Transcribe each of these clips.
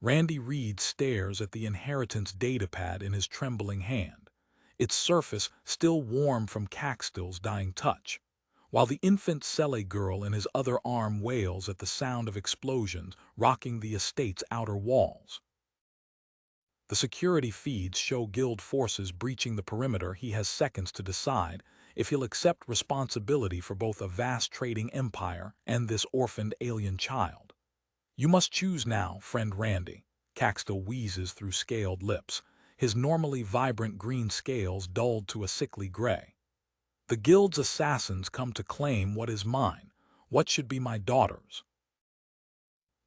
Randy Reed stares at the inheritance datapad in his trembling hand, its surface still warm from Caxtill's dying touch, while the infant Sele girl in his other arm wails at the sound of explosions rocking the estate's outer walls. The security feeds show guild forces breaching the perimeter. He has seconds to decide if he'll accept responsibility for both a vast trading empire and this orphaned alien child. You must choose now, friend Randy. Caxton wheezes through scaled lips, his normally vibrant green scales dulled to a sickly gray. The guild's assassins come to claim what is mine, what should be my daughter's.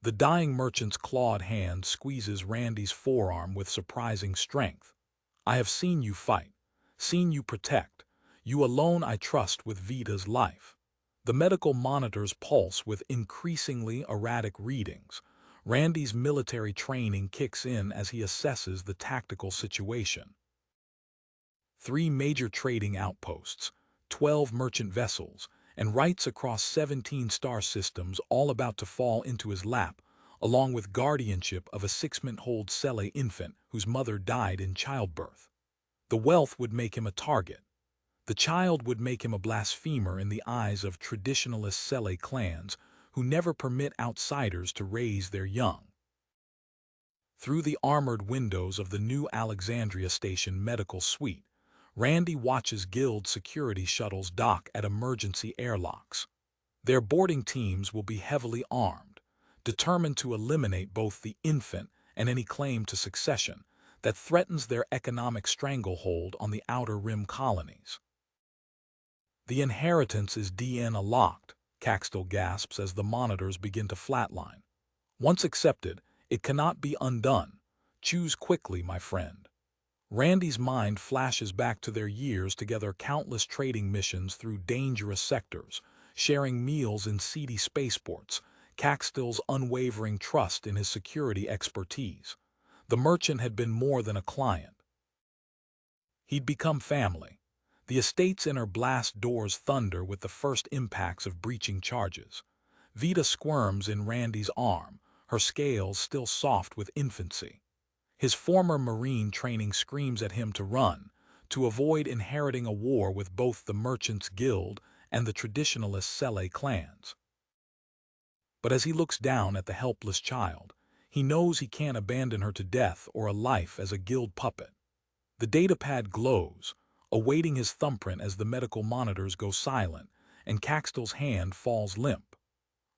The dying merchant's clawed hand squeezes Randy's forearm with surprising strength. I have seen you fight, seen you protect. You alone I trust with Vita's life. The medical monitors pulse with increasingly erratic readings. Randy's military training kicks in as he assesses the tactical situation. 3 major trading outposts, 12 merchant vessels, and rights across 17 star systems all about to fall into his lap, along with guardianship of a 6-month-old Sele infant whose mother died in childbirth. The wealth would make him a target. The child would make him a blasphemer in the eyes of traditionalist Sele clans who never permit outsiders to raise their young. Through the armored windows of the new Alexandria Station medical suite, Randy watches guild security shuttles dock at emergency airlocks. Their boarding teams will be heavily armed, determined to eliminate both the infant and any claim to succession that threatens their economic stranglehold on the Outer Rim colonies. The inheritance is DNA locked, Caxton gasps as the monitors begin to flatline. Once accepted, it cannot be undone. Choose quickly, my friend. Randy's mind flashes back to their years together, countless trading missions through dangerous sectors, sharing meals in seedy spaceports, Caxtill's unwavering trust in his security expertise. The merchant had been more than a client. He'd become family. The estate's inner blast doors thunder with the first impacts of breaching charges. Vita squirms in Randy's arm, her scales still soft with infancy. His former Marine training screams at him to run, to avoid inheriting a war with both the Merchants Guild and the traditionalist Sele clans. But as he looks down at the helpless child, he knows he can't abandon her to death or a life as a guild puppet. The datapad glows, awaiting his thumbprint as the medical monitors go silent and Caxtill's hand falls limp.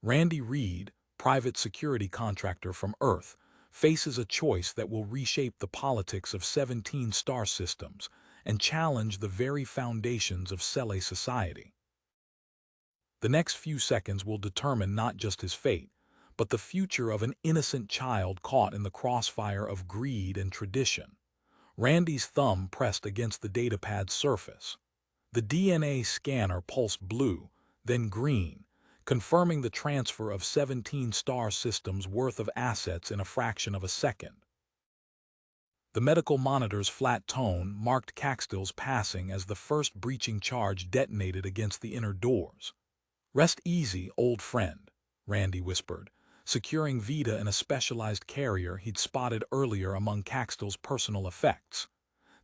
Randy Reed, private security contractor from Earth, faces a choice that will reshape the politics of 17 star systems and challenge the very foundations of Sele society. The next few seconds will determine not just his fate, but the future of an innocent child caught in the crossfire of greed and tradition. Randy's thumb pressed against the datapad's surface. The DNA scanner pulsed blue, then green, confirming the transfer of 17 star systems worth of assets in a fraction of a second. The medical monitor's flat tone marked Caxtill's passing as the first breaching charge detonated against the inner doors. Rest easy, old friend, Randy whispered, securing Vita in a specialized carrier he'd spotted earlier among Caxtill's personal effects.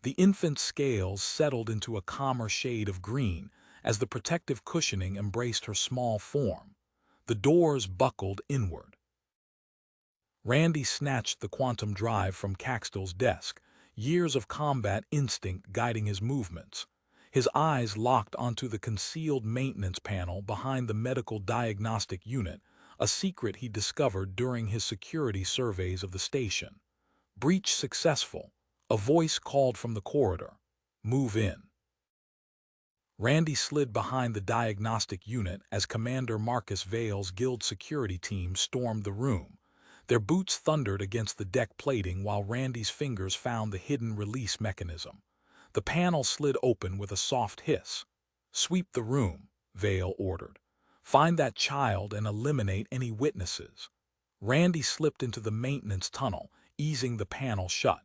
The infant's scales settled into a calmer shade of green as the protective cushioning embraced her small form. The doors buckled inward. Randy snatched the quantum drive from Caxtill's desk, years of combat instinct guiding his movements. His eyes locked onto the concealed maintenance panel behind the medical diagnostic unit, a secret he discovered during his security surveys of the station. Breach successful. A voice called from the corridor. Move in. Randy slid behind the diagnostic unit as Commander Marcus Vale's guild security team stormed the room. Their boots thundered against the deck plating while Randy's fingers found the hidden release mechanism. The panel slid open with a soft hiss. Sweep the room, Vale ordered. Find that child and eliminate any witnesses. Randy slipped into the maintenance tunnel, easing the panel shut.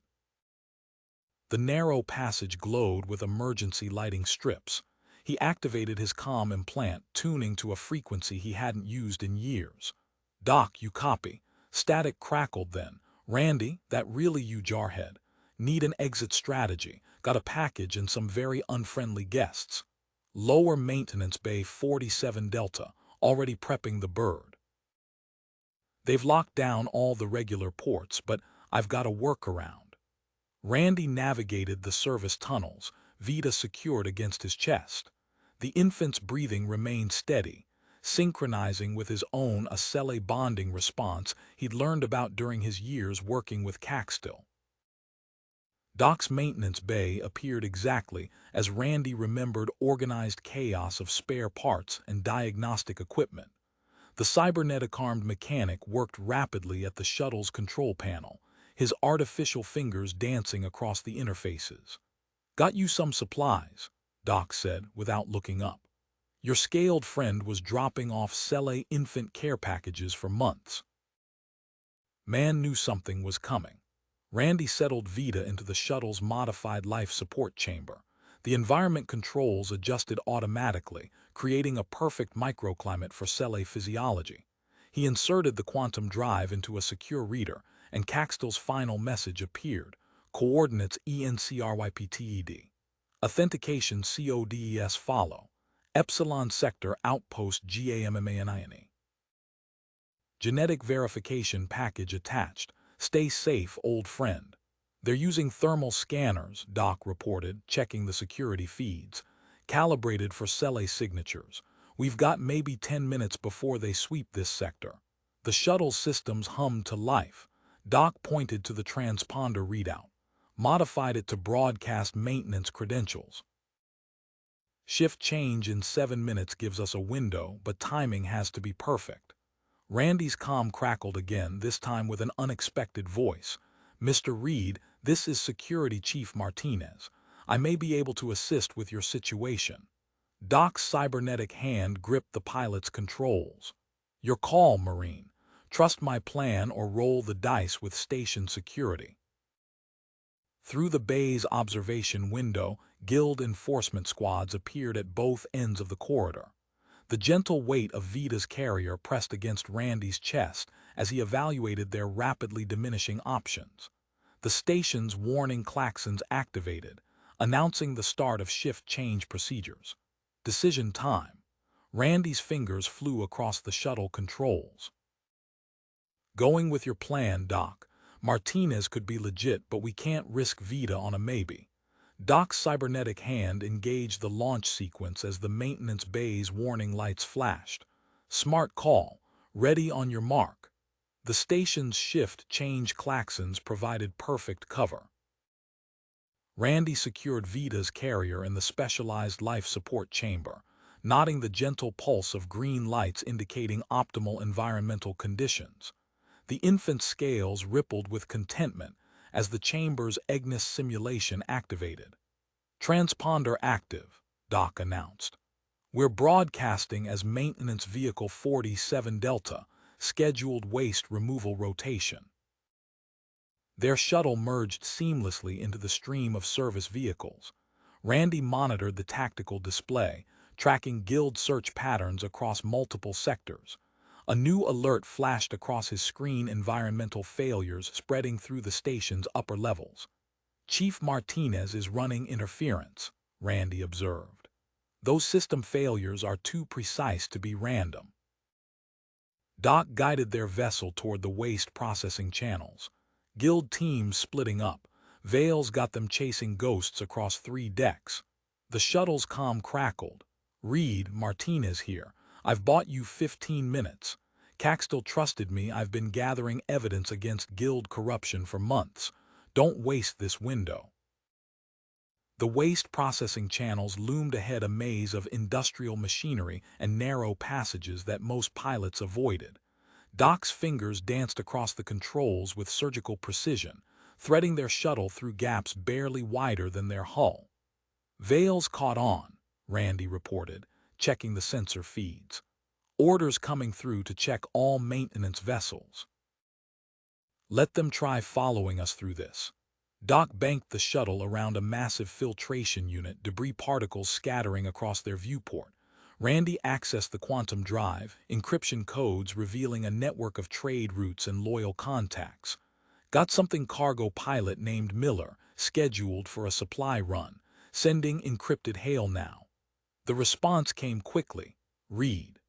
The narrow passage glowed with emergency lighting strips. He activated his comm implant, tuning to a frequency he hadn't used in years. Doc, you copy. Static crackled then, Randy, that really you jarhead. Need an exit strategy. Got a package and some very unfriendly guests. Lower Maintenance Bay 47 Delta, already prepping the bird. They've locked down all the regular ports, but I've got a workaround. Randy navigated the service tunnels, Vita secured against his chest. The infant's breathing remained steady, synchronizing with his own Acele bonding response he'd learned about during his years working with Caxtil. Doc's maintenance bay appeared exactly as Randy remembered organized chaos of spare parts and diagnostic equipment. The cybernetic-armed mechanic worked rapidly at the shuttle's control panel, his artificial fingers dancing across the interfaces. "Got you some supplies," Doc said without looking up. "Your scaled friend was dropping off Cele infant care packages for months." Man knew something was coming. Randy settled Vita into the shuttle's modified life support chamber. The environment controls adjusted automatically, creating a perfect microclimate for Cele physiology. He inserted the quantum drive into a secure reader, and Caxtil's final message appeared. Coordinates ENCRYPTED. Authentication CODES follow. Epsilon Sector Outpost GAMMANINE. Genetic verification package attached. Stay safe, old friend. They're using thermal scanners, Doc reported, checking the security feeds. Calibrated for Cele signatures. We've got maybe 10 minutes before they sweep this sector. The shuttle systems hummed to life. Doc pointed to the transponder readout. Modified it to broadcast maintenance credentials. Shift change in 7 minutes gives us a window, but timing has to be perfect. Randy's comm crackled again, this time with an unexpected voice. "Mr. Reed, this is Security Chief Martinez. I may be able to assist with your situation." Doc's cybernetic hand gripped the pilot's controls. "Your call, Marine. Trust my plan or roll the dice with station security." Through the bay's observation window, guild enforcement squads appeared at both ends of the corridor. The gentle weight of Vita's carrier pressed against Randy's chest as he evaluated their rapidly diminishing options. The station's warning klaxons activated, announcing the start of shift change procedures. Decision time. Randy's fingers flew across the shuttle controls. "Going with your plan, Doc. Martinez could be legit, but we can't risk Vita on a maybe." Doc's cybernetic hand engaged the launch sequence as the maintenance bay's warning lights flashed. "Smart call. Ready on your mark." The station's shift change klaxons provided perfect cover. Randy secured Vita's carrier in the specialized life support chamber, nodding the gentle pulse of green lights indicating optimal environmental conditions. The infant's scales rippled with contentment as the chamber's EGNIS simulation activated. "Transponder active," Doc announced. "We're broadcasting as Maintenance Vehicle 47 Delta, scheduled waste removal rotation." Their shuttle merged seamlessly into the stream of service vehicles. Randy monitored the tactical display, tracking guild search patterns across multiple sectors. A new alert flashed across his screen: environmental failures spreading through the station's upper levels. "Chief Martinez is running interference," Randy observed. "Those system failures are too precise to be random." Doc guided their vessel toward the waste processing channels. Guild teams splitting up. Veils got them chasing ghosts across 3 decks. The shuttle's comm crackled. "Reed, Martinez here. I've bought you 15 minutes. Caxtil trusted me. I've been gathering evidence against guild corruption for months. Don't waste this window." The waste processing channels loomed ahead, a maze of industrial machinery and narrow passages that most pilots avoided. Doc's fingers danced across the controls with surgical precision, threading their shuttle through gaps barely wider than their hull. "Veils caught on," Randy reported, checking the sensor feeds. "Orders coming through to check all maintenance vessels." "Let them try following us through this." Doc banked the shuttle around a massive filtration unit, debris particles scattering across their viewport. Randy accessed the quantum drive, encryption codes revealing a network of trade routes and loyal contacts. Got something cargo pilot named Miller, scheduled for a supply run. Sending encrypted hail now. The response came quickly. Read.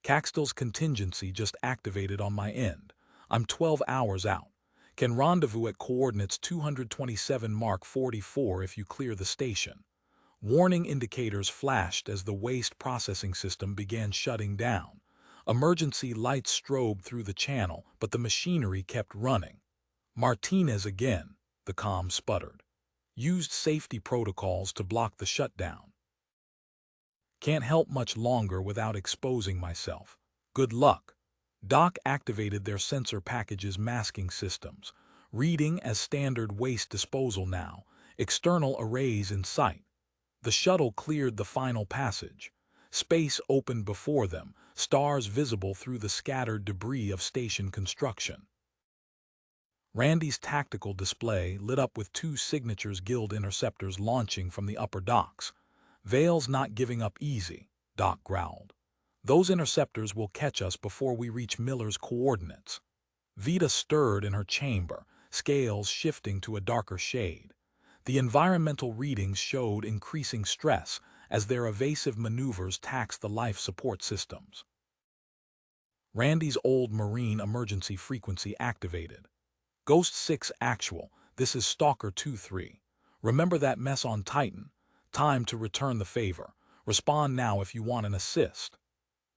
Caxtell's contingency just activated on my end. I'm 12 hours out. Can rendezvous at coordinates 227 Mark 44 if you clear the station. Warning indicators flashed as the waste processing system began shutting down. Emergency lights strobed through the channel, but the machinery kept running. Martinez again, the comm sputtered. Used safety protocols to block the shutdown. Can't help much longer without exposing myself. Good luck. Doc activated their sensor package's masking systems. Reading as standard waste disposal now. External arrays in sight. The shuttle cleared the final passage. Space opened before them, stars visible through the scattered debris of station construction. Randy's tactical display lit up with 2 Signatures Guild interceptors launching from the upper docks. Vale's not giving up easy, Doc growled. Those interceptors will catch us before we reach Miller's coordinates. Vita stirred in her chamber, scales shifting to a darker shade. The environmental readings showed increasing stress as their evasive maneuvers taxed the life support systems. Randy's old Marine emergency frequency activated. Ghost 6 actual, this is Stalker 2-3. Remember that mess on Titan? Time to return the favor. Respond now if you want an assist.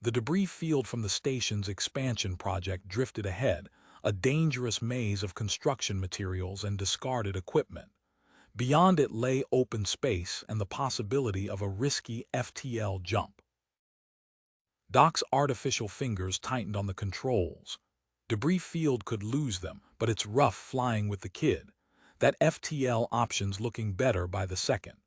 The debris field from the station's expansion project drifted ahead, a dangerous maze of construction materials and discarded equipment. Beyond it lay open space and the possibility of a risky FTL jump. Doc's artificial fingers tightened on the controls. Debris field could lose them, but it's rough flying with the kid. That FTL option's looking better by the second.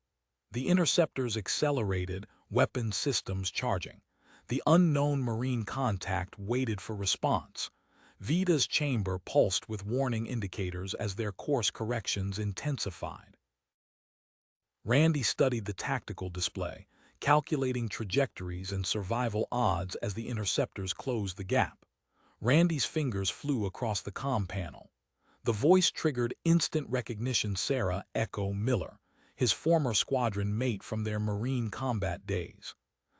The interceptors accelerated, weapon systems charging. The unknown Marine contact waited for response. Vita's chamber pulsed with warning indicators as their course corrections intensified. Randy studied the tactical display, calculating trajectories and survival odds as the interceptors closed the gap. Randy's fingers flew across the comm panel. The voice triggered instant recognition. Sarah Echo Miller, his former squadron mate from their Marine combat days.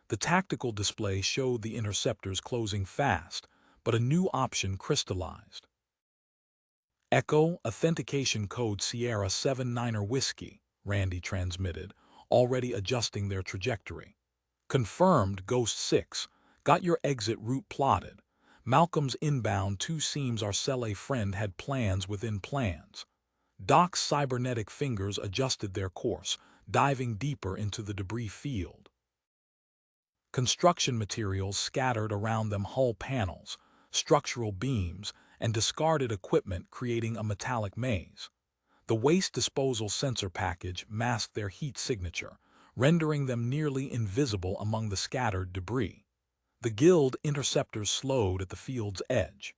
The tactical display showed the interceptors closing fast, but a new option crystallized. Echo, authentication code Sierra 79er Whiskey, Randy transmitted, already adjusting their trajectory. Confirmed, Ghost 6, got your exit route plotted. Malcolm's inbound 2 seems our Cele friend had plans within plans. Doc's cybernetic fingers adjusted their course, diving deeper into the debris field. Construction materials scattered around them, hull panels, structural beams, and discarded equipment creating a metallic maze. The waste disposal sensor package masked their heat signature, rendering them nearly invisible among the scattered debris. The Guild interceptors slowed at the field's edge.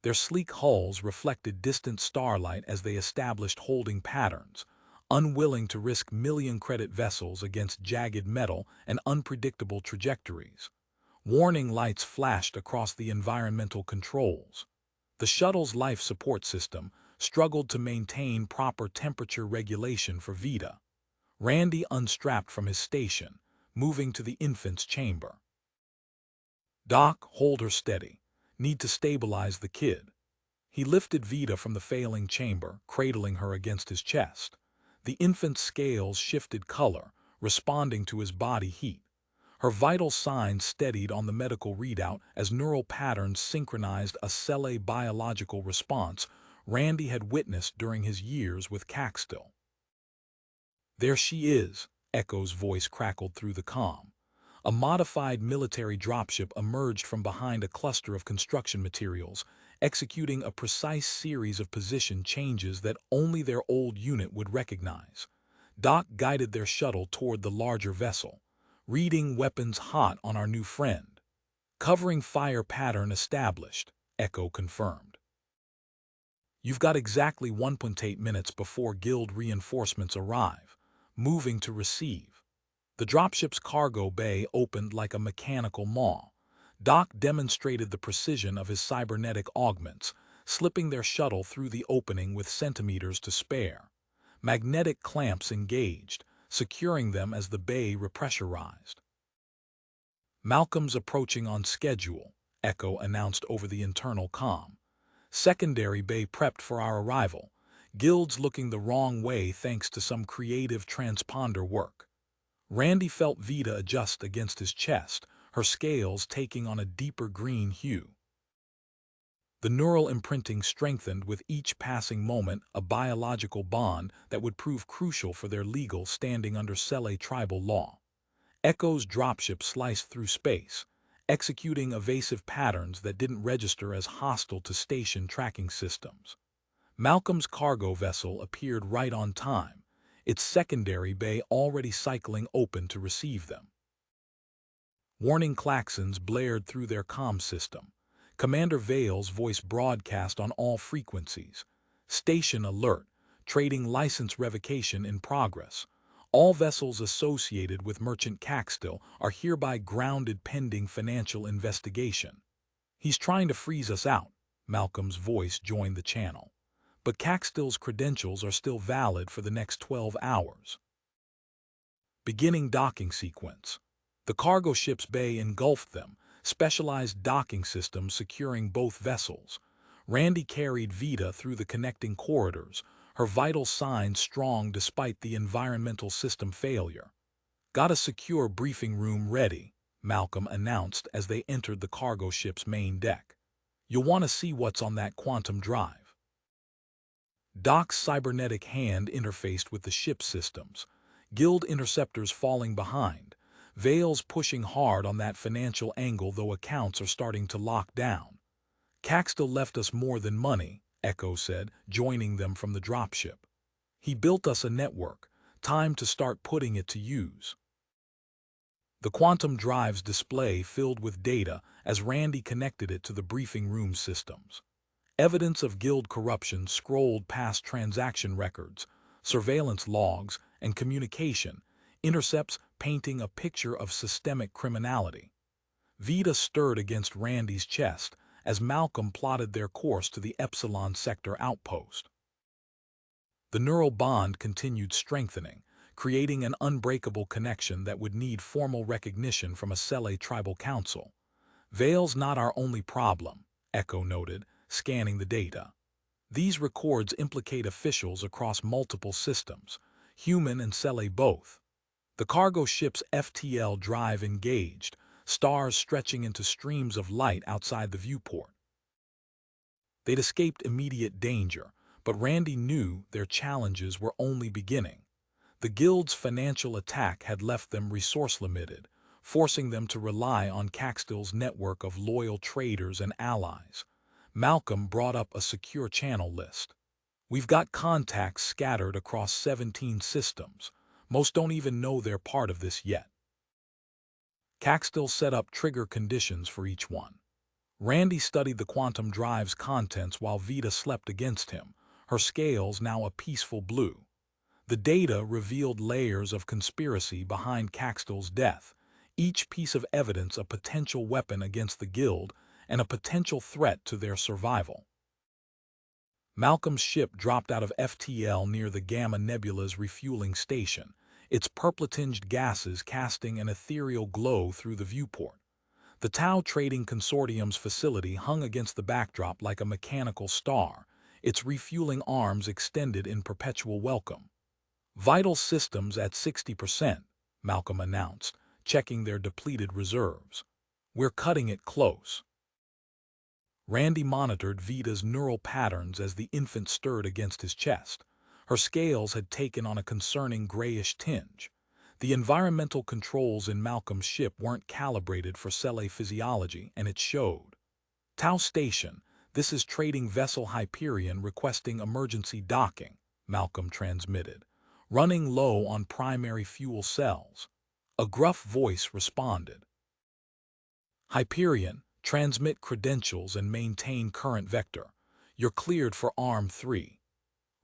Their sleek hulls reflected distant starlight as they established holding patterns, unwilling to risk million-credit vessels against jagged metal and unpredictable trajectories. Warning lights flashed across the environmental controls. The shuttle's life support system struggled to maintain proper temperature regulation for Vita. Randy unstrapped from his station, moving to the infant's chamber. Doc, hold her steady. Need to stabilize the kid. He lifted Vita from the failing chamber, cradling her against his chest. The infant's scales shifted color, responding to his body heat. Her vital signs steadied on the medical readout as neural patterns synchronized a Cele biological response Randy had witnessed during his years with Caxtell. There she is, Echo's voice crackled through the comm. A modified military dropship emerged from behind a cluster of construction materials, executing a precise series of position changes that only their old unit would recognize. Doc guided their shuttle toward the larger vessel. Reading weapons hot on our new friend. Covering fire pattern established, Echo confirmed. You've got exactly 1.8 minutes before Guild reinforcements arrive. Moving to receive. The dropship's cargo bay opened like a mechanical maw. Doc demonstrated the precision of his cybernetic augments, slipping their shuttle through the opening with centimeters to spare. Magnetic clamps engaged, securing them as the bay repressurized. "Malcolm's approaching on schedule," Echo announced over the internal comm. "Secondary bay prepped for our arrival. Guilds looking the wrong way thanks to some creative transponder work." Randy felt Vita adjust against his chest, her scales taking on a deeper green hue. The neural imprinting strengthened with each passing moment, a biological bond that would prove crucial for their legal standing under Sele tribal law. Echo's dropship sliced through space, executing evasive patterns that didn't register as hostile to station tracking systems. Malcolm's cargo vessel appeared right on time, its secondary bay already cycling open to receive them. Warning klaxons blared through their comm system. Commander Vale's voice broadcast on all frequencies. "Station alert. Trading license revocation in progress. All vessels associated with Merchant Caxton are hereby grounded pending financial investigation." "He's trying to freeze us out," Malcolm's voice joined the channel. "But Caxton's credentials are still valid for the next 12 hours. Beginning docking sequence. The cargo ship's bay engulfed them, specialized docking systems securing both vessels. Randy carried Vita through the connecting corridors, her vital signs strong despite the environmental system failure. "Got a secure briefing room ready," Malcolm announced as they entered the cargo ship's main deck. "You'll want to see what's on that quantum drive." Doc's cybernetic hand interfaced with the ship's systems, guild interceptors falling behind. Vale's pushing hard on that financial angle, though accounts are starting to lock down. "Caxton left us more than money," Echo said, joining them from the dropship. "He built us a network. Time to start putting it to use." The quantum drive's display filled with data as Randy connected it to the briefing room systems. Evidence of guild corruption scrolled past transaction records, surveillance logs, and communication intercepts painting a picture of systemic criminality. Vita stirred against Randy's chest as Malcolm plotted their course to the Epsilon Sector outpost. The neural bond continued strengthening, creating an unbreakable connection that would need formal recognition from a Sele tribal council. "Vale's not our only problem," Echo noted, scanning the data. "These records implicate officials across multiple systems, human and Sele both." The cargo ship's FTL drive engaged, stars stretching into streams of light outside the viewport. They'd escaped immediate danger, but Randy knew their challenges were only beginning. The guild's financial attack had left them resource-limited, forcing them to rely on Caxton's network of loyal traders and allies. Malcolm brought up a secure channel list. "We've got contacts scattered across 17 systems. Most don't even know they're part of this yet." Caxton set up trigger conditions for each one. Randy studied the quantum drive's contents while Vita slept against him, her scales now a peaceful blue. The data revealed layers of conspiracy behind Caxton's death, each piece of evidence a potential weapon against the guild and a potential threat to their survival. Malcolm's ship dropped out of FTL near the Gamma Nebula's refueling station, its purple-tinged gases casting an ethereal glow through the viewport. The Tau Trading Consortium's facility hung against the backdrop like a mechanical star, its refueling arms extended in perpetual welcome. "Vital systems at 60%, Malcolm announced, checking their depleted reserves. "We're cutting it close." Randy monitored Vita's neural patterns as the infant stirred against his chest. Her scales had taken on a concerning grayish tinge. The environmental controls in Malcolm's ship weren't calibrated for Sele physiology, and it showed. "Tau Station, this is trading vessel Hyperion requesting emergency docking," Malcolm transmitted. "Running low on primary fuel cells." A gruff voice responded. "Hyperion, transmit credentials and maintain current vector. You're cleared for Arm 3.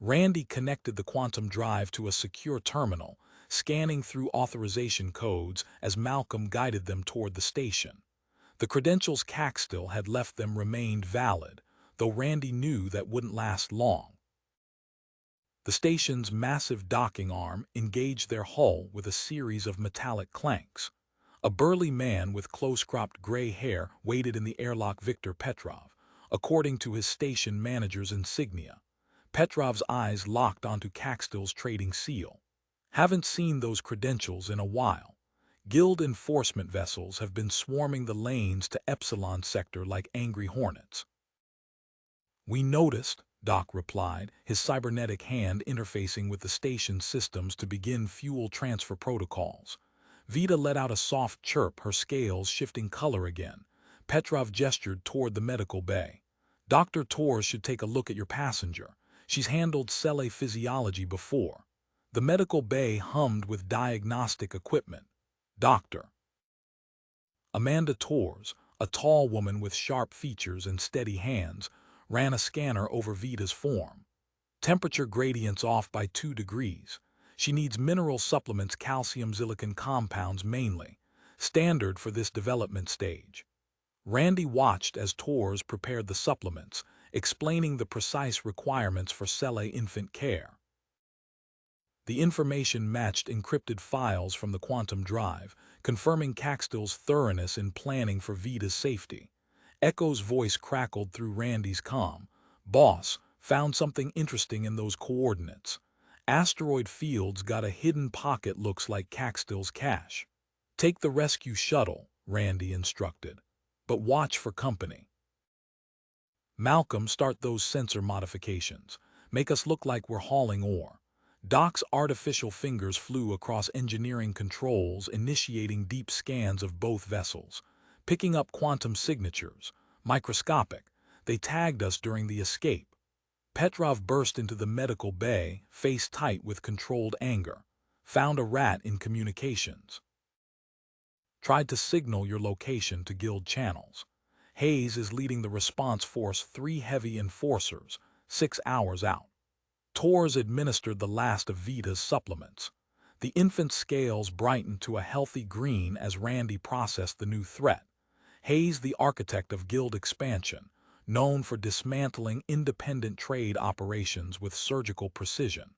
Randy connected the quantum drive to a secure terminal, scanning through authorization codes as Malcolm guided them toward the station. The credentials Caxton had left them remained valid, though Randy knew that wouldn't last long. The station's massive docking arm engaged their hull with a series of metallic clanks. A burly man with close-cropped gray hair waited in the airlock. Viktor Petrov, according to his station manager's insignia. Petrov's eyes locked onto Caxtill's trading seal. Haven't seen those credentials in a while. Guild enforcement vessels have been swarming the lanes to Epsilon sector like angry hornets. We noticed, Doc replied, his cybernetic hand interfacing with the station systems to begin fuel transfer protocols. Vita let out a soft chirp, her scales shifting color again. Petrov gestured toward the medical bay. Dr. Torres should take a look at your passenger. She's handled cell physiology before. The medical bay hummed with diagnostic equipment. Doctor. Amanda Torres, a tall woman with sharp features and steady hands, ran a scanner over Vita's form. Temperature gradients off by 2 degrees. She needs mineral supplements, calcium silicon compounds mainly, standard for this development stage. Randy watched as Torres prepared the supplements, explaining the precise requirements for cell infant care. The information matched encrypted files from the quantum drive, confirming Caxtill's thoroughness in planning for Vita's safety. Echo's voice crackled through Randy's comm. Boss, found something interesting in those coordinates. Asteroid fields got a hidden pocket looks like Caxtill's cache. Take the rescue shuttle, Randy instructed. But watch for company. Malcolm, start those sensor modifications. Make us look like we're hauling ore. Doc's artificial fingers flew across engineering controls, initiating deep scans of both vessels. Picking up quantum signatures. Microscopic. They tagged us during the escape. Petrov burst into the medical bay, face tight with controlled anger. Found a rat in communications. Tried to signal your location to guild channels. Hayes is leading the response force, 3 heavy enforcers, 6 hours out. Torres administered the last of Vita's supplements. The infant scales brightened to a healthy green as Randy processed the new threat. Hayes, the architect of guild expansion, known for dismantling independent trade operations with surgical precision.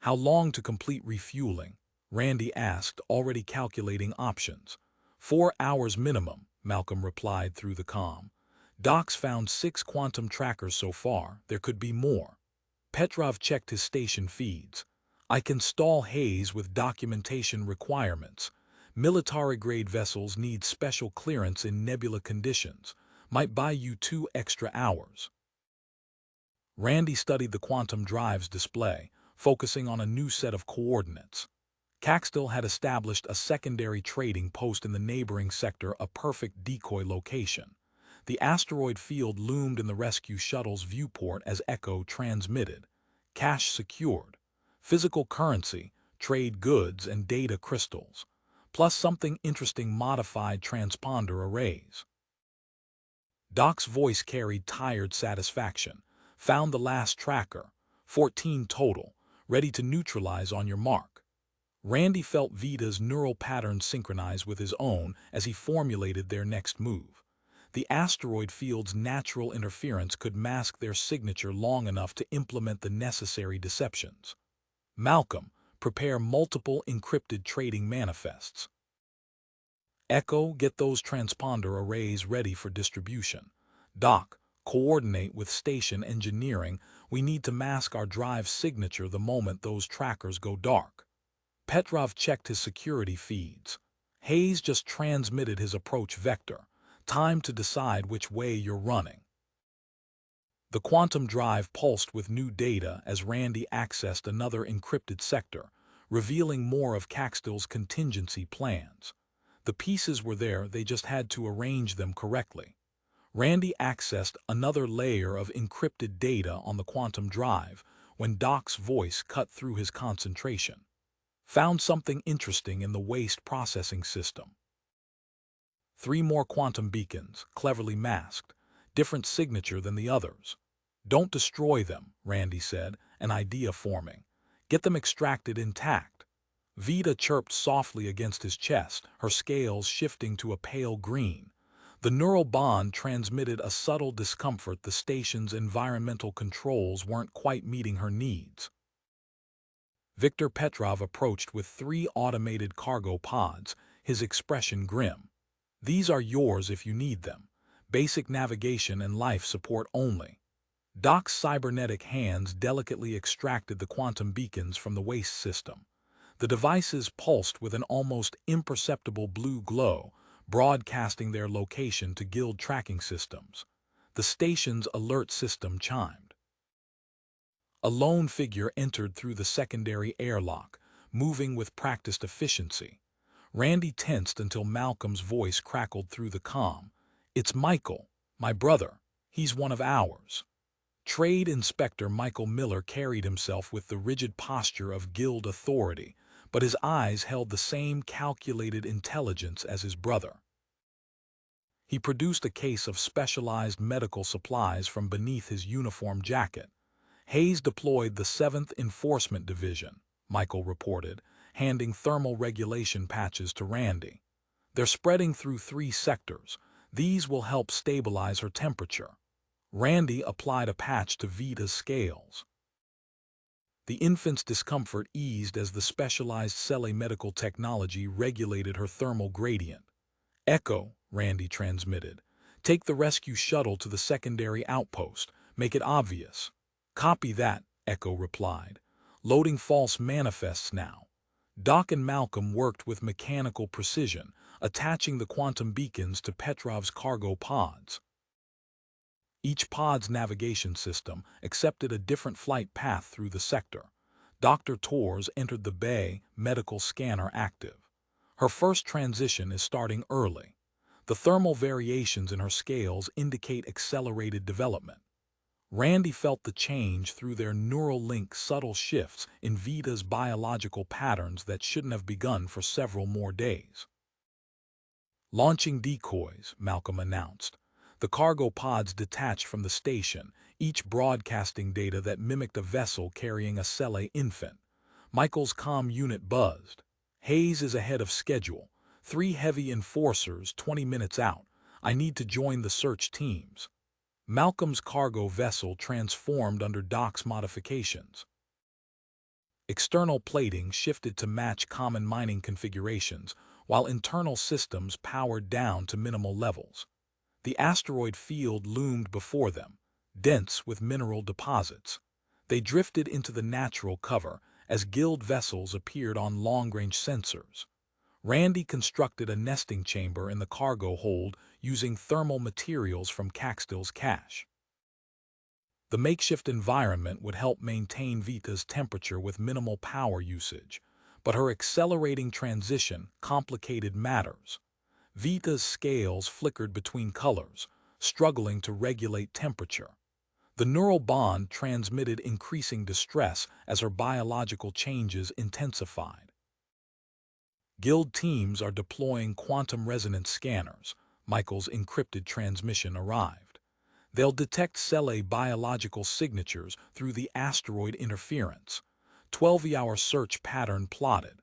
How long to complete refueling? Randy asked, already calculating options. 4 hours minimum, Malcolm replied through the comm. Doc's found 6 quantum trackers so far. There could be more. Petrov checked his station feeds. I can stall Hayes with documentation requirements. Military-grade vessels need special clearance in nebula conditions. Might buy you 2 extra hours. Randy studied the quantum drive's display, focusing on a new set of coordinates. Caxtill had established a secondary trading post in the neighboring sector, a perfect decoy location. The asteroid field loomed in the rescue shuttle's viewport as Echo transmitted. Cash secured. Physical currency, trade goods, and data crystals. Plus something interesting, modified transponder arrays. Doc's voice carried tired satisfaction. Found the last tracker. 14 total. Ready to neutralize on your mark. Randy felt Vita's neural patterns synchronize with his own as he formulated their next move. The asteroid field's natural interference could mask their signature long enough to implement the necessary deceptions. Malcolm, prepare multiple encrypted trading manifests. Echo, get those transponder arrays ready for distribution. Doc, coordinate with station engineering. We need to mask our drive signature the moment those trackers go dark. Petrov checked his security feeds. Hayes just transmitted his approach vector. Time to decide which way you're running. The quantum drive pulsed with new data as Randy accessed another encrypted sector, revealing more of Caxtill's contingency plans. The pieces were there, they just had to arrange them correctly. Randy accessed another layer of encrypted data on the quantum drive when Doc's voice cut through his concentration. Found something interesting in the waste processing system. 3 more quantum beacons, cleverly masked, different signature than the others. Don't destroy them, Randy said, an idea forming. Get them extracted intact. Vita chirped softly against his chest, her scales shifting to a pale green. The neural bond transmitted a subtle discomfort the station's environmental controls weren't quite meeting her needs. Viktor Petrov approached with 3 automated cargo pods, his expression grim. "These are yours if you need them. Basic navigation and life support only." Doc's cybernetic hands delicately extracted the quantum beacons from the waste system. The devices pulsed with an almost imperceptible blue glow, broadcasting their location to guild tracking systems. The station's alert system chimed. A lone figure entered through the secondary airlock, moving with practiced efficiency. Randy tensed until Malcolm's voice crackled through the comm. "It's Michael, my brother. He's one of ours." Trade Inspector Michael Miller carried himself with the rigid posture of guild authority, but his eyes held the same calculated intelligence as his brother. He produced a case of specialized medical supplies from beneath his uniform jacket. "Hayes deployed the 7th Enforcement Division," Michael reported, handing thermal regulation patches to Randy. "They're spreading through 3 sectors. These will help stabilize her temperature." Randy applied a patch to Vita's scales. The infant's discomfort eased as the specialized Cele medical technology regulated her thermal gradient. "Echo," Randy transmitted. "Take the rescue shuttle to the secondary outpost. Make it obvious." "Copy that," Echo replied. "Loading false manifests now." Doc and Malcolm worked with mechanical precision, attaching the quantum beacons to Petrov's cargo pods. Each pod's navigation system accepted a different flight path through the sector. Dr. Torres entered the bay, medical scanner active. Her first transition is starting early. The thermal variations in her scales indicate accelerated development. Randy felt the change through their neural link subtle shifts in Vita's biological patterns that shouldn't have begun for several more days. "Launching decoys," Malcolm announced. The cargo pods detached from the station, each broadcasting data that mimicked a vessel carrying a Cele infant. Michael's comm unit buzzed. "Hayes is ahead of schedule. 3 heavy enforcers 20 minutes out. I need to join the search teams." Malcolm's cargo vessel transformed under Doc's modifications. External plating shifted to match common mining configurations, while internal systems powered down to minimal levels. The asteroid field loomed before them, dense with mineral deposits. They drifted into the natural cover as guild vessels appeared on long-range sensors. Randy constructed a nesting chamber in the cargo hold using thermal materials from Caxtill's cache. The makeshift environment would help maintain Vita's temperature with minimal power usage, but her accelerating transition complicated matters. Vita's scales flickered between colors, struggling to regulate temperature. The neural bond transmitted increasing distress as her biological changes intensified. "Guild teams are deploying quantum resonance scanners," Michael's encrypted transmission arrived. "They'll detect Cele biological signatures through the asteroid interference." 12-hour search pattern plotted.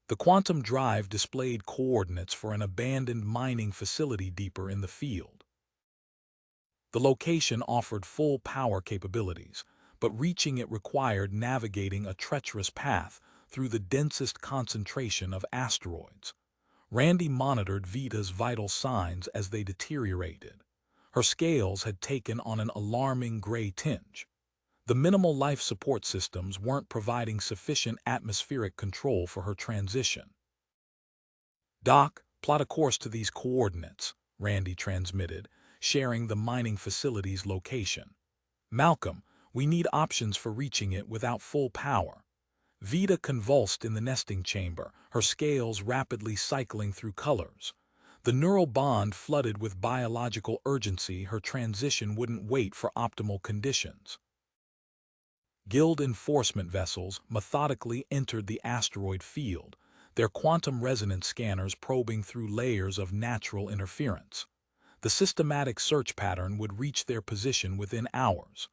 The quantum drive displayed coordinates for an abandoned mining facility deeper in the field. The location offered full power capabilities, but reaching it required navigating a treacherous path through the densest concentration of asteroids. Randy monitored Vita's vital signs as they deteriorated. Her scales had taken on an alarming gray tinge. The minimal life support systems weren't providing sufficient atmospheric control for her transition. "Doc, plot a course to these coordinates," Randy transmitted, sharing the mining facility's location. "Malcolm, we need options for reaching it without full power." Vita convulsed in the nesting chamber, her scales rapidly cycling through colors. The neural bond flooded with biological urgency. Her transition wouldn't wait for optimal conditions. Guild enforcement vessels methodically entered the asteroid field, their quantum resonance scanners probing through layers of natural interference. The systematic search pattern would reach their position within hours.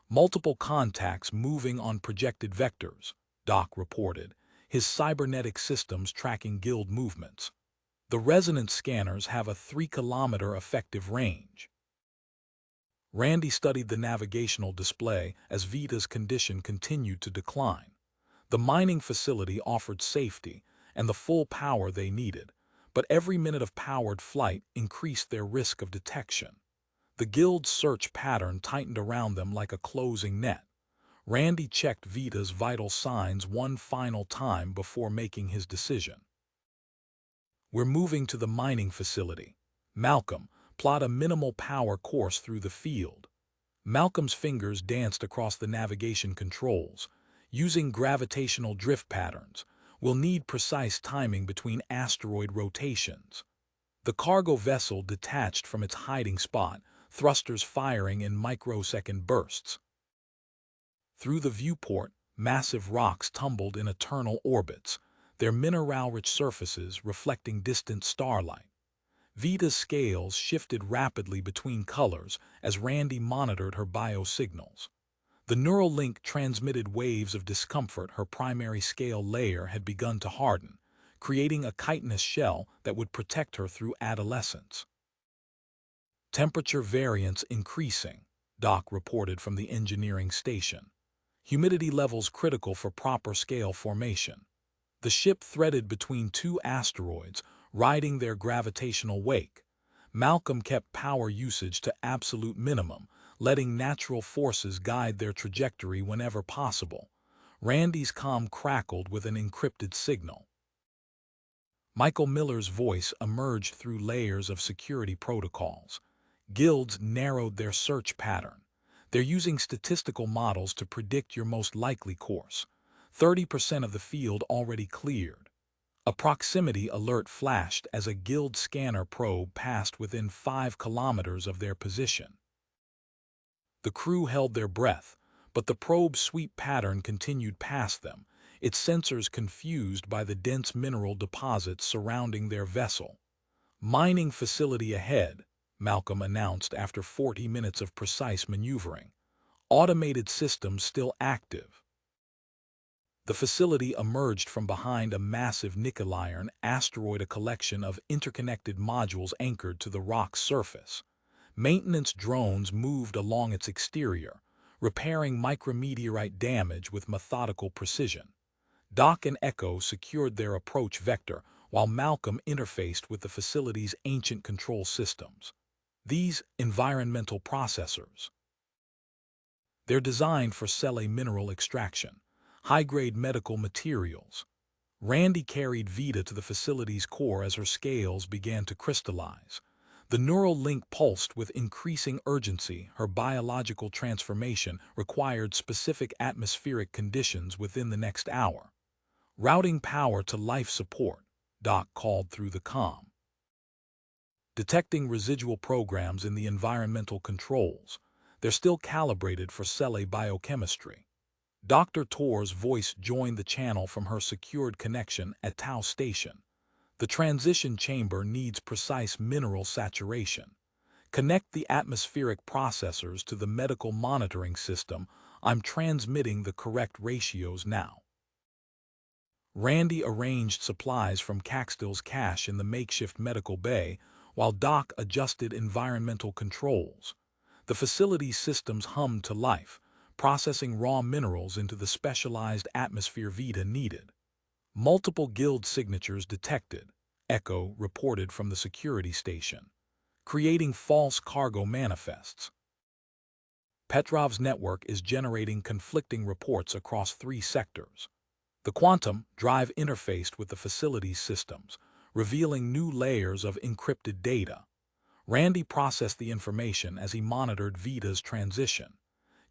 "Multiple contacts moving on projected vectors," Doc reported, his cybernetic systems tracking guild movements. The resonance scanners have a 3-kilometer effective range. Randy studied the navigational display as Vita's condition continued to decline. The mining facility offered safety and the full power they needed, but every minute of powered flight increased their risk of detection. The guild's search pattern tightened around them like a closing net. Randy checked Vita's vital signs one final time before making his decision. "We're moving to the mining facility. Malcolm, plot a minimal power course through the field." Malcolm's fingers danced across the navigation controls. "Using gravitational drift patterns, we'll need precise timing between asteroid rotations." The cargo vessel detached from its hiding spot, thrusters firing in microsecond bursts. Through the viewport, massive rocks tumbled in eternal orbits, their mineral-rich surfaces reflecting distant starlight. Vita's scales shifted rapidly between colors as Randy monitored her biosignals. The neural link transmitted waves of discomfort. Her primary scale layer had begun to harden, creating a chitinous shell that would protect her through adolescence. "Temperature variance increasing," Doc reported from the engineering station. "Humidity levels critical for proper scale formation." The ship threaded between two asteroids, riding their gravitational wake. Malcolm kept power usage to absolute minimum, letting natural forces guide their trajectory whenever possible. Randy's comm crackled with an encrypted signal. Michael Miller's voice emerged through layers of security protocols. Guilds narrowed their search pattern. "They're using statistical models to predict your most likely course. 30% of the field already cleared." A proximity alert flashed as a guild scanner probe passed within 5 kilometers of their position. The crew held their breath, but the probe's sweep pattern continued past them, its sensors confused by the dense mineral deposits surrounding their vessel. "Mining facility ahead," Malcolm announced after 40 minutes of precise maneuvering. "Automated systems still active." The facility emerged from behind a massive nickel-iron asteroid, a collection of interconnected modules anchored to the rock's surface. Maintenance drones moved along its exterior, repairing micrometeorite damage with methodical precision. Doc and Echo secured their approach vector, while Malcolm interfaced with the facility's ancient control systems. These environmental processors. They're designed for cell mineral extraction, high-grade medical materials. Randy carried Vita to the facility's core as her scales began to crystallize. The neural link pulsed with increasing urgency. Her biological transformation required specific atmospheric conditions within the next hour. "Routing power to life support," Doc called through the comm. "Detecting residual programs in the environmental controls. They're still calibrated for cell biochemistry." Dr. Tor's voice joined the channel from her secured connection at Tau Station. "The transition chamber needs precise mineral saturation. Connect the atmospheric processors to the medical monitoring system. I'm transmitting the correct ratios now." Randy arranged supplies from Caxtill's cache in the makeshift medical bay, while Doc adjusted environmental controls. The facility's systems hummed to life, processing raw minerals into the specialized atmosphere Vita needed. "Multiple guild signatures detected," Echo reported from the security station, "creating false cargo manifests." Petrov's network is generating conflicting reports across 3 sectors. The quantum drive interfaced with the facility's systems, revealing new layers of encrypted data. Randy processed the information as he monitored Vita's transition.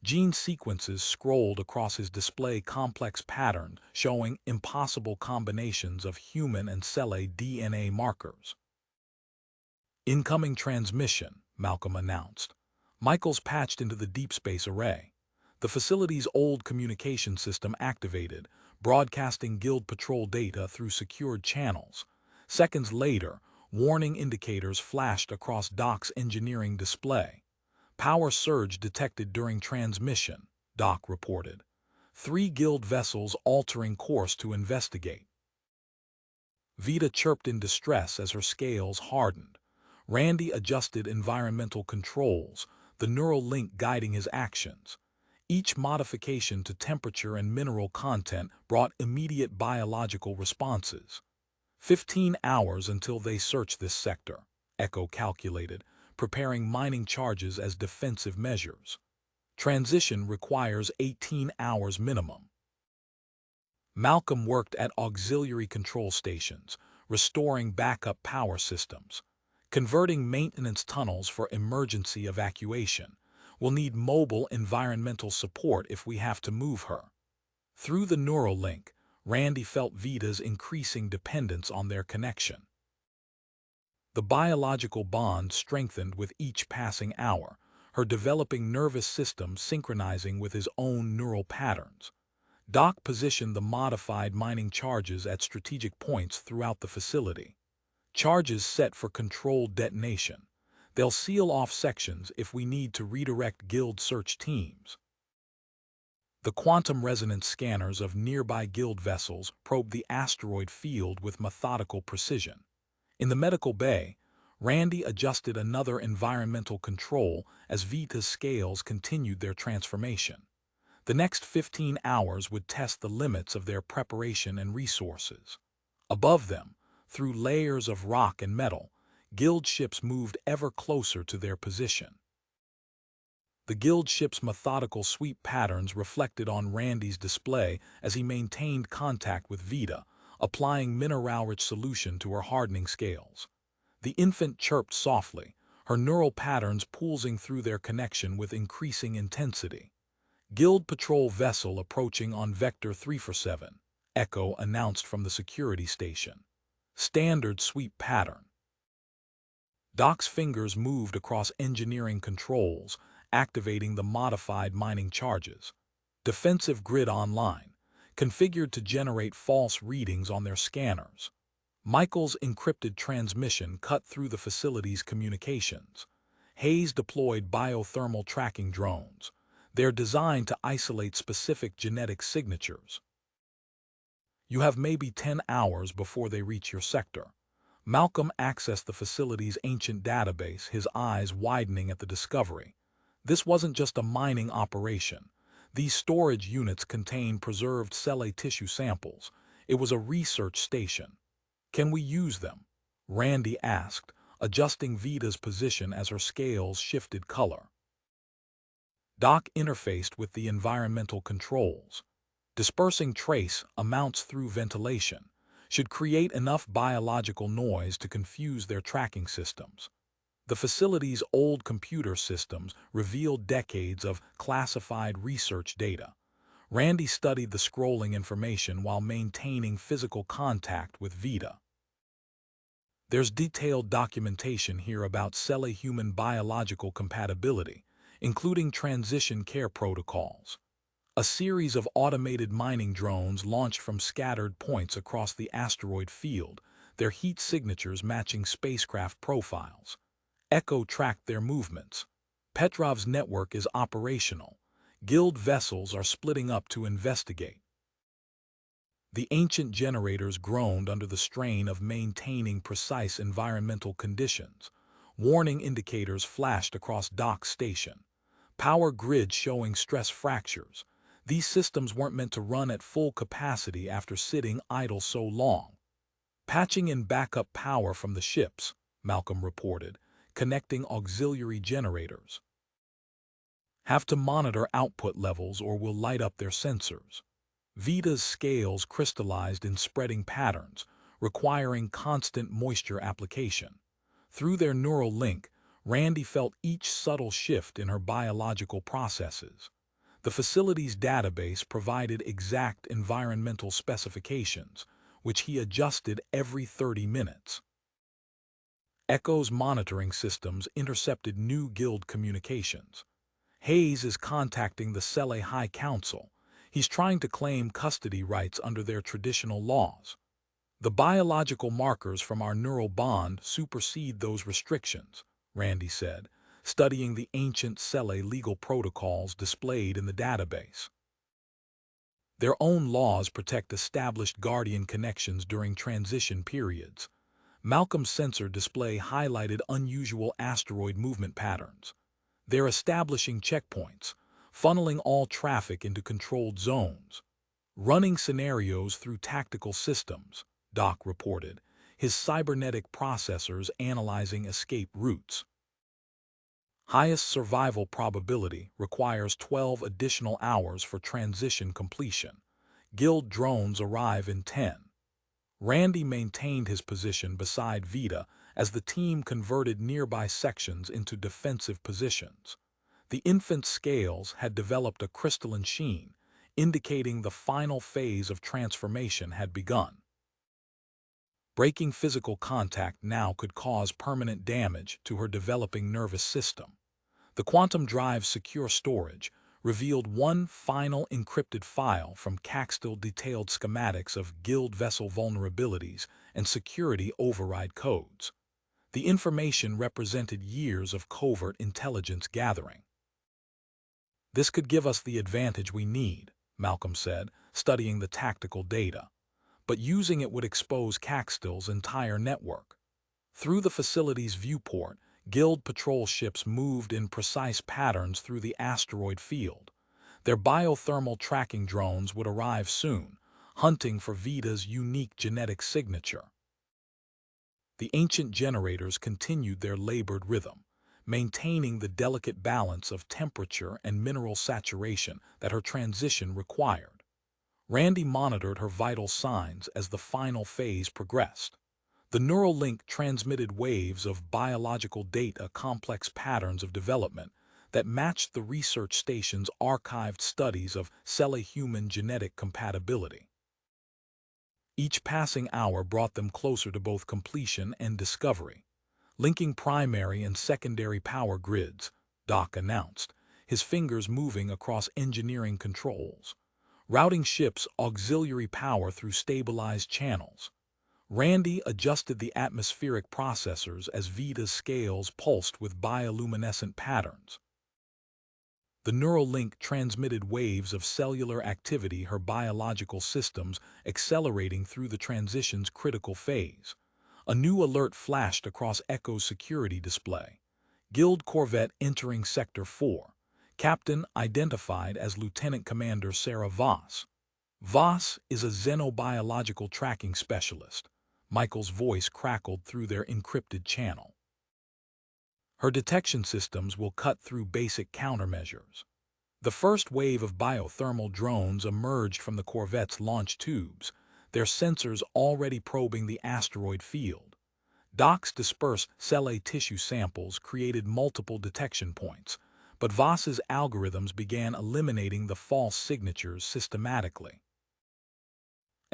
Gene sequences scrolled across his display, complex patterns showing impossible combinations of human and cell DNA markers. "Incoming transmission," Malcolm announced. Michael's patched into the deep space array. The facility's old communication system activated, broadcasting guild patrol data through secured channels. Seconds later, warning indicators flashed across Doc's engineering display. "Power surge detected during transmission," Doc reported. 3 guild vessels altering course to investigate." Vita chirped in distress as her scales hardened. Randy adjusted environmental controls, the neural link guiding his actions. Each modification to temperature and mineral content brought immediate biological responses. 15 hours until they search this sector, Echo calculated, preparing mining charges as defensive measures. Transition requires 18 hours minimum. Malcolm worked at auxiliary control stations, restoring backup power systems. Converting maintenance tunnels for emergency evacuation. We'll need mobile environmental support if we have to move her. Through the neural link, Randy felt Vita's increasing dependence on their connection. The biological bond strengthened with each passing hour, her developing nervous system synchronizing with his own neural patterns. Doc positioned the modified mining charges at strategic points throughout the facility. Charges set for controlled detonation. They'll seal off sections if we need to redirect guild search teams. The quantum resonance scanners of nearby guild vessels probed the asteroid field with methodical precision. In the medical bay, Randy adjusted another environmental control as Vita's scales continued their transformation. The next 15 hours would test the limits of their preparation and resources. Above them, through layers of rock and metal, guild ships moved ever closer to their position. The guild ship's methodical sweep patterns reflected on Randy's display as he maintained contact with Vita, applying mineral-rich solution to her hardening scales. The infant chirped softly, her neural patterns pulsing through their connection with increasing intensity. Guild patrol vessel approaching on Vector 347, Echo announced from the security station. Standard sweep pattern. Doc's fingers moved across engineering controls, activating the modified mining charges. Defensive grid online, configured to generate false readings on their scanners. Michael's encrypted transmission cut through the facility's communications. Hayes deployed biothermal tracking drones. They're designed to isolate specific genetic signatures. You have maybe 10 hours before they reach your sector. Malcolm accessed the facility's ancient database, his eyes widening at the discovery. This wasn't just a mining operation. These storage units contained preserved cell tissue samples. It was a research station. Can we use them? Randy asked, adjusting Vita's position as her scales shifted color. Doc interfaced with the environmental controls. Dispersing trace amounts through ventilation should create enough biological noise to confuse their tracking systems. The facility's old computer systems revealed decades of classified research data. Randy studied the scrolling information while maintaining physical contact with Vita. There's detailed documentation here about cell-human biological compatibility, including transition care protocols. A series of automated mining drones launched from scattered points across the asteroid field, their heat signatures matching spacecraft profiles. Echo tracked their movements. Petrov's network is operational. Guild vessels are splitting up to investigate. The ancient generators groaned under the strain of maintaining precise environmental conditions. Warning indicators flashed across Dock Station. Power grids showing stress fractures. These systems weren't meant to run at full capacity after sitting idle so long. Patching in backup power from the ships, Malcolm reported, connecting auxiliary generators. Have to monitor output levels or will light up their sensors. Vita's scales crystallized in spreading patterns, requiring constant moisture application. Through their neural link, Randy felt each subtle shift in her biological processes. The facility's database provided exact environmental specifications, which he adjusted every 30 minutes. Echo's monitoring systems intercepted new guild communications. Hayes is contacting the Sele High Council. He's trying to claim custody rights under their traditional laws. The biological markers from our neural bond supersede those restrictions, Randy said, studying the ancient Sele legal protocols displayed in the database. Their own laws protect established Guardian connections during transition periods. Malcolm's sensor display highlighted unusual asteroid movement patterns. They're establishing checkpoints, funneling all traffic into controlled zones. Running scenarios through tactical systems, Doc reported, his cybernetic processors analyzing escape routes. Highest survival probability requires 12 additional hours for transition completion. Guild drones arrive in 10. Randy maintained his position beside Vita as the team converted nearby sections into defensive positions. The infant scales had developed a crystalline sheen, indicating the final phase of transformation had begun. Breaking physical contact now could cause permanent damage to her developing nervous system. The quantum drive's secure storage revealed one final encrypted file from Caxton detailed schematics of guild vessel vulnerabilities and security override codes. The information represented years of covert intelligence gathering. This could give us the advantage we need, Malcolm said, studying the tactical data. But using it would expose Caxton's entire network. Through the facility's viewport, Guild patrol ships moved in precise patterns through the asteroid field. Their biothermal tracking drones would arrive soon, hunting for Vita's unique genetic signature. The ancient generators continued their labored rhythm, maintaining the delicate balance of temperature and mineral saturation that her transition required. Randy monitored her vital signs as the final phase progressed. The neural link transmitted waves of biological data, complex patterns of development that matched the research station's archived studies of cell-human genetic compatibility. Each passing hour brought them closer to both completion and discovery. Linking primary and secondary power grids, Doc announced, his fingers moving across engineering controls. Routing ships' auxiliary power through stabilized channels. Randy adjusted the atmospheric processors as Vita's scales pulsed with bioluminescent patterns. The neural link transmitted waves of cellular activity, her biological systems accelerating through the transition's critical phase. A new alert flashed across Echo's security display. Guild corvette entering Sector 4. Captain identified as Lieutenant Commander Sarah Voss. Voss is a xenobiological tracking specialist. Michael's voice crackled through their encrypted channel. Her detection systems will cut through basic countermeasures. The first wave of biothermal drones emerged from the corvette's launch tubes, their sensors already probing the asteroid field. Doc's dispersed cell tissue samples created multiple detection points, but Voss's algorithms began eliminating the false signatures systematically.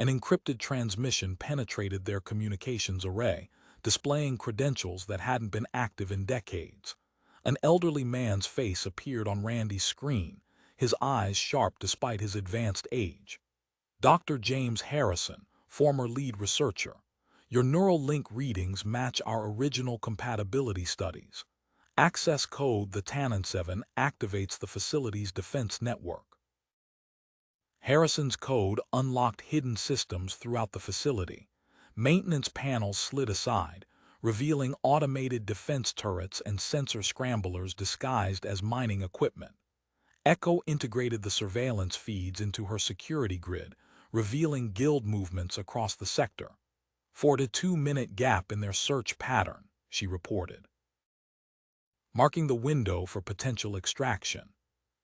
An encrypted transmission penetrated their communications array, displaying credentials that hadn't been active in decades. An elderly man's face appeared on Randy's screen, his eyes sharp despite his advanced age. Dr. James Harrison, former lead researcher. Your neural link readings match our original compatibility studies. Access code the Tannen-7 activates the facility's defense network. Harrison's code unlocked hidden systems throughout the facility. Maintenance panels slid aside, revealing automated defense turrets and sensor scramblers disguised as mining equipment. Echo integrated the surveillance feeds into her security grid, revealing guild movements across the sector. 4-2-minute gap in their search pattern, she reported, marking the window for potential extraction.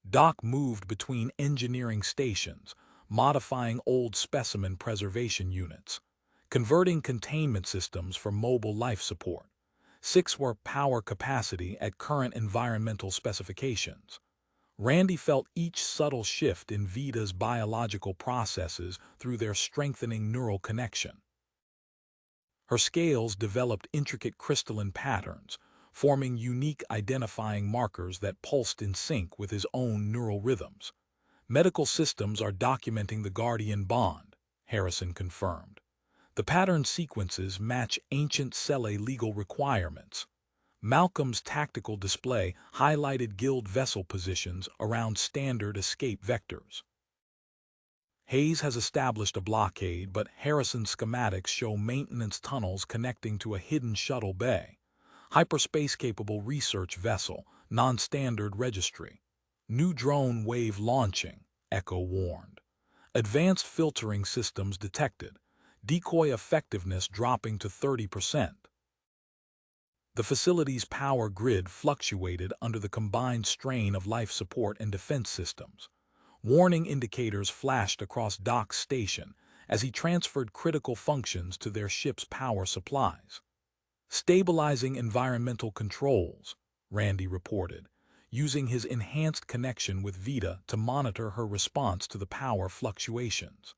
Doc moved between engineering stations, modifying old specimen preservation units, converting containment systems for mobile life support. 6 were power capacity at current environmental specifications. Randy felt each subtle shift in Vita's biological processes through their strengthening neural connection. Her scales developed intricate crystalline patterns, forming unique identifying markers that pulsed in sync with his own neural rhythms. Medical systems are documenting the Guardian bond, Harrison confirmed. The pattern sequences match ancient cell legal requirements. Malcolm's tactical display highlighted guild vessel positions around standard escape vectors. Hayes has established a blockade, but Harrison's schematics show maintenance tunnels connecting to a hidden shuttle bay. Hyperspace-capable research vessel, non-standard registry. New drone wave launching, Echo warned. Advanced filtering systems detected. Decoy effectiveness dropping to 30%. The facility's power grid fluctuated under the combined strain of life support and defense systems. Warning indicators flashed across Doc's station as he transferred critical functions to their ship's power supplies. Stabilizing environmental controls, Randy reported, using his enhanced connection with Vita to monitor her response to the power fluctuations.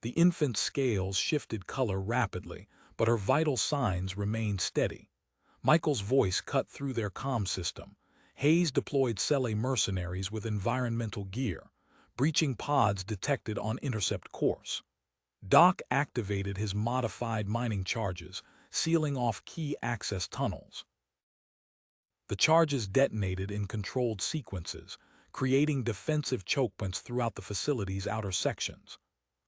The infant's scales shifted color rapidly, but her vital signs remained steady. Michael's voice cut through their comm system. Hayes deployed Sele mercenaries with environmental gear. Breaching pods detected on intercept course. Doc activated his modified mining charges, sealing off key access tunnels. The charges detonated in controlled sequences, creating defensive chokepoints throughout the facility's outer sections.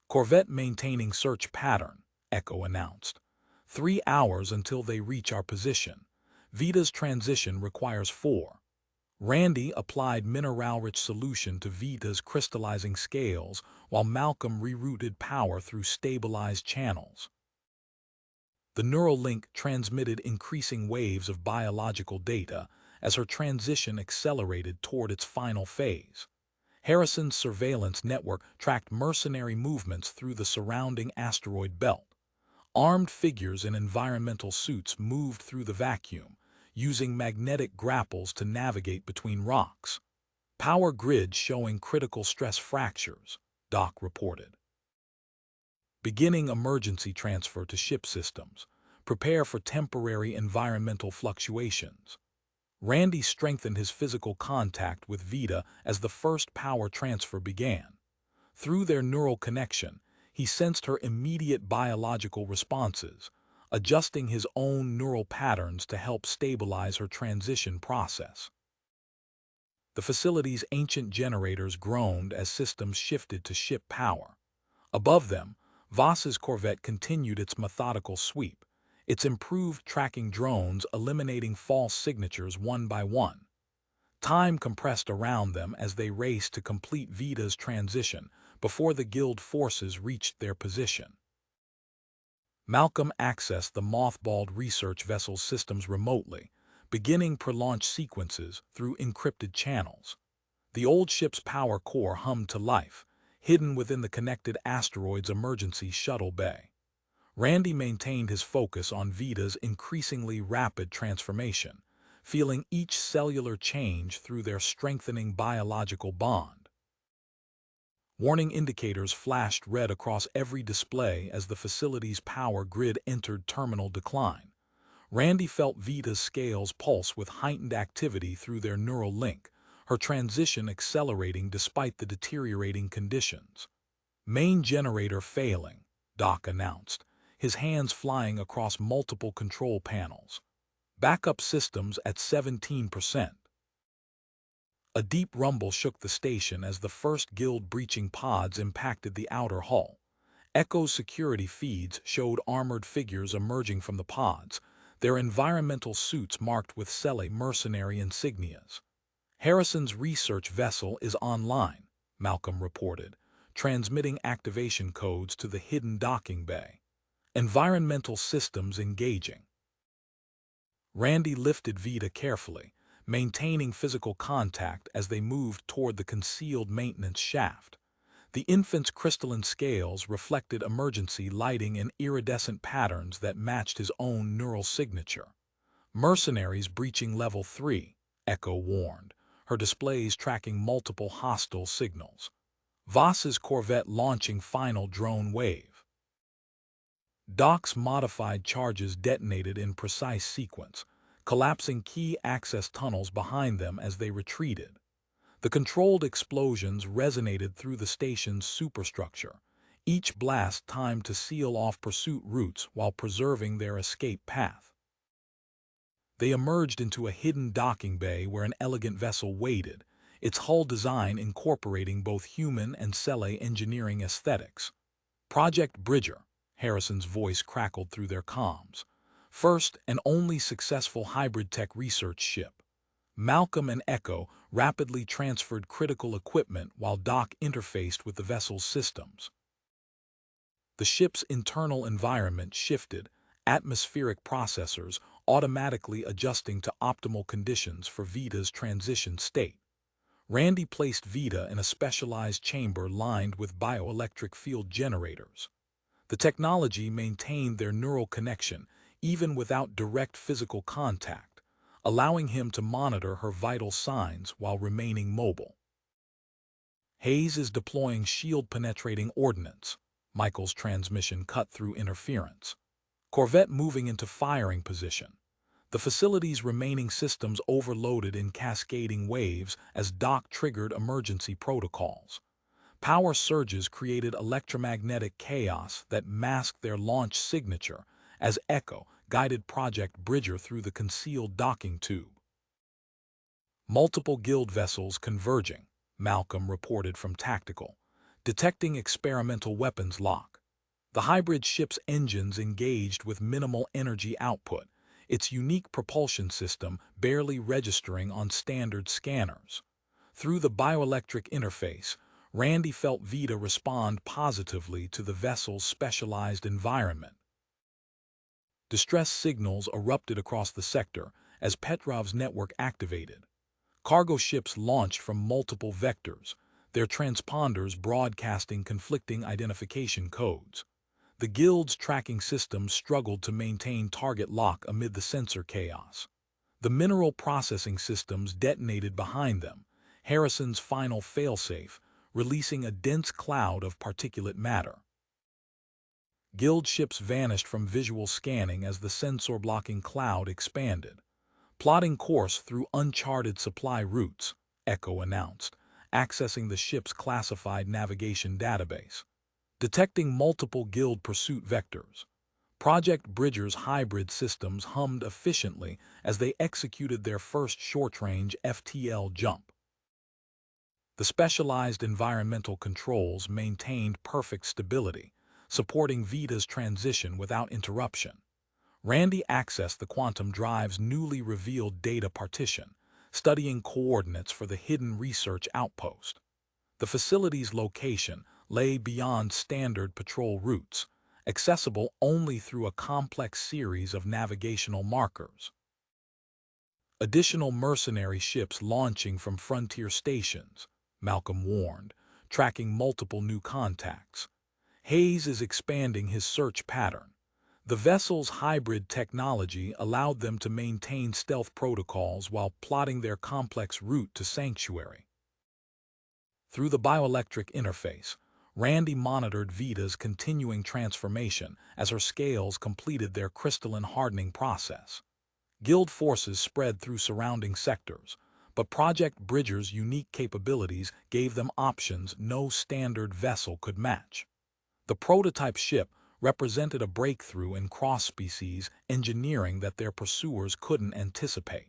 Corvette maintaining search pattern, Echo announced. 3 hours until they reach our position. Vita's transition requires 4. Randy applied mineral-rich solution to Vita's crystallizing scales, while Malcolm rerouted power through stabilized channels. The neural link transmitted increasing waves of biological data as her transition accelerated toward its final phase. Harrison's surveillance network tracked mercenary movements through the surrounding asteroid belt. Armed figures in environmental suits moved through the vacuum, using magnetic grapples to navigate between rocks. Power grids showing critical stress fractures, Doc reported. Beginning emergency transfer to ship systems. Prepare for temporary environmental fluctuations. Randy strengthened his physical contact with Vita as the first power transfer began. Through their neural connection, he sensed her immediate biological responses, adjusting his own neural patterns to help stabilize her transition process. The facility's ancient generators groaned as systems shifted to ship power. Above them, Voss's Corvette continued its methodical sweep, its improved tracking drones eliminating false signatures one by one. Time compressed around them as they raced to complete Vita's transition before the Guild forces reached their position. Malcolm accessed the mothballed research vessel's systems remotely, beginning pre-launch sequences through encrypted channels. The old ship's power core hummed to life, hidden within the connected asteroid's emergency shuttle bay. Randy maintained his focus on Vita's increasingly rapid transformation, feeling each cellular change through their strengthening biological bond. Warning indicators flashed red across every display as the facility's power grid entered terminal decline. Randy felt Vita's scales pulse with heightened activity through their neural link, her transition accelerating despite the deteriorating conditions. Main generator failing, Doc announced, his hands flying across multiple control panels. Backup systems at 17%. A deep rumble shook the station as the first Guild breaching pods impacted the outer hull. Echo's security feeds showed armored figures emerging from the pods, their environmental suits marked with Sele mercenary insignias. Harrison's research vessel is online, Malcolm reported, transmitting activation codes to the hidden docking bay. Environmental systems engaging. Randy lifted Vita carefully, maintaining physical contact as they moved toward the concealed maintenance shaft. The infant's crystalline scales reflected emergency lighting in iridescent patterns that matched his own neural signature. Mercenaries breaching level 3, Echo warned, her displays tracking multiple hostile signals. Voss's Corvette launching final drone wave. Doc's modified charges detonated in precise sequence, collapsing key access tunnels behind them as they retreated. The controlled explosions resonated through the station's superstructure, each blast timed to seal off pursuit routes while preserving their escape path. They emerged into a hidden docking bay where an elegant vessel waited, its hull design incorporating both human and cell engineering aesthetics. Project Bridger, Harrison's voice crackled through their comms. First and only successful hybrid tech research ship. Malcolm and Echo rapidly transferred critical equipment while Doc interfaced with the vessel's systems. The ship's internal environment shifted, atmospheric processors automatically adjusting to optimal conditions for Vita's transition state. Randy placed Vita in a specialized chamber lined with bioelectric field generators. The technology maintained their neural connection even without direct physical contact, allowing him to monitor her vital signs while remaining mobile. Hayes is deploying shield-penetrating ordnance. Michael's transmission cut through interference. Corvette moving into firing position. The facility's remaining systems overloaded in cascading waves as Doc triggered emergency protocols. Power surges created electromagnetic chaos that masked their launch signature as Echo guided Project Bridger through the concealed docking tube. Multiple guild vessels converging, Malcolm reported from Tactical, detecting experimental weapons lock. The hybrid ship's engines engaged with minimal energy output, its unique propulsion system barely registering on standard scanners. Through the bioelectric interface, Randy felt Vita respond positively to the vessel's specialized environment. Distress signals erupted across the sector as Petrov's network activated. Cargo ships launched from multiple vectors, their transponders broadcasting conflicting identification codes. The Guild's tracking systems struggled to maintain target lock amid the sensor chaos. The mineral processing systems detonated behind them, Harrison's final failsafe, releasing a dense cloud of particulate matter. Guild ships vanished from visual scanning as the sensor-blocking cloud expanded. Plotting course through uncharted supply routes, Echo announced, accessing the ship's classified navigation database. Detecting multiple Guild pursuit vectors. Project Bridger's hybrid systems hummed efficiently as they executed their first short-range FTL jump. The specialized environmental controls maintained perfect stability, supporting Vita's transition without interruption. Randy accessed the quantum drive's newly revealed data partition, studying coordinates for the hidden research outpost. The facility's location lay beyond standard patrol routes, accessible only through a complex series of navigational markers. Additional mercenary ships launching from frontier stations, Malcolm warned, tracking multiple new contacts. Hayes is expanding his search pattern. The vessel's hybrid technology allowed them to maintain stealth protocols while plotting their complex route to Sanctuary. Through the bioelectric interface, Randy monitored Vita's continuing transformation as her scales completed their crystalline hardening process. Guild forces spread through surrounding sectors, but Project Bridger's unique capabilities gave them options no standard vessel could match. The prototype ship represented a breakthrough in cross-species engineering that their pursuers couldn't anticipate.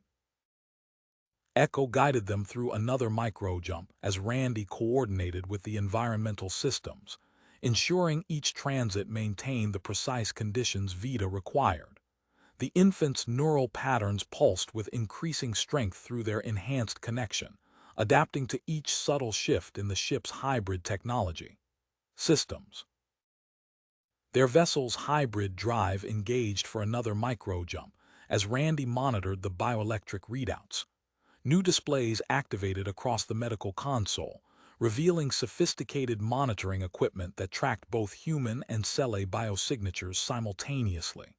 Echo guided them through another micro-jump as Randy coordinated with the environmental systems, ensuring each transit maintained the precise conditions Vita required. The infant's neural patterns pulsed with increasing strength through their enhanced connection, adapting to each subtle shift in the ship's hybrid technology. Systems. Their vessel's hybrid drive engaged for another micro-jump as Randy monitored the bioelectric readouts. New displays activated across the medical console, revealing sophisticated monitoring equipment that tracked both human and cell biosignatures simultaneously.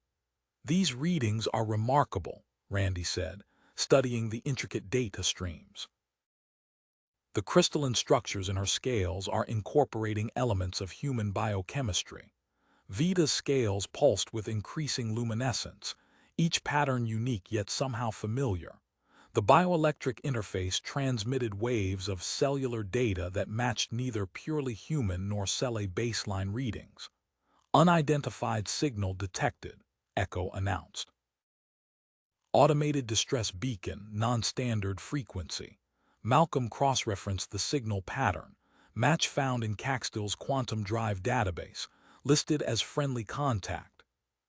"These readings are remarkable," Randy said, studying the intricate data streams. The crystalline structures in her scales are incorporating elements of human biochemistry. Vita's scales pulsed with increasing luminescence, each pattern unique yet somehow familiar. The bioelectric interface transmitted waves of cellular data that matched neither purely human nor cell baseline readings. "Unidentified signal detected," Echo announced. "Automated distress beacon, non-standard frequency." Malcolm cross-referenced the signal pattern, match found in Caxtill's quantum drive database, listed as friendly contact.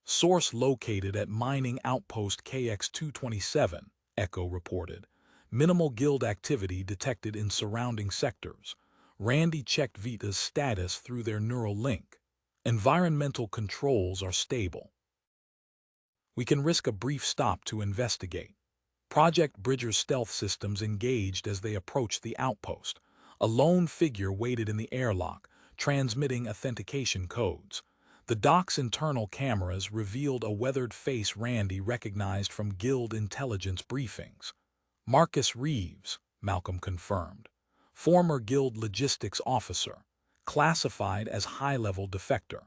Source located at mining outpost KX-227, Echo reported. Minimal guild activity detected in surrounding sectors. Randy checked Vita's status through their neural link. Environmental controls are stable. We can risk a brief stop to investigate. Project Bridger's stealth systems engaged as they approached the outpost. A lone figure waited in the airlock, transmitting authentication codes. The dock's internal cameras revealed a weathered face Randy recognized from Guild intelligence briefings. Marcus Reeves, Malcolm confirmed. Former Guild logistics officer, classified as high-level defector.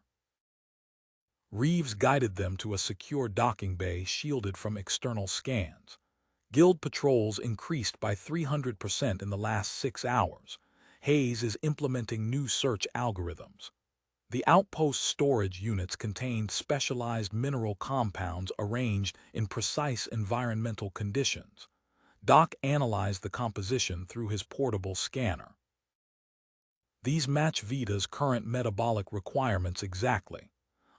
Reeves guided them to a secure docking bay shielded from external scans. Guild patrols increased by 300% in the last 6 hours. Hayes is implementing new search algorithms. The outpost storage units contained specialized mineral compounds arranged in precise environmental conditions. Doc analyzed the composition through his portable scanner. These match Vita's current metabolic requirements exactly.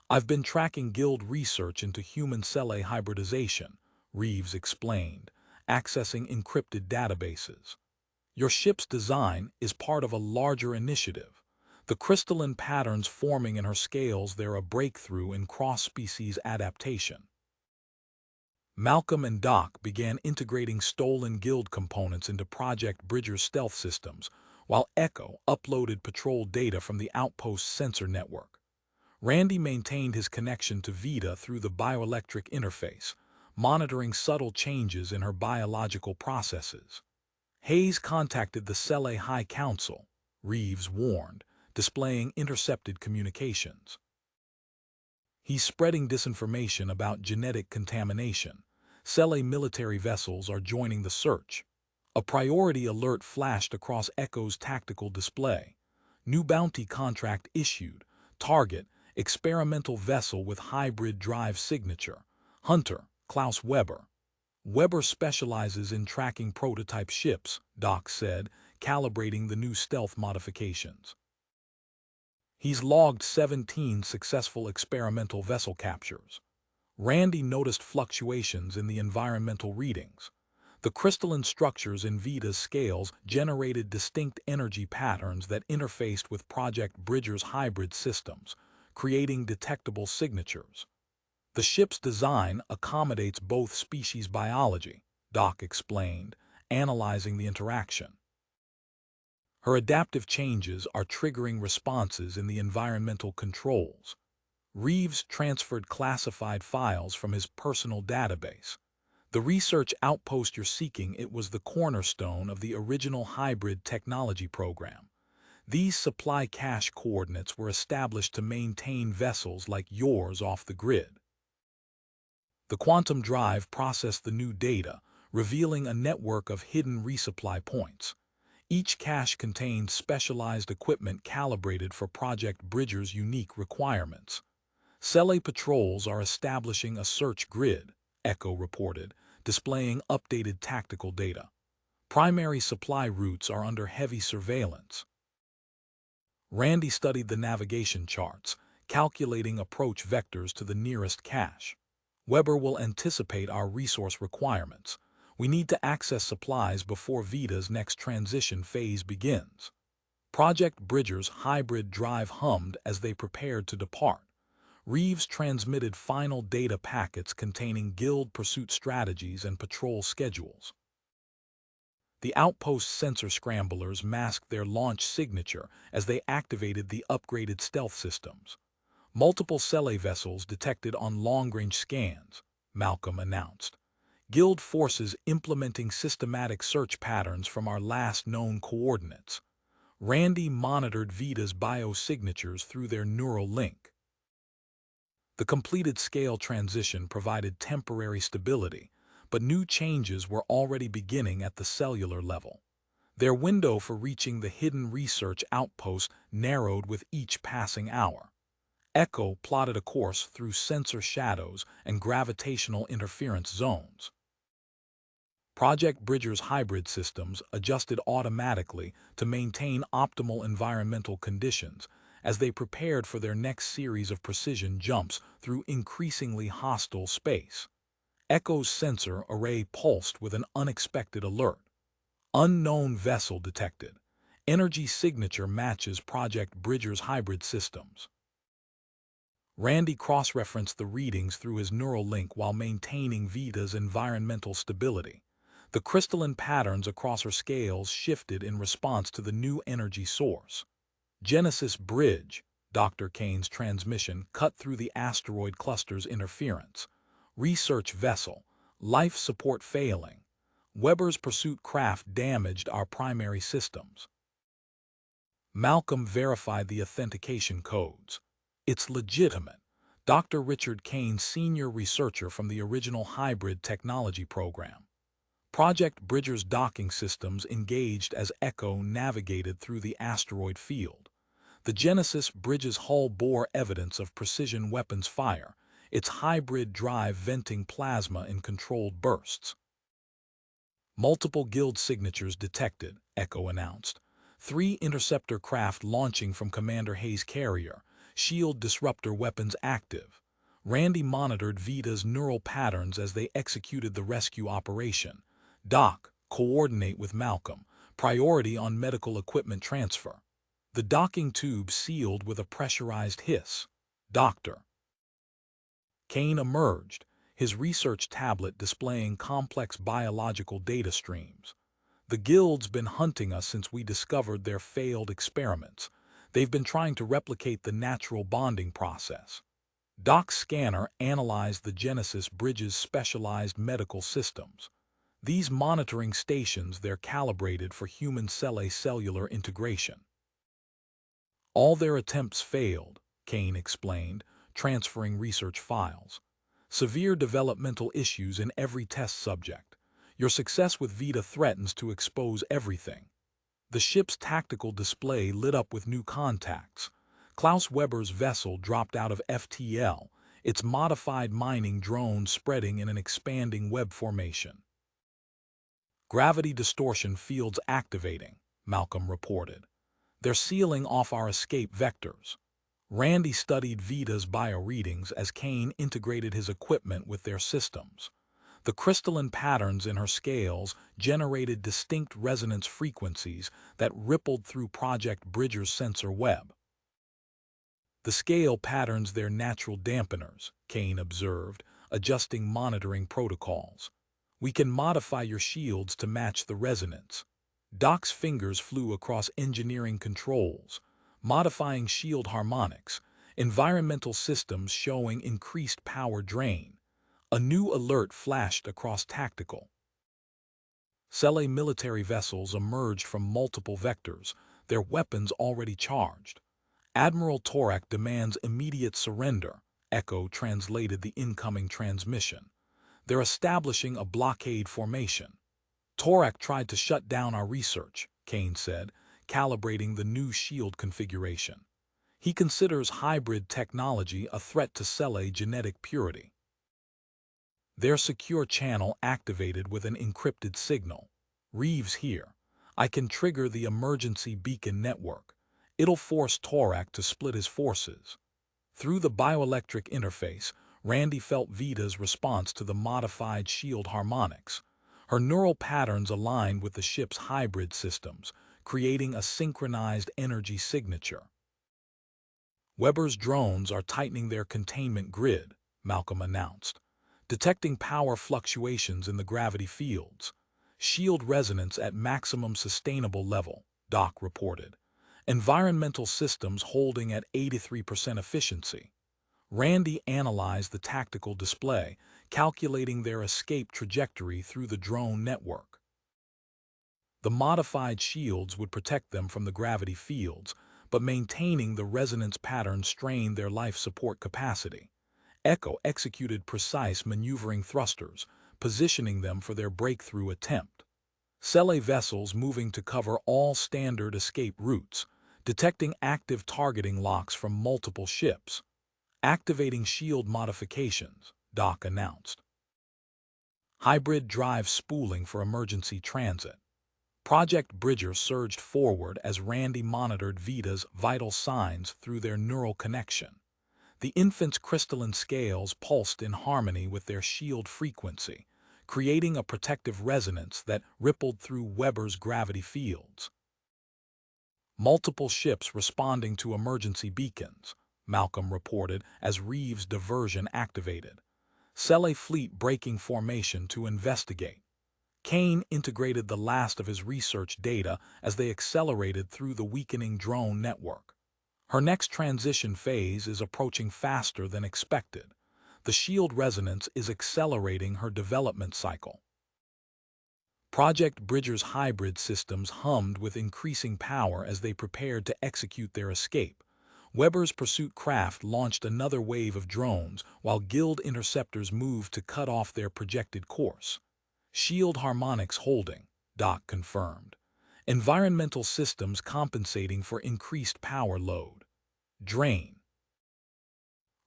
I've been tracking Guild research into human cell hybridization, Reeves explained, accessing encrypted databases. Your ship's design is part of a larger initiative. The crystalline patterns forming in her scales, they're a breakthrough in cross-species adaptation. Malcolm and Doc began integrating stolen Guild components into Project Bridger's stealth systems, while Echo uploaded patrol data from the outpost's sensor network. Randy maintained his connection to Vita through the bioelectric interface, monitoring subtle changes in her biological processes. Hayes contacted the Cele High Council, Reeves warned, displaying intercepted communications. He's spreading disinformation about genetic contamination. Cele military vessels are joining the search. A priority alert flashed across Echo's tactical display. New bounty contract issued. Target, experimental vessel with hybrid drive signature. Hunter, Klaus Weber. Weber specializes in tracking prototype ships, Doc said, calibrating the new stealth modifications. He's logged 17 successful experimental vessel captures. Randy noticed fluctuations in the environmental readings. The crystalline structures in Vita's scales generated distinct energy patterns that interfaced with Project Bridger's hybrid systems, creating detectable signatures. The ship's design accommodates both species biology, Doc explained, analyzing the interaction. Her adaptive changes are triggering responses in the environmental controls. Reeves transferred classified files from his personal database. The research outpost you're seeking, it was the cornerstone of the original hybrid technology program. These supply cache coordinates were established to maintain vessels like yours off the grid. The quantum drive processed the new data, revealing a network of hidden resupply points. Each cache contained specialized equipment calibrated for Project Bridger's unique requirements. Cele patrols are establishing a search grid, Echo reported, displaying updated tactical data. Primary supply routes are under heavy surveillance. Randy studied the navigation charts, calculating approach vectors to the nearest cache. Weber will anticipate our resource requirements. We need to access supplies before Vita's next transition phase begins. Project Bridger's hybrid drive hummed as they prepared to depart. Reeves transmitted final data packets containing Guild pursuit strategies and patrol schedules. The outpost sensor scramblers masked their launch signature as they activated the upgraded stealth systems. Multiple Cele vessels detected on long-range scans, Malcolm announced. Guild forces implementing systematic search patterns from our last known coordinates. Randy monitored Vita's biosignatures through their neural link. The completed scale transition provided temporary stability, but new changes were already beginning at the cellular level. Their window for reaching the hidden research outpost narrowed with each passing hour. Echo plotted a course through sensor shadows and gravitational interference zones. Project Bridger's hybrid systems adjusted automatically to maintain optimal environmental conditions as they prepared for their next series of precision jumps through increasingly hostile space. Echo's sensor array pulsed with an unexpected alert. Unknown vessel detected. Energy signature matches Project Bridger's hybrid systems. Randy cross-referenced the readings through his neural link while maintaining Vita's environmental stability. The crystalline patterns across her scales shifted in response to the new energy source. Genesis Bridge, Dr. Kane's transmission cut through the asteroid cluster's interference. Research vessel, life support failing. Weber's pursuit craft damaged our primary systems. Malcolm verified the authentication codes. It's legitimate. Dr. Richard Kane, senior researcher from the original hybrid technology program. Project Bridger's docking systems engaged as Echo navigated through the asteroid field. The Genesis Bridge's hull bore evidence of precision weapons fire, its hybrid drive venting plasma in controlled bursts. Multiple guild signatures detected, Echo announced. 3 interceptor craft launching from Commander Hayes' carrier, shield disruptor weapons active. Randy monitored Vita's neural patterns as they executed the rescue operation. Doc, coordinate with Malcolm. Priority on medical equipment transfer. The docking tube sealed with a pressurized hiss. Doctor. Kane emerged, his research tablet displaying complex biological data streams. The Guild's been hunting us since we discovered their failed experiments. They've been trying to replicate the natural bonding process. Doc's scanner analyzed the Genesis Bridge's specialized medical systems. These monitoring stations, they're calibrated for human cellular integration. All their attempts failed, Kane explained, transferring research files. Severe developmental issues in every test subject. Your success with Vita threatens to expose everything. The ship's tactical display lit up with new contacts. Klaus Weber's vessel dropped out of FTL, its modified mining drone spreading in an expanding web formation. Gravity distortion fields activating, Malcolm reported. They're sealing off our escape vectors. Randy studied Vita's bioreadings as Kane integrated his equipment with their systems. The crystalline patterns in her scales generated distinct resonance frequencies that rippled through Project Bridger's sensor web. The scale patterns their natural dampeners, Kane observed, adjusting monitoring protocols. We can modify your shields to match the resonance. Doc's fingers flew across engineering controls, modifying shield harmonics, environmental systems showing increased power drain. A new alert flashed across tactical. Sele military vessels emerged from multiple vectors, their weapons already charged. Admiral Torak demands immediate surrender, Echo translated the incoming transmission. They're establishing a blockade formation. Torak tried to shut down our research, Kane said, calibrating the new shield configuration. He considers hybrid technology a threat to Sele genetic purity. Their secure channel activated with an encrypted signal. Reeves here. I can trigger the emergency beacon network. It'll force Torak to split his forces. Through the bioelectric interface, Randy felt Vita's response to the modified shield harmonics. Her neural patterns aligned with the ship's hybrid systems, creating a synchronized energy signature. Weber's drones are tightening their containment grid, Malcolm announced, detecting power fluctuations in the gravity fields. Shield resonance at maximum sustainable level, Doc reported. Environmental systems holding at 83% efficiency. Randy analyzed the tactical display, calculating their escape trajectory through the drone network. The modified shields would protect them from the gravity fields, but maintaining the resonance pattern strained their life support capacity. Echo executed precise maneuvering thrusters, positioning them for their breakthrough attempt. Sele vessels moving to cover all standard escape routes, detecting active targeting locks from multiple ships. Activating shield modifications, Doc announced. hybrid drive spooling for emergency transit. Project Bridger surged forward as Randy monitored Vita's vital signs through their neural connection. The infant's crystalline scales pulsed in harmony with their shield frequency, creating a protective resonance that rippled through Weber's gravity fields. Multiple ships responding to emergency beacons, Malcolm reported as Reeves' diversion activated. Cele fleet breaking formation to investigate. Kane integrated the last of his research data as they accelerated through the weakening drone network. Her next transition phase is approaching faster than expected. The shield resonance is accelerating her development cycle. Project Bridger's hybrid systems hummed with increasing power as they prepared to execute their escape. Weber's pursuit craft launched another wave of drones, while Guild interceptors moved to cut off their projected course. Shield harmonics holding, Doc confirmed. Environmental systems compensating for increased power load. Drain.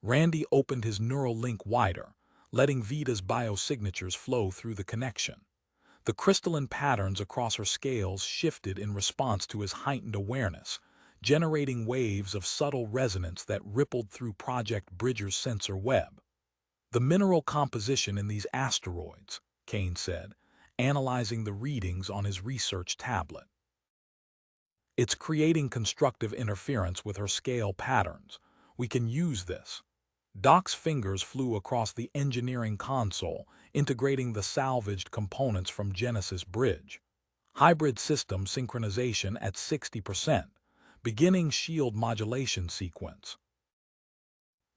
Randy opened his neural link wider, letting Vita's biosignatures flow through the connection. The crystalline patterns across her scales shifted in response to his heightened awareness, generating waves of subtle resonance that rippled through Project Bridger's sensor web. The mineral composition in these asteroids, Kane said, analyzing the readings on his research tablet. It's creating constructive interference with her scale patterns. We can use this. Doc's fingers flew across the engineering console, integrating the salvaged components from Genesis Bridge. Hybrid system synchronization at 60%, beginning shield modulation sequence.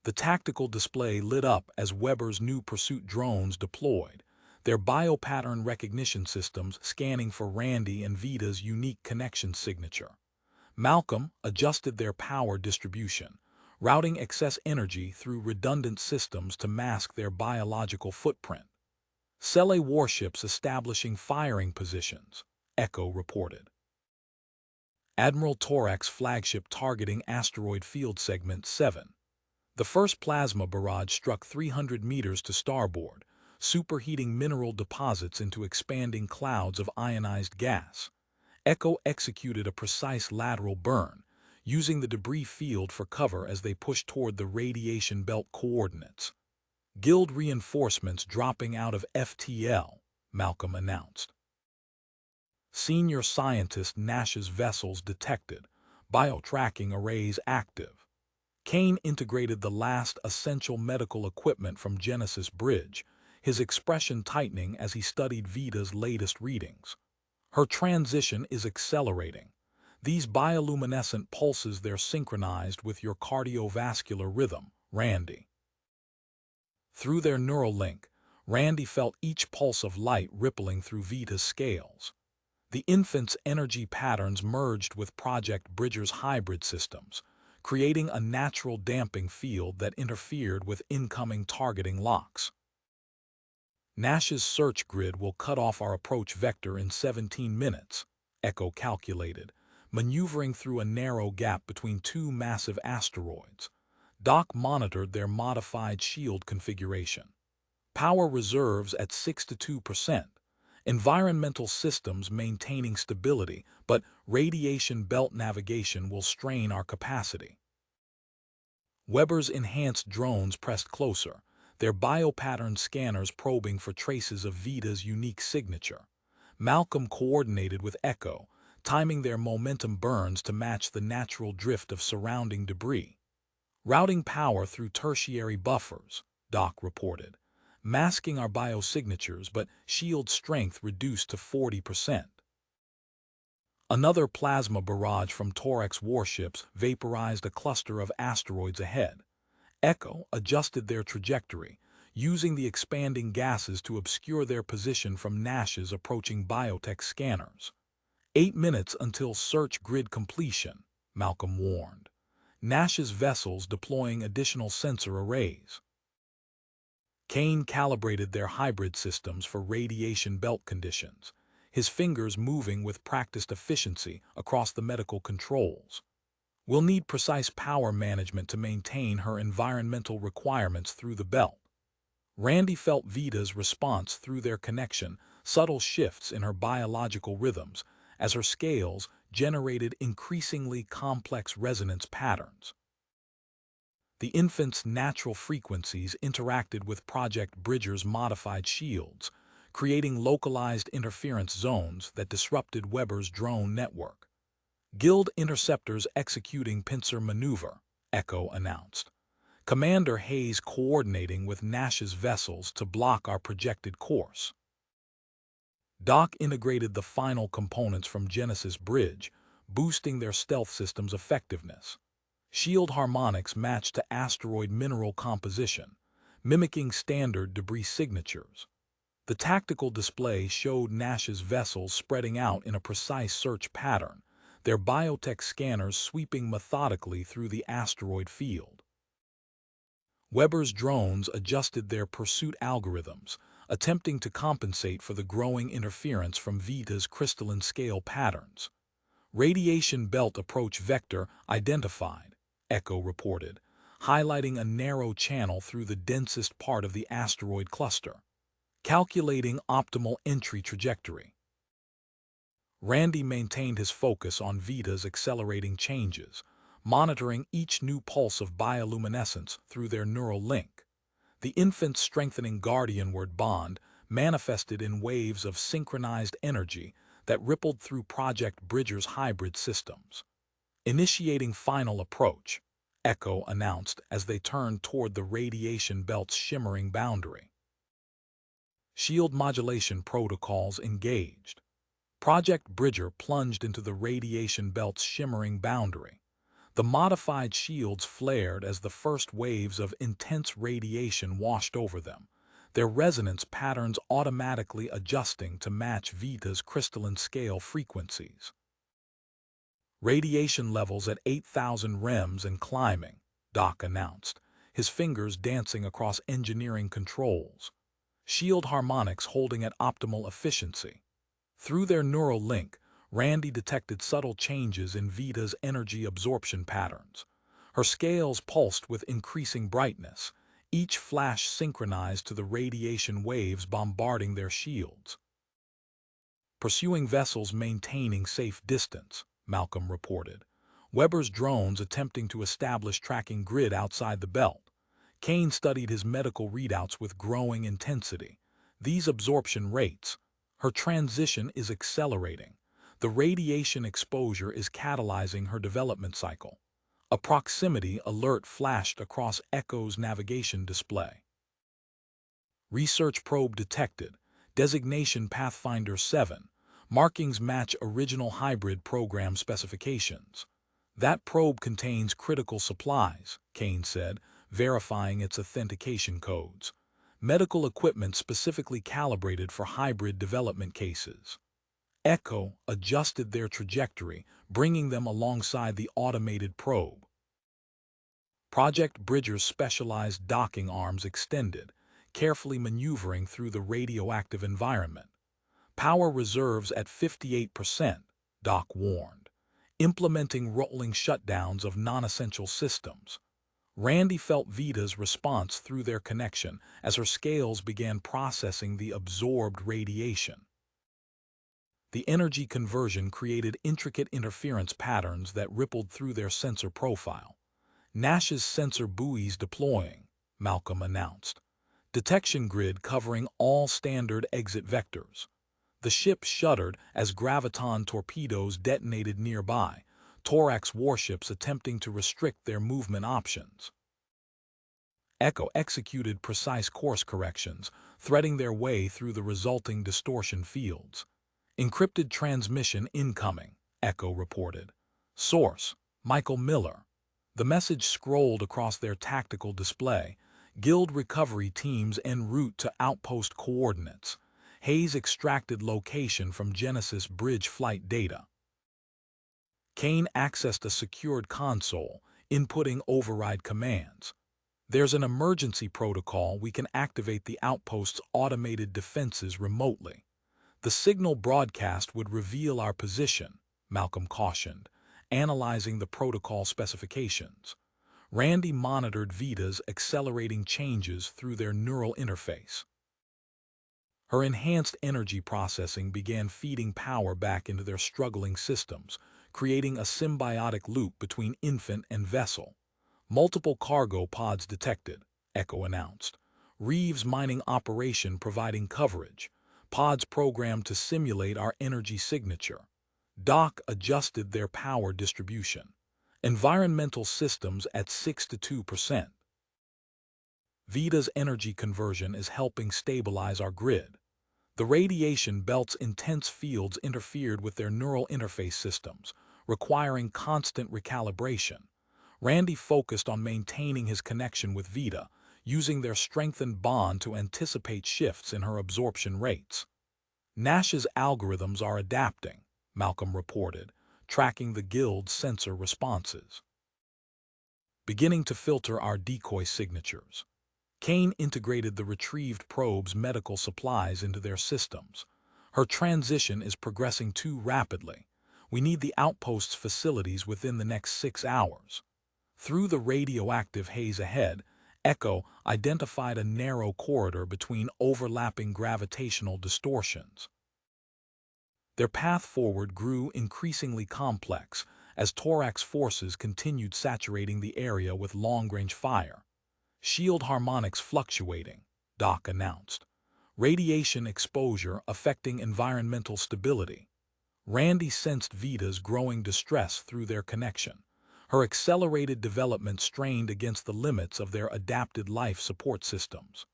The tactical display lit up as Weber's new pursuit drones deployed, their biopattern recognition systems scanning for Randy and Vita's unique connection signature. Malcolm adjusted their power distribution, routing excess energy through redundant systems to mask their biological footprint. Cele warships establishing firing positions, Echo reported. Admiral Torak's flagship targeting asteroid field segment 7. The first plasma barrage struck 300 meters to starboard, superheating mineral deposits into expanding clouds of ionized gas. Echo executed a precise lateral burn, using the debris field for cover as they pushed toward the radiation belt coordinates. Guild reinforcements dropping out of FTL, Malcolm announced. Senior scientist Nash's vessels detected, bio-tracking arrays active. Kane integrated the last essential medical equipment from Genesis Bridge, his expression tightening as he studied Vita's latest readings. Her transition is accelerating. These bioluminescent pulses, they're synchronized with your cardiovascular rhythm, Randy. Through their neural link, Randy felt each pulse of light rippling through Vita's scales. The infant's energy patterns merged with Project Bridger's hybrid systems, creating a natural damping field that interfered with incoming targeting locks. Nash's search grid will cut off our approach vector in 17 minutes, Echo calculated, maneuvering through a narrow gap between two massive asteroids. Doc monitored their modified shield configuration. Power reserves at 62%. Environmental systems maintaining stability, but radiation belt navigation will strain our capacity. Weber's enhanced drones pressed closer, their biopattern scanners probing for traces of Vita's unique signature. Malcolm coordinated with Echo, timing their momentum burns to match the natural drift of surrounding debris. Routing power through tertiary buffers, Doc reported, masking our biosignatures but shield strength reduced to 40%. Another plasma barrage from Torak's warships vaporized a cluster of asteroids ahead. Echo adjusted their trajectory, using the expanding gases to obscure their position from Nash's approaching biotech scanners. 8 minutes until search grid completion, Malcolm warned. Nash's vessels deploying additional sensor arrays. Kane calibrated their hybrid systems for radiation belt conditions, his fingers moving with practiced efficiency across the medical controls. We'll need precise power management to maintain her environmental requirements through the belt. Randy felt Vita's response through their connection, subtle shifts in her biological rhythms, as her scales generated increasingly complex resonance patterns. The infant's natural frequencies interacted with Project Bridger's modified shields, creating localized interference zones that disrupted Weber's drone network. Guild interceptors executing pincer maneuver, Echo announced. Commander Hayes coordinating with Nash's vessels to block our projected course. Doc integrated the final components from Genesis Bridge, boosting their stealth system's effectiveness. Shield harmonics matched to asteroid mineral composition, mimicking standard debris signatures. The tactical display showed Nash's vessels spreading out in a precise search pattern, their biotech scanners sweeping methodically through the asteroid field. Weber's drones adjusted their pursuit algorithms, attempting to compensate for the growing interference from Vita's crystalline scale patterns. Radiation belt approach vector identified, Echo reported, highlighting a narrow channel through the densest part of the asteroid cluster. Calculating optimal entry trajectory. Randy maintained his focus on Vita's accelerating changes, monitoring each new pulse of bioluminescence through their neural link. The infant's strengthening guardianward bond manifested in waves of synchronized energy that rippled through Project Bridger's hybrid systems. Initiating final approach, Echo announced as they turned toward the radiation belt's shimmering boundary. Shield modulation protocols engaged. Project Bridger plunged into the radiation belt's shimmering boundary. The modified shields flared as the first waves of intense radiation washed over them, their resonance patterns automatically adjusting to match Vita's crystalline scale frequencies. Radiation levels at 8,000 rems and climbing, Doc announced, his fingers dancing across engineering controls. Shield harmonics holding at optimal efficiency. Through their neural link, Randy detected subtle changes in Vita's energy absorption patterns. Her scales pulsed with increasing brightness, each flash synchronized to the radiation waves bombarding their shields. Pursuing vessels maintaining safe distance, Malcolm reported. Weber's drones attempting to establish tracking grid outside the belt. Kane studied his medical readouts with growing intensity. These absorption rates. Her transition is accelerating. The radiation exposure is catalyzing her development cycle. A proximity alert flashed across Echo's navigation display. Research probe detected. Designation Pathfinder 7. Markings match original hybrid program specifications. That probe contains critical supplies, Kane said, verifying its authentication codes. Medical equipment specifically calibrated for hybrid development cases. Echo adjusted their trajectory, bringing them alongside the automated probe. Project Bridger's specialized docking arms extended, carefully maneuvering through the radioactive environment. Power reserves at 58%, Doc warned, implementing rolling shutdowns of non-essential systems. Randy felt Vita's response through their connection as her scales began processing the absorbed radiation. The energy conversion created intricate interference patterns that rippled through their sensor profile. Nash's sensor buoys deploying, Malcolm announced. Detection grid covering all standard exit vectors. The ship shuddered as graviton torpedoes detonated nearby, Thorax warships attempting to restrict their movement options. Echo executed precise course corrections, threading their way through the resulting distortion fields. Encrypted transmission incoming, Echo reported. Source, Michael Miller. The message scrolled across their tactical display. Guild recovery teams en route to outpost coordinates. Hayes extracted location from Genesis Bridge flight data. Kane accessed a secured console, inputting override commands. There's an emergency protocol. We can activate the outpost's automated defenses remotely. The signal broadcast would reveal our position, Malcolm cautioned, analyzing the protocol specifications. Randy monitored Vita's accelerating changes through their neural interface. Her enhanced energy processing began feeding power back into their struggling systems, creating a symbiotic loop between infant and vessel. Multiple cargo pods detected, Echo announced. Reeves mining operation providing coverage. Pods programmed to simulate our energy signature. Doc adjusted their power distribution. Environmental systems at 6 to 2%. Vita's energy conversion is helping stabilize our grid. The radiation belt's intense fields interfered with their neural interface systems, requiring constant recalibration. Randy focused on maintaining his connection with Vita, using their strengthened bond to anticipate shifts in her absorption rates. Nash's algorithms are adapting, Malcolm reported, tracking the guild's sensor responses. Beginning to filter our decoy signatures. Kane integrated the retrieved probe's medical supplies into their systems. Her transition is progressing too rapidly. We need the outpost's facilities within the next 6 hours. Through the radioactive haze ahead, Echo identified a narrow corridor between overlapping gravitational distortions. Their path forward grew increasingly complex as Thorax forces continued saturating the area with long-range fire. Shield harmonics fluctuating, Doc announced. Radiation exposure affecting environmental stability. Randy sensed Vita's growing distress through their connection. Her accelerated development strained against the limits of their adapted life support systems.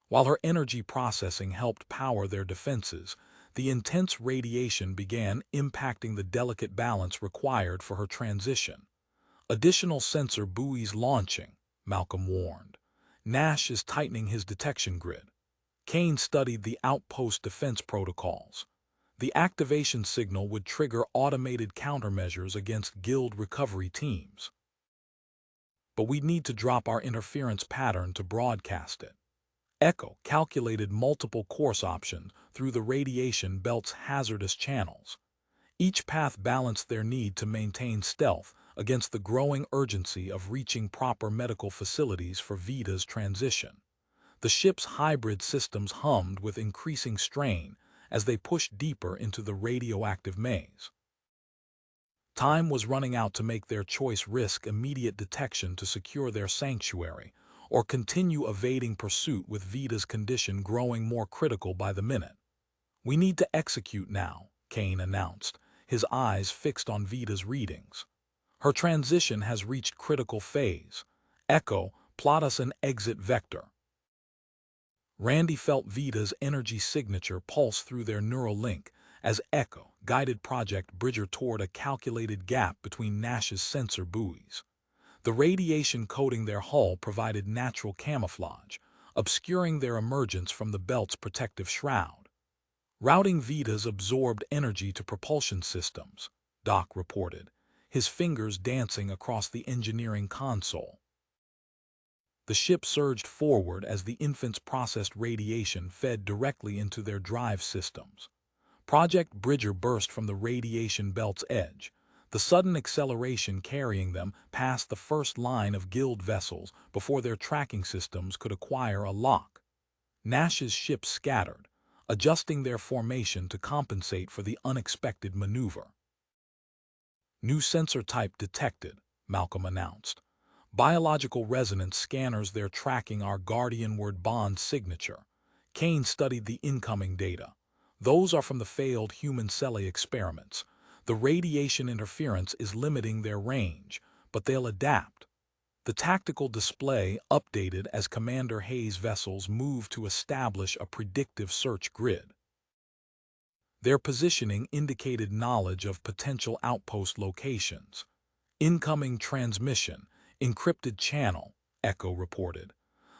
While her energy processing helped power their defenses, the intense radiation began impacting the delicate balance required for her transition. Additional sensor buoys launching, Malcolm warned. Nash is tightening his detection grid. Kane studied the outpost defense protocols. The activation signal would trigger automated countermeasures against guild recovery teams. But we'd need to drop our interference pattern to broadcast it. Echo calculated multiple course options through the radiation belt's hazardous channels. Each path balanced their need to maintain stealth against the growing urgency of reaching proper medical facilities for Vita's transition. The ship's hybrid systems hummed with increasing strain as they pushed deeper into the radioactive maze. Time was running out to make their choice: risk immediate detection to secure their sanctuary, or continue evading pursuit with Vita's condition growing more critical by the minute. "We need to execute now," Kane announced, his eyes fixed on Vita's readings. "Her transition has reached critical phase. Echo, plot us an exit vector." Randy felt Vita's energy signature pulse through their neural link as Echo guided Project Bridger toward a calculated gap between Nash's sensor buoys. The radiation coating their hull provided natural camouflage, obscuring their emergence from the belt's protective shroud. "Routing Vita's absorbed energy to propulsion systems," Doc reported, his fingers dancing across the engineering console. The ship surged forward as the infant's processed radiation fed directly into their drive systems. Project Bridger burst from the radiation belt's edge, the sudden acceleration carrying them past the first line of guild vessels before their tracking systems could acquire a lock. Nash's ships scattered, adjusting their formation to compensate for the unexpected maneuver. "New sensor type detected," Malcolm announced. "Biological resonance scanners, they're tracking our Guardianward bond signature." Kane studied the incoming data. "Those are from the failed human cell experiments. The radiation interference is limiting their range, but they'll adapt." The tactical display updated as Commander Hayes' vessels moved to establish a predictive search grid. Their positioning indicated knowledge of potential outpost locations. "Incoming transmission, encrypted channel," Echo reported.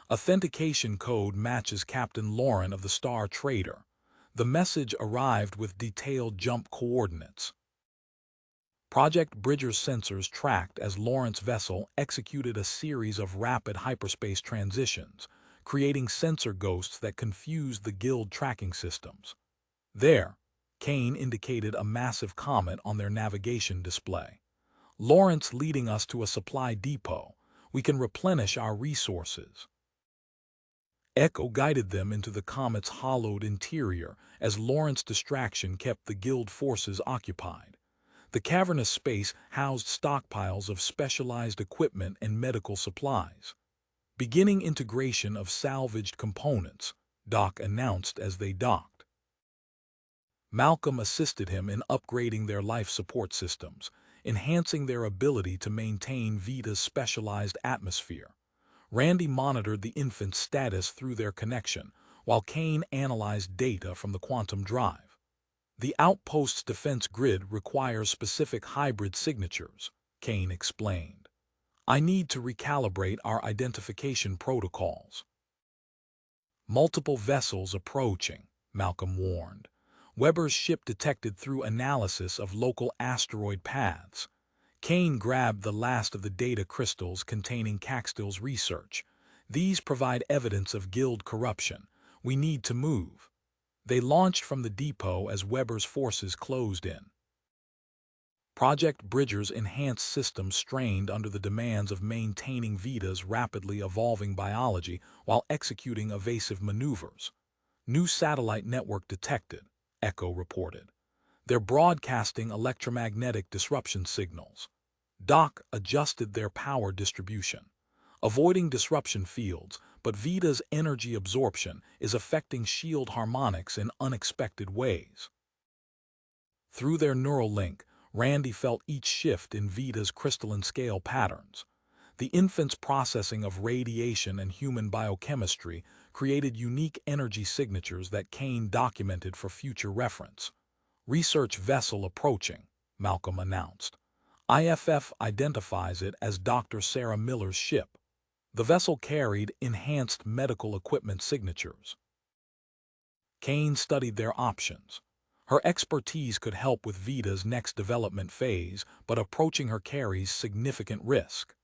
"Authentication code matches Captain Lauren of the Star Trader." The message arrived with detailed jump coordinates. Project Bridger's sensors tracked as Lawrence's vessel executed a series of rapid hyperspace transitions, creating sensor ghosts that confused the guild tracking systems. "There," Kane indicated a massive comet on their navigation display. Lawrence leading us to a supply depot. We can replenish our resources. Echo guided them into the comet's hollowed interior as Lawrence's distraction kept the guild forces occupied. The cavernous space housed stockpiles of specialized equipment and medical supplies. Beginning integration of salvaged components, Doc announced as they docked. Malcolm assisted him in upgrading their life support systems, enhancing their ability to maintain Vita's specialized atmosphere. Randy monitored the infant's status through their connection, while Kane analyzed data from the quantum drive. The outpost's defense grid requires specific hybrid signatures, Kane explained. I need to recalibrate our identification protocols. Multiple vessels approaching, Malcolm warned. Weber's ship detected through analysis of local asteroid paths. Kane grabbed the last of the data crystals containing Caxtill's research. These provide evidence of guild corruption. We need to move. They launched from the depot as Weber's forces closed in. Project Bridger's enhanced system strained under the demands of maintaining Vita's rapidly evolving biology while executing evasive maneuvers. New satellite network detected, Echo reported. They're broadcasting electromagnetic disruption signals. Doc adjusted their power distribution, avoiding disruption fields, but Vita's energy absorption is affecting shield harmonics in unexpected ways. Through their neural link, Randy felt each shift in Vita's crystalline scale patterns. The infant's processing of radiation and human biochemistry created unique energy signatures that Kane documented for future reference. Research vessel approaching, Malcolm announced. IFF identifies it as Dr. Sarah Miller's ship. The vessel carried enhanced medical equipment signatures. Kane studied their options. Her expertise could help with Vita's next development phase, but approaching her carries significant risk.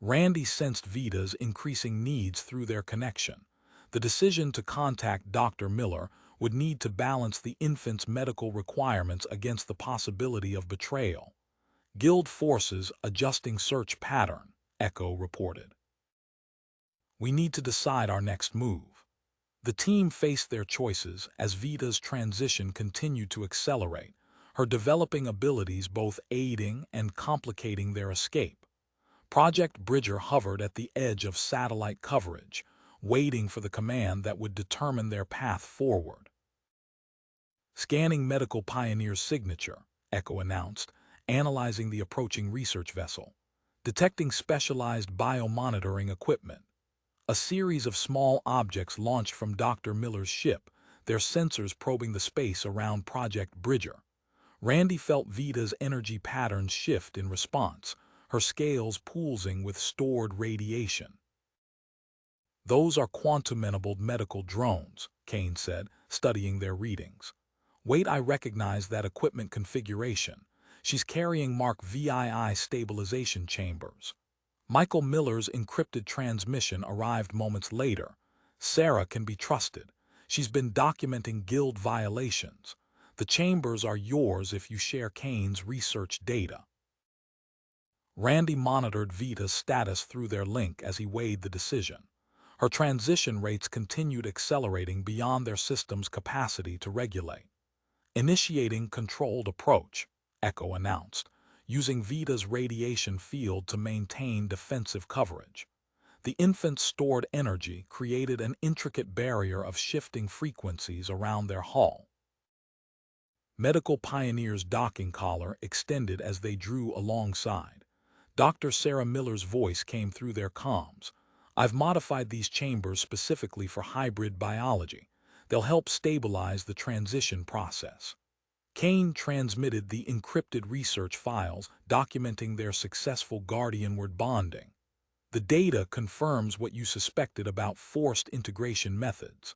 Randy sensed Vita's increasing needs through their connection. The decision to contact Dr. Miller would need to balance the infant's medical requirements against the possibility of betrayal. Guild forces adjusting search pattern, Echo reported. We need to decide our next move. The team faced their choices as Vita's transition continued to accelerate, her developing abilities both aiding and complicating their escape. Project Bridger hovered at the edge of satellite coverage, waiting for the command that would determine their path forward. Scanning Medical Pioneer's signature, Echo announced, analyzing the approaching research vessel. Detecting specialized biomonitoring equipment. A series of small objects launched from Dr. Miller's ship, their sensors probing the space around Project Bridger. Randy felt Vita's energy patterns shift in response, her scales pulsing with stored radiation. Those are quantum-enabled medical drones, Kane said, studying their readings. Wait, I recognize that equipment configuration. She's carrying Mark VII stabilization chambers. Michael Miller's encrypted transmission arrived moments later. Sarah can be trusted. She's been documenting guild violations. The chambers are yours if you share Kane's research data. Randy monitored Vita's status through their link as he weighed the decision. Her transition rates continued accelerating beyond their system's capacity to regulate. Initiating controlled approach, Echo announced, using Vita's radiation field to maintain defensive coverage. The infant's stored energy created an intricate barrier of shifting frequencies around their hull. Medical Pioneer's docking collar extended as they drew alongside. Dr. Sarah Miller's voice came through their comms. I've modified these chambers specifically for hybrid biology. They'll help stabilize the transition process. Kane transmitted the encrypted research files documenting their successful Guardianward bonding. The data confirms what you suspected about forced integration methods.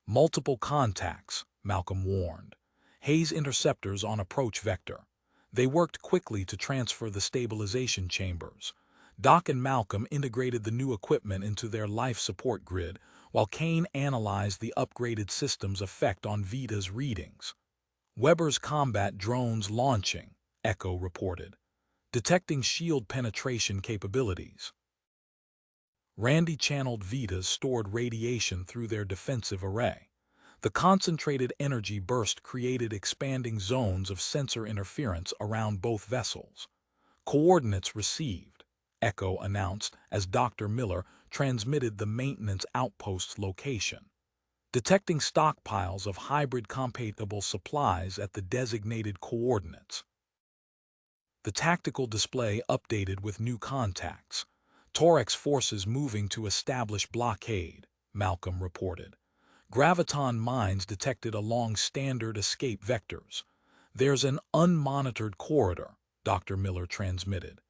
Multiple contacts, Malcolm warned. Hayes interceptors on approach vector. They worked quickly to transfer the stabilization chambers. Doc and Malcolm integrated the new equipment into their life support grid, while Kane analyzed the upgraded system's effect on Vita's readings. Weber's combat drones launching, Echo reported. detecting shield penetration capabilities. Randy channeled Vita's stored radiation through their defensive array. The concentrated energy burst created expanding zones of sensor interference around both vessels. Coordinates received, Echo announced as Dr. Miller transmitted the maintenance outpost's location. Detecting stockpiles of hybrid-compatible supplies at the designated coordinates. The tactical display updated with new contacts. Torx forces moving to establish blockade, Malcolm reported. Graviton mines detected along standard escape vectors. There's an unmonitored corridor, Dr. Miller transmitted.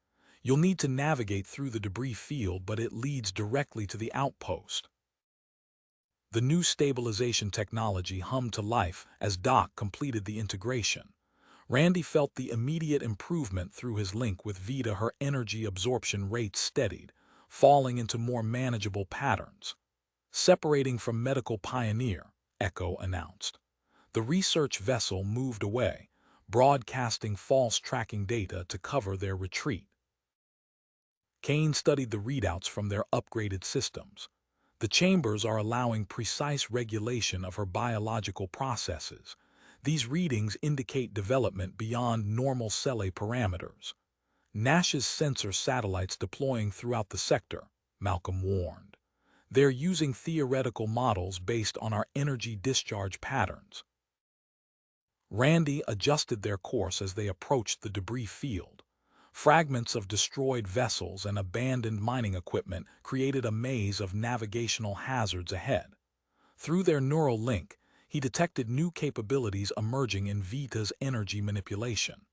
You'll need to navigate through the debris field, but it leads directly to the outpost. The new stabilization technology hummed to life as Doc completed the integration. Randy felt the immediate improvement through his link with Vita. Her energy absorption rates steadied, falling into more manageable patterns. Separating from Medical Pioneer, Echo announced. The research vessel moved away, broadcasting false tracking data to cover their retreat. Kane studied the readouts from their upgraded systems. The chambers are allowing precise regulation of her biological processes. These readings indicate development beyond normal cell parameters. Nash's sensor satellites deploying throughout the sector, Malcolm warned. They're using theoretical models based on our energy discharge patterns. Randy adjusted their course as they approached the debris field. Fragments of destroyed vessels and abandoned mining equipment created a maze of navigational hazards ahead. Through their neural link, he detected new capabilities emerging in Vita's energy manipulation.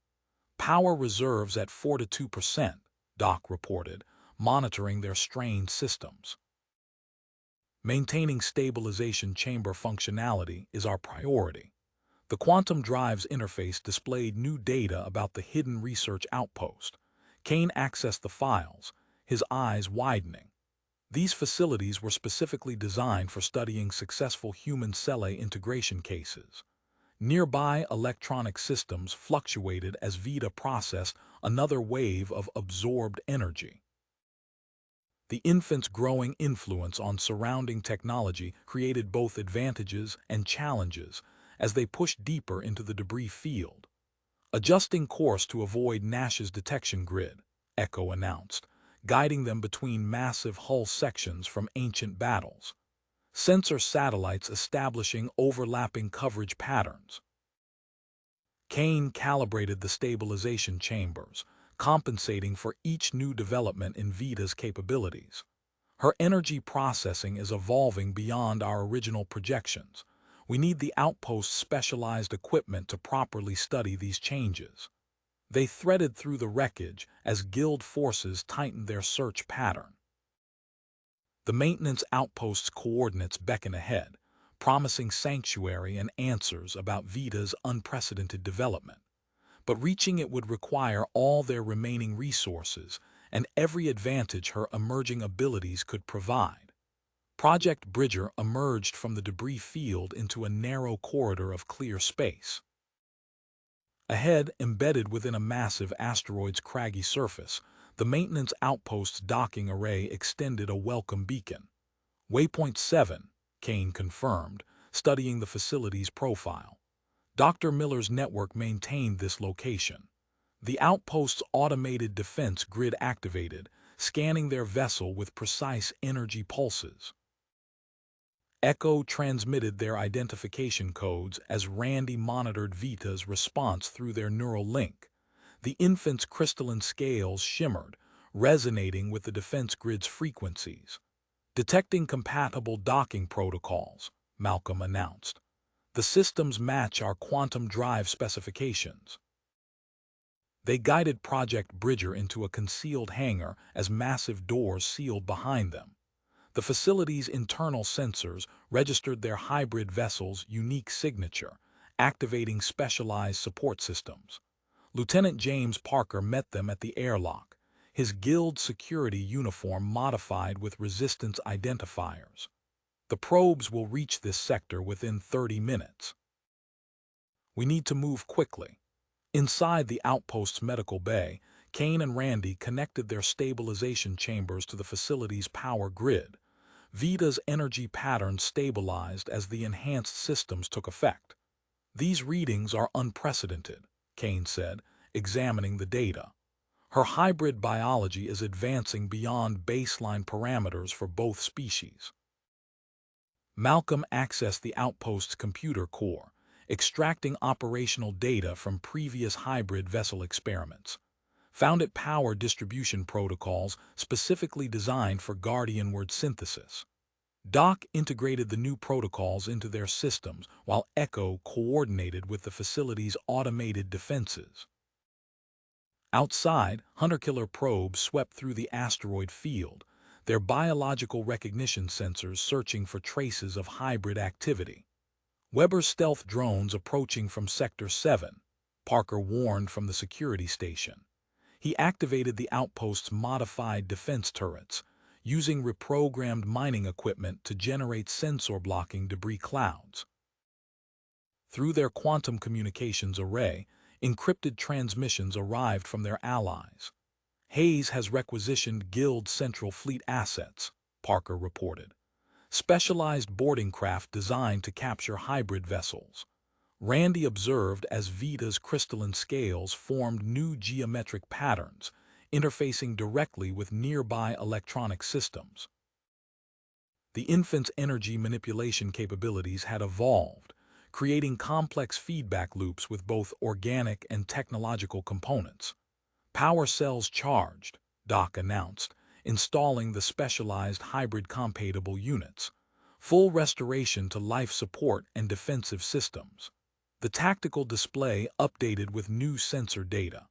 Power reserves at 4 to 2%, Doc reported, monitoring their strained systems. Maintaining stabilization chamber functionality is our priority. The Quantum Drive's interface displayed new data about the hidden research outpost. Kane accessed the files, his eyes widening. These facilities were specifically designed for studying successful human cell integration cases. Nearby electronic systems fluctuated as Vita processed another wave of absorbed energy. The infant's growing influence on surrounding technology created both advantages and challenges as they pushed deeper into the debris field. Adjusting course to avoid Nash's detection grid, Echo announced, guiding them between massive hull sections from ancient battles. Sensor satellites establishing overlapping coverage patterns. Kane calibrated the stabilization chambers, compensating for each new development in Vita's capabilities. Her energy processing is evolving beyond our original projections. We need the outpost's specialized equipment to properly study these changes. They threaded through the wreckage as guild forces tightened their search pattern. The maintenance outpost's coordinates beckon ahead, promising sanctuary and answers about Vita's unprecedented development. But reaching it would require all their remaining resources and every advantage her emerging abilities could provide. Project Bridger emerged from the debris field into a narrow corridor of clear space. Ahead, embedded within a massive asteroid's craggy surface, the maintenance outpost's docking array extended a welcome beacon. Waypoint 7, Kane confirmed, studying the facility's profile. Dr. Miller's network maintained this location. The outpost's automated defense grid activated, scanning their vessel with precise energy pulses. Echo transmitted their identification codes as Randy monitored Vita's response through their neural link. The infant's crystalline scales shimmered, resonating with the defense grid's frequencies. Detecting compatible docking protocols, Malcolm announced. The systems match our quantum drive specifications. They guided Project Bridger into a concealed hangar as massive doors sealed behind them. The facility's internal sensors registered their hybrid vessel's unique signature, activating specialized support systems. Lieutenant James Parker met them at the airlock, his guild security uniform modified with resistance identifiers. The probes will reach this sector within 30 minutes. We need to move quickly. Inside the outpost's medical bay, Kane and Randy connected their stabilization chambers to the facility's power grid. Vita's energy patterns stabilized as the enhanced systems took effect. "These readings are unprecedented," Kane said, examining the data. "Her hybrid biology is advancing beyond baseline parameters for both species." Malcolm accessed the outpost's computer core, extracting operational data from previous hybrid vessel experiments. Found it power distribution protocols specifically designed for Guardianward synthesis. Doc integrated the new protocols into their systems, while Echo coordinated with the facility's automated defenses. Outside, hunter-killer probes swept through the asteroid field, their biological recognition sensors searching for traces of hybrid activity. Weber's stealth drones approaching from Sector 7, Parker warned from the security station. He activated the outpost's modified defense turrets, using reprogrammed mining equipment to generate sensor-blocking debris clouds. Through their quantum communications array, encrypted transmissions arrived from their allies. "Hayes has requisitioned Guild Central Fleet assets," Parker reported. "Specialized boarding craft designed to capture hybrid vessels." Randy observed as Vita's crystalline scales formed new geometric patterns, interfacing directly with nearby electronic systems. The infant's energy manipulation capabilities had evolved, creating complex feedback loops with both organic and technological components. "Power cells charged," Doc announced, installing the specialized hybrid-compatible units. "Full restoration to life support and defensive systems." The tactical display updated with new sensor data.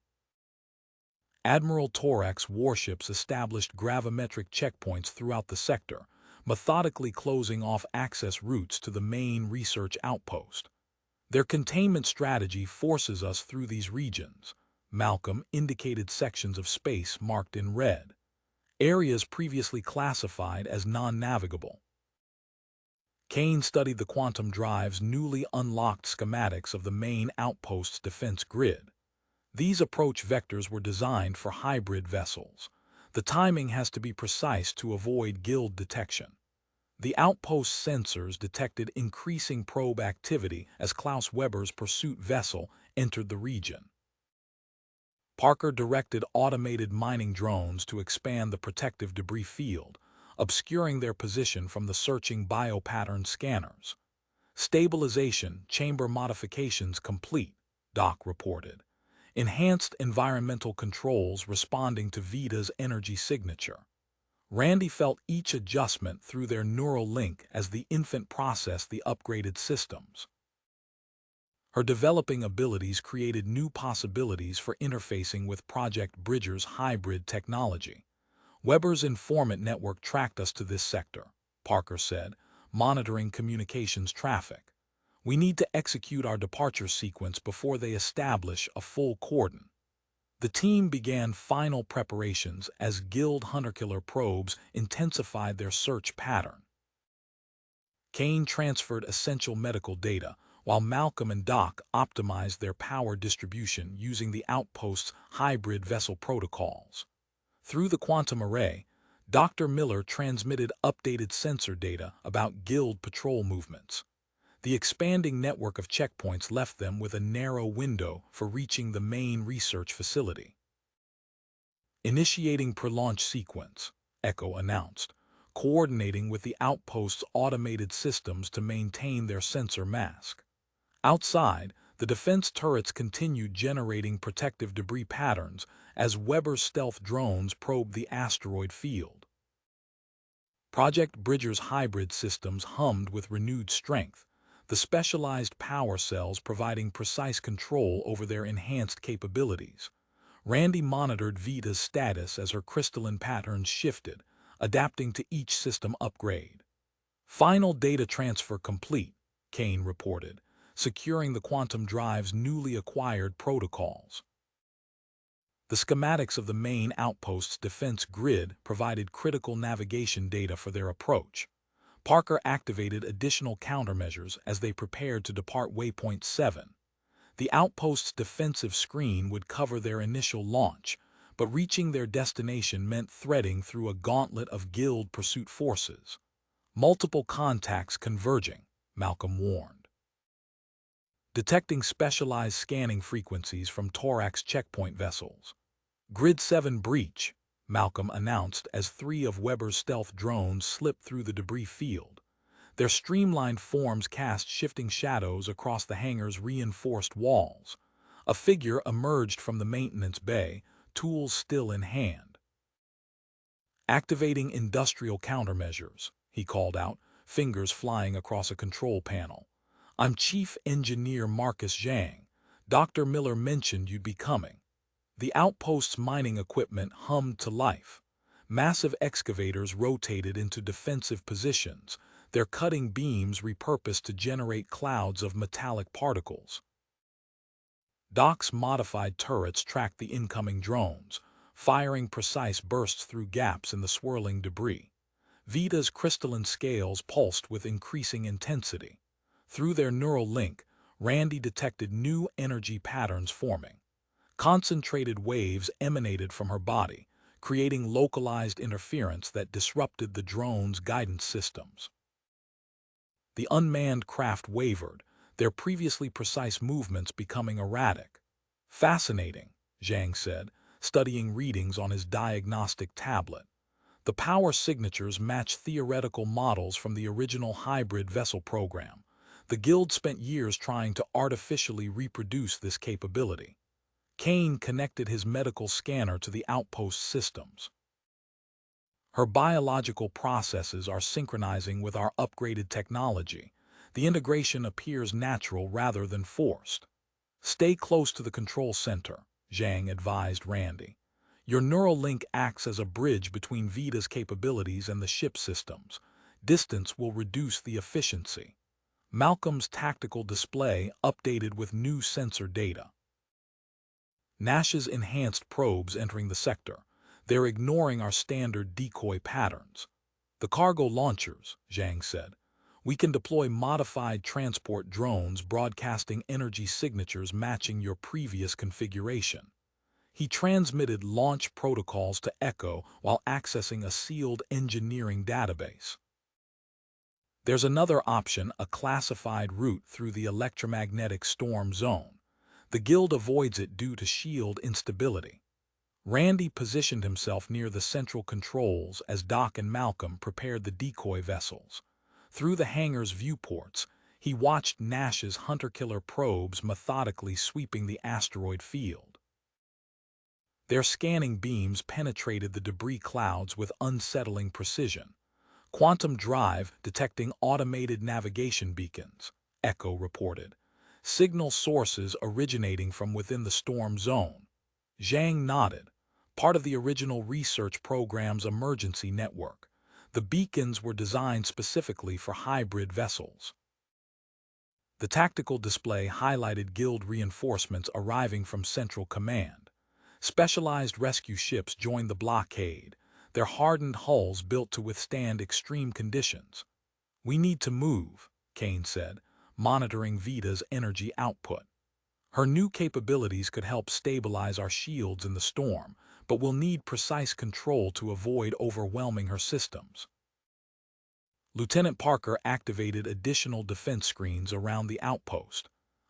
Admiral Torak's warships established gravimetric checkpoints throughout the sector, methodically closing off access routes to the main research outpost. "Their containment strategy forces us through these regions." Malcolm indicated sections of space marked in red, areas previously classified as non-navigable. Kane studied the quantum drive's newly unlocked schematics of the main outpost's defense grid. These approach vectors were designed for hybrid vessels. The timing has to be precise to avoid Guild detection. The outpost's sensors detected increasing probe activity as Klaus Weber's pursuit vessel entered the region. Parker directed automated mining drones to expand the protective debris field, obscuring their position from the searching biopattern scanners. "Stabilization chamber modifications complete," Doc reported. "Enhanced environmental controls responding to Vita's energy signature." Randy felt each adjustment through their neural link as the infant processed the upgraded systems. Her developing abilities created new possibilities for interfacing with Project Bridger's hybrid technology. "Weber's informant network tracked us to this sector," Parker said, monitoring communications traffic. "We need to execute our departure sequence before they establish a full cordon." The team began final preparations as Guild hunter-killer probes intensified their search pattern. Kane transferred essential medical data, while Malcolm and Doc optimized their power distribution using the outpost's hybrid vessel protocols. Through the quantum array, Dr. Miller transmitted updated sensor data about Guild patrol movements. The expanding network of checkpoints left them with a narrow window for reaching the main research facility. "Initiating pre-launch sequence," Echo announced, coordinating with the outpost's automated systems to maintain their sensor mask. Outside, the defense turrets continued generating protective debris patterns as Weber's stealth drones probed the asteroid field. Project Bridger's hybrid systems hummed with renewed strength, the specialized power cells providing precise control over their enhanced capabilities. Randy monitored Vita's status as her crystalline patterns shifted, adapting to each system upgrade. "Final data transfer complete," Kane reported, securing the quantum drive's newly acquired protocols. The schematics of the main outpost's defense grid provided critical navigation data for their approach. Parker activated additional countermeasures as they prepared to depart Waypoint 7. The outpost's defensive screen would cover their initial launch, but reaching their destination meant threading through a gauntlet of guild pursuit forces. Multiple contacts converging, Malcolm warned. Detecting specialized scanning frequencies from Thorax checkpoint vessels. Grid 7 breach, Malcolm announced as three of Weber's stealth drones slipped through the debris field. Their streamlined forms cast shifting shadows across the hangar's reinforced walls. A figure emerged from the maintenance bay, tools still in hand. Activating industrial countermeasures, he called out, fingers flying across a control panel. I'm Chief Engineer Marcus Zhang. Dr. Miller mentioned you'd be coming. The outpost's mining equipment hummed to life. Massive excavators rotated into defensive positions, their cutting beams repurposed to generate clouds of metallic particles. Doc's modified turrets tracked the incoming drones, firing precise bursts through gaps in the swirling debris. Vita's crystalline scales pulsed with increasing intensity. Through their neural link, Randy detected new energy patterns forming. Concentrated waves emanated from her body, creating localized interference that disrupted the drone's guidance systems. The unmanned craft wavered, their previously precise movements becoming erratic. Fascinating, Zhang said, studying readings on his diagnostic tablet. The power signatures match theoretical models from the original hybrid vessel program. The Guild spent years trying to artificially reproduce this capability. Kane connected his medical scanner to the outpost systems. Her biological processes are synchronizing with our upgraded technology. The integration appears natural rather than forced. Stay close to the control center, Zhang advised Randy. Your neural link acts as a bridge between Vita's capabilities and the ship systems. Distance will reduce the efficiency. Malcolm's tactical display updated with new sensor data. Nash's enhanced probes entering the sector. They're ignoring our standard decoy patterns. The cargo launchers, Zhang said. We can deploy modified transport drones broadcasting energy signatures matching your previous configuration. He transmitted launch protocols to Echo while accessing a sealed engineering database. There's another option, a classified route through the electromagnetic storm zone. The Guild avoids it due to shield instability. Randy positioned himself near the central controls as Doc and Malcolm prepared the decoy vessels. Through the hangar's viewports, he watched Nash's hunter-killer probes methodically sweeping the asteroid field. Their scanning beams penetrated the debris clouds with unsettling precision. Quantum Drive detecting automated navigation beacons, Echo reported. Signal sources originating from within the storm zone. Zhang nodded. Part of the original research program's emergency network. The beacons were designed specifically for hybrid vessels. The tactical display highlighted Guild reinforcements arriving from Central Command. Specialized rescue ships joined the blockade, their hardened hulls built to withstand extreme conditions. We need to move, Kane said, monitoring Vita's energy output. Her new capabilities could help stabilize our shields in the storm, but we'll need precise control to avoid overwhelming her systems. Lieutenant Parker activated additional defense screens around the outpost.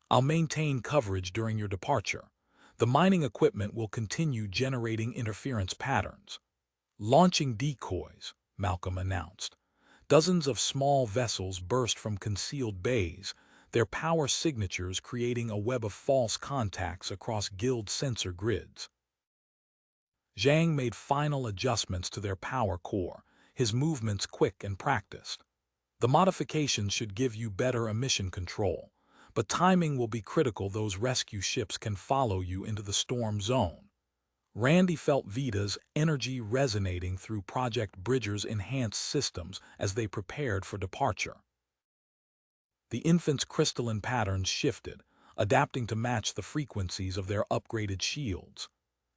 I'll maintain coverage during your departure. The mining equipment will continue generating interference patterns. Launching decoys, Malcolm announced. Dozens of small vessels burst from concealed bays, their power signatures creating a web of false contacts across Guild sensor grids. Zhang made final adjustments to their power core, his movements quick and practiced. The modifications should give you better emission control, but timing will be critical. Those rescue ships can follow you into the storm zone. Randy felt Vita's energy resonating through Project Bridger's enhanced systems as they prepared for departure. The infant's crystalline patterns shifted, adapting to match the frequencies of their upgraded shields.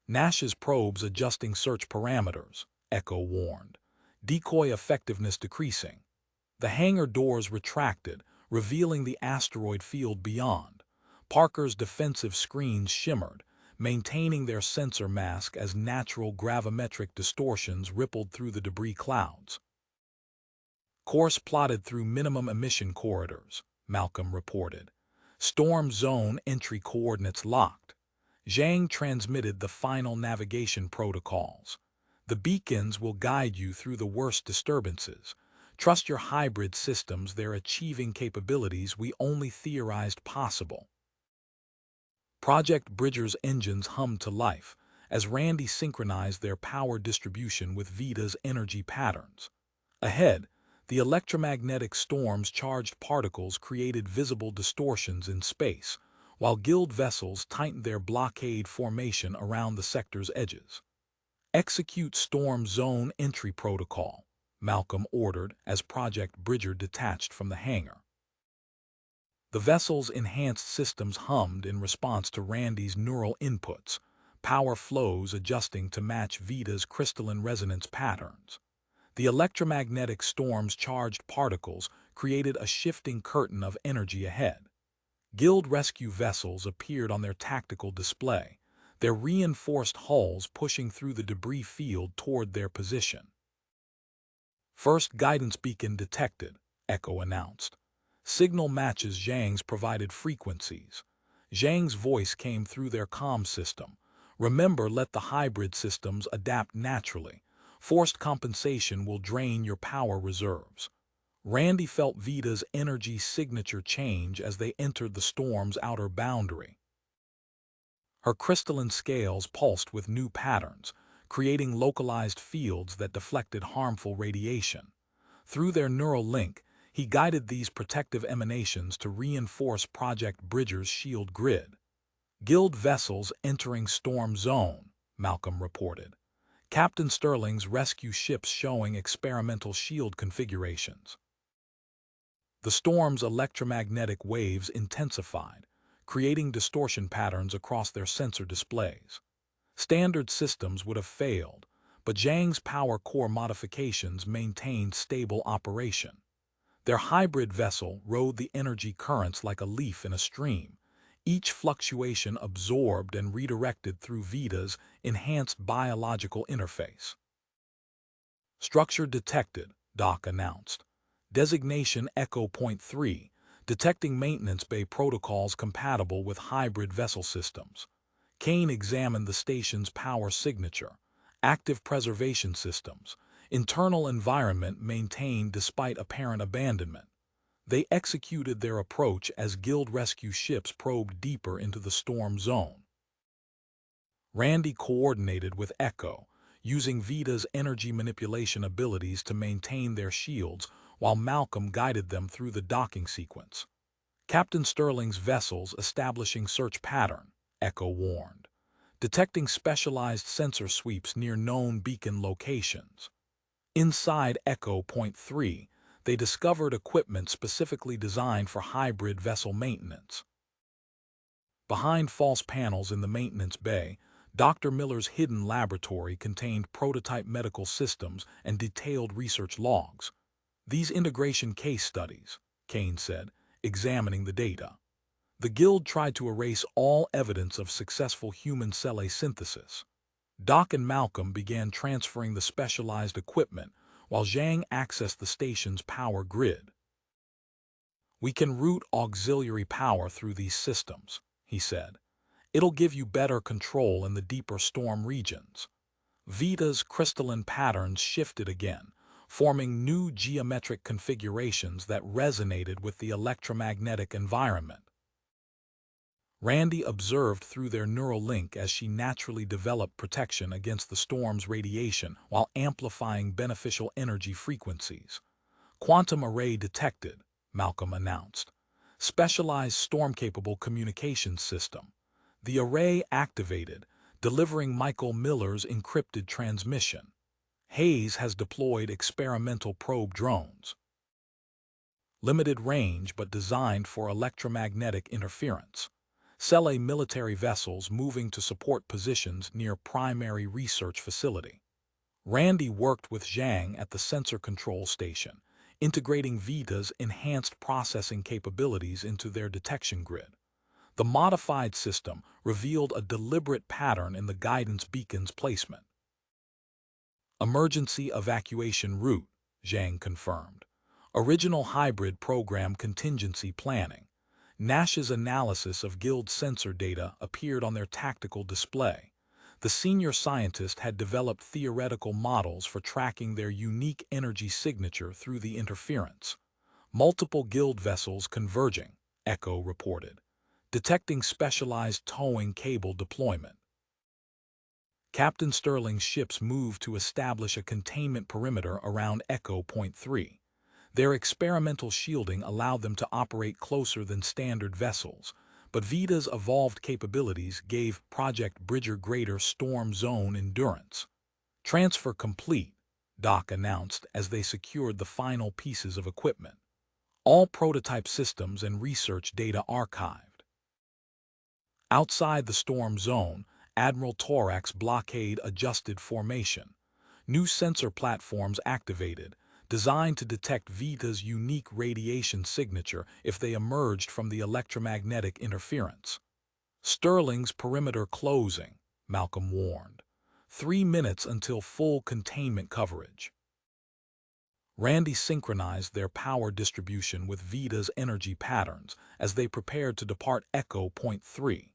Nash's probes adjusting search parameters, Echo warned. Decoy effectiveness decreasing. The hangar doors retracted, revealing the asteroid field beyond. Parker's defensive screens shimmered, maintaining their sensor mask as natural gravimetric distortions rippled through the debris clouds. Course plotted through minimum emission corridors, Malcolm reported. Storm zone entry coordinates locked. Zhang transmitted the final navigation protocols. The beacons will guide you through the worst disturbances. Trust your hybrid systems, they're achieving capabilities we only theorized possible. Project Bridger's engines hummed to life as Randy synchronized their power distribution with Vita's energy patterns. Ahead, the electromagnetic storm's charged particles created visible distortions in space, while guild vessels tightened their blockade formation around the sector's edges. Execute Storm Zone Entry Protocol, Malcolm ordered as Project Bridger detached from the hangar. The vessel's enhanced systems hummed in response to Randy's neural inputs, power flows adjusting to match Vita's crystalline resonance patterns. The electromagnetic storm's charged particles created a shifting curtain of energy ahead. Guild rescue vessels appeared on their tactical display, their reinforced hulls pushing through the debris field toward their position. First guidance beacon detected, Echo announced. Signal matches Zhang's provided frequencies. Zhang's voice came through their comm system. Remember, let the hybrid systems adapt naturally. Forced compensation will drain your power reserves. Randy felt Vita's energy signature change as they entered the storm's outer boundary. Her crystalline scales pulsed with new patterns, creating localized fields that deflected harmful radiation. Through their neural link, he guided these protective emanations to reinforce Project Bridger's shield grid. Guild vessels entering storm zone, Malcolm reported. Captain Sterling's rescue ships showing experimental shield configurations. The storm's electromagnetic waves intensified, creating distortion patterns across their sensor displays. Standard systems would have failed, but Zhang's power core modifications maintained stable operation. Their hybrid vessel rode the energy currents like a leaf in a stream, each fluctuation absorbed and redirected through Vita's enhanced biological interface. Structure detected, Doc announced. Designation Echo Point 3, detecting maintenance bay protocols compatible with hybrid vessel systems. Kane examined the station's power signature, active preservation systems, internal environment maintained despite apparent abandonment. They executed their approach as Guild rescue ships probed deeper into the storm zone. Randy coordinated with Echo, using Vita's energy manipulation abilities to maintain their shields while Malcolm guided them through the docking sequence. Captain Sterling's vessels establishing search pattern, Echo warned, detecting specialized sensor sweeps near known beacon locations. Inside Echo Point 3, they discovered equipment specifically designed for hybrid vessel maintenance. Behind false panels in the maintenance bay, Dr. Miller's hidden laboratory contained prototype medical systems and detailed research logs. These integration case studies, Kane said, examining the data. The Guild tried to erase all evidence of successful human cell synthesis. Doc and Malcolm began transferring the specialized equipment, while Zhang accessed the station's power grid. We can route auxiliary power through these systems, he said. It'll give you better control in the deeper storm regions. Vita's crystalline patterns shifted again, forming new geometric configurations that resonated with the electromagnetic environment. Randy observed through their neural link as she naturally developed protection against the storm's radiation while amplifying beneficial energy frequencies. Quantum array detected, Malcolm announced. Specialized storm-capable communications system. The array activated, delivering Michael Miller's encrypted transmission. Hayes has deployed experimental probe drones. Limited range but designed for electromagnetic interference. Cell military vessels moving to support positions near primary research facility. Randy worked with Zhang at the sensor control station, integrating Vita's enhanced processing capabilities into their detection grid. The modified system revealed a deliberate pattern in the guidance beacon's placement. Emergency evacuation route, Zhang confirmed. Original hybrid program contingency planning. Nash's analysis of Guild sensor data appeared on their tactical display. The senior scientist had developed theoretical models for tracking their unique energy signature through the interference. Multiple Guild vessels converging, Echo reported, detecting specialized towing cable deployment. Captain Sterling's ships moved to establish a containment perimeter around Echo Point 3. Their experimental shielding allowed them to operate closer than standard vessels, but Vita's evolved capabilities gave Project Bridger greater storm zone endurance. Transfer complete, Doc announced as they secured the final pieces of equipment. All prototype systems and research data archived. Outside the storm zone, Admiral Torak's blockade adjusted formation. New sensor platforms activated, designed to detect Vita's unique radiation signature if they emerged from the electromagnetic interference. Sterling's perimeter closing, Malcolm warned. 3 minutes until full containment coverage. Randy synchronized their power distribution with Vita's energy patterns as they prepared to depart Echo Point 3.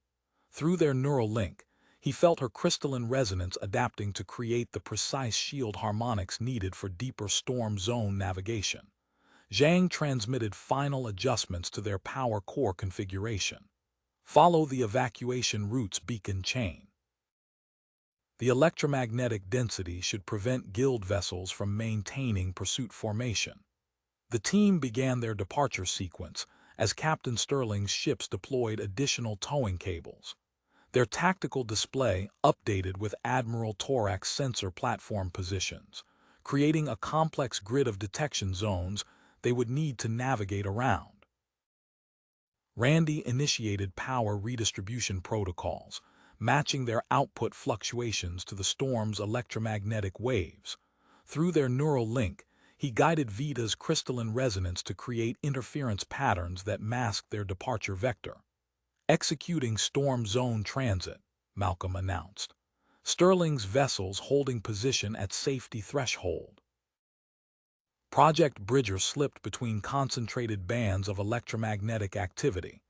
Through their neural link, he felt her crystalline resonance adapting to create the precise shield harmonics needed for deeper storm zone navigation. Zhang transmitted final adjustments to their power core configuration. Follow the evacuation route's beacon chain. The electromagnetic density should prevent Guild vessels from maintaining pursuit formation. The team began their departure sequence as Captain Sterling's ships deployed additional towing cables. Their tactical display updated with Admiral Torak's sensor platform positions, creating a complex grid of detection zones they would need to navigate around. Randy initiated power redistribution protocols, matching their output fluctuations to the storm's electromagnetic waves. Through their neural link, he guided Vita's crystalline resonance to create interference patterns that masked their departure vector. Executing storm zone transit, Malcolm announced. Sterling's vessels holding position at safety threshold. Project Bridger slipped between concentrated bands of electromagnetic activity.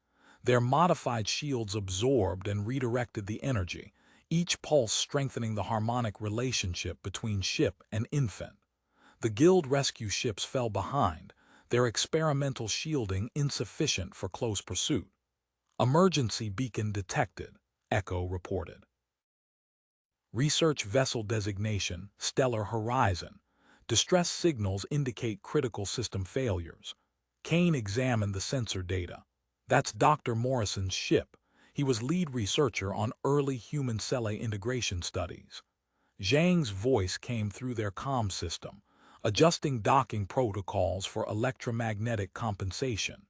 Their modified shields absorbed and redirected the energy, each pulse strengthening the harmonic relationship between ship and infant. The Guild rescue ships fell behind, their experimental shielding insufficient for close pursuit. Emergency beacon detected, Echo reported. Research vessel designation, Stellar Horizon. Distress signals indicate critical system failures. Kane examined the sensor data. That's Dr. Morrison's ship. He was lead researcher on early human cell integration studies. Zhang's voice came through their comm system, adjusting docking protocols for electromagnetic compensation.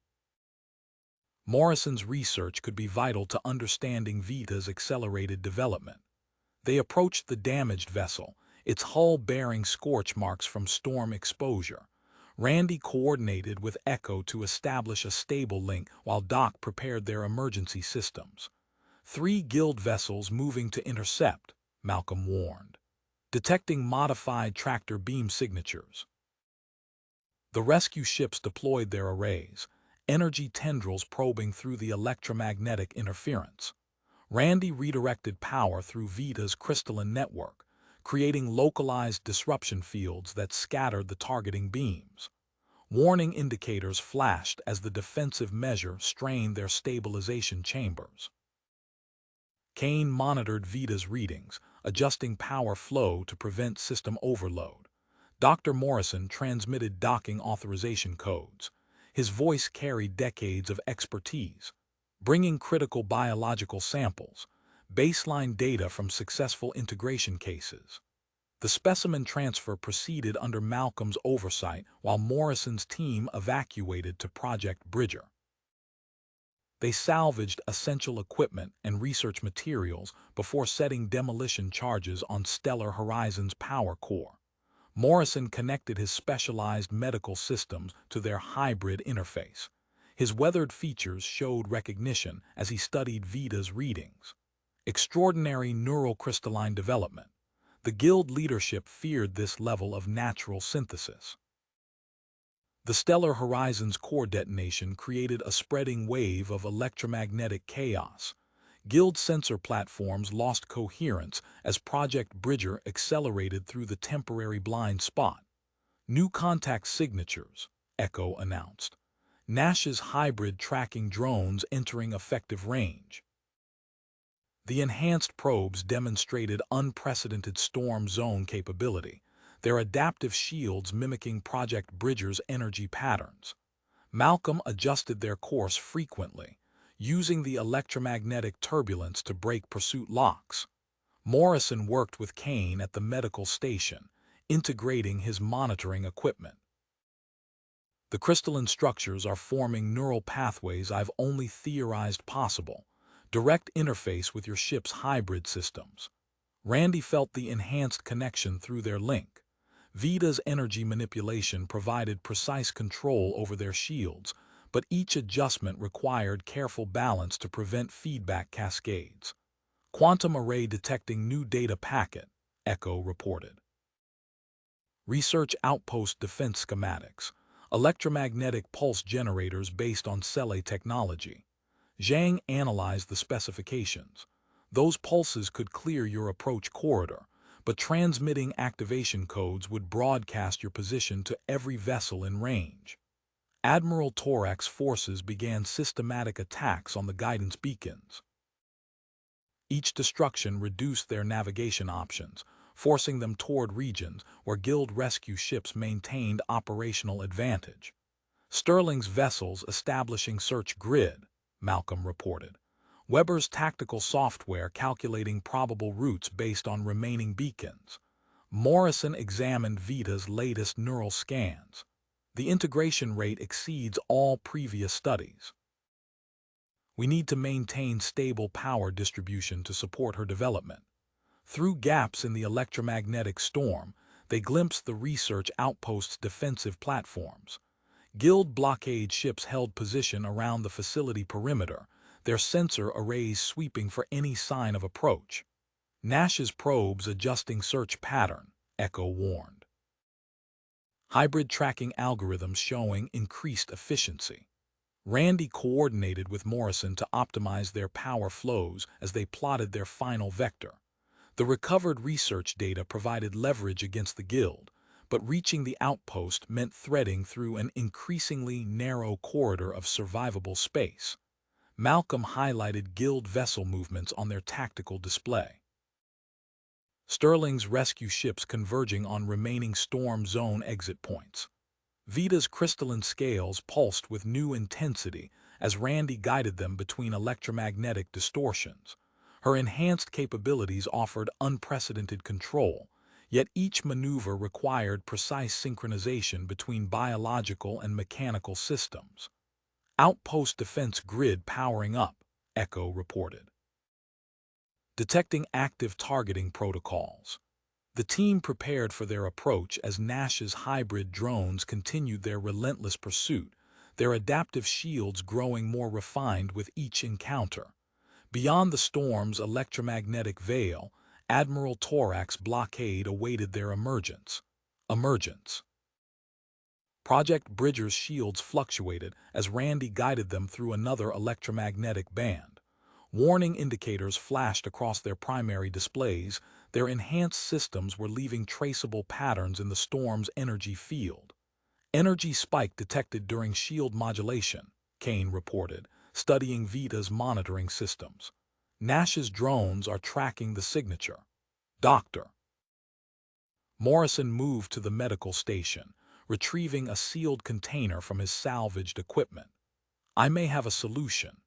Morrison's research could be vital to understanding Vita's accelerated development. They approached the damaged vessel, its hull bearing scorch marks from storm exposure. Randy coordinated with Echo to establish a stable link while Doc prepared their emergency systems. 3 Guild vessels moving to intercept, Malcolm warned, detecting modified tractor beam signatures. The rescue ships deployed their arrays, energy tendrils probing through the electromagnetic interference. Randy redirected power through Vita's crystalline network, creating localized disruption fields that scattered the targeting beams. Warning indicators flashed as the defensive measure strained their stabilization chambers. Kane monitored Vita's readings, adjusting power flow to prevent system overload. Dr. Morrison transmitted docking authorization codes. His voice carried decades of expertise, bringing critical biological samples, baseline data from successful integration cases. The specimen transfer proceeded under Malcolm's oversight while Morrison's team evacuated to Project Bridger. They salvaged essential equipment and research materials before setting demolition charges on Stellar Horizon's power core. Morrison connected his specialized medical systems to their hybrid interface. His weathered features showed recognition as he studied Vita's readings. Extraordinary neurocrystalline development. The guild leadership feared this level of natural synthesis. The stellar horizon's core detonation created a spreading wave of electromagnetic chaos. Guild sensor platforms lost coherence as Project Bridger accelerated through the temporary blind spot. New contact signatures, Echo announced. Nash's hybrid tracking drones entering effective range. The enhanced probes demonstrated unprecedented storm zone capability, their adaptive shields mimicking Project Bridger's energy patterns. Malcolm adjusted their course frequently, using the electromagnetic turbulence to break pursuit locks. Morrison worked with Kane at the medical station, integrating his monitoring equipment. The crystalline structures are forming neural pathways I've only theorized possible. Direct interface with your ship's hybrid systems. Randy felt the enhanced connection through their link. Vita's energy manipulation provided precise control over their shields, but each adjustment required careful balance to prevent feedback cascades. Quantum array detecting new data packet, Echo reported. Research outpost defense schematics. Electromagnetic pulse generators based on Cele technology. Zhang analyzed the specifications. Those pulses could clear your approach corridor, but transmitting activation codes would broadcast your position to every vessel in range. Admiral Torak's forces began systematic attacks on the guidance beacons. Each destruction reduced their navigation options, forcing them toward regions where Guild rescue ships maintained operational advantage. Sterling's vessels establishing search grid, Malcolm reported. Weber's tactical software calculating probable routes based on remaining beacons. Morrison examined Vita's latest neural scans. The integration rate exceeds all previous studies. We need to maintain stable power distribution to support her development. Through gaps in the electromagnetic storm, they glimpsed the research outpost's defensive platforms. Guild blockade ships held position around the facility perimeter, their sensor arrays sweeping for any sign of approach. Nash's probes adjusting search pattern, Echo warned. Hybrid tracking algorithms showing increased efficiency. Randy coordinated with Morrison to optimize their power flows as they plotted their final vector. The recovered research data provided leverage against the Guild, but reaching the outpost meant threading through an increasingly narrow corridor of survivable space. Malcolm highlighted Guild vessel movements on their tactical display. Sterling's rescue ships converging on remaining storm zone exit points. Vita's crystalline scales pulsed with new intensity as Randy guided them between electromagnetic distortions. Her enhanced capabilities offered unprecedented control, yet each maneuver required precise synchronization between biological and mechanical systems. Outpost defense grid powering up, Echo reported. Detecting active targeting protocols. The team prepared for their approach as Nash's hybrid drones continued their relentless pursuit, their adaptive shields growing more refined with each encounter. Beyond the storm's electromagnetic veil, Admiral Torak's blockade awaited their emergence. Project Bridger's shields fluctuated as Randy guided them through another electromagnetic band. Warning indicators flashed across their primary displays. Their enhanced systems were leaving traceable patterns in the storm's energy field. Energy spike detected during shield modulation, Kane reported, studying Vita's monitoring systems. Nash's drones are tracking the signature. Doctor. Morrison moved to the medical station, retrieving a sealed container from his salvaged equipment. I may have a solution.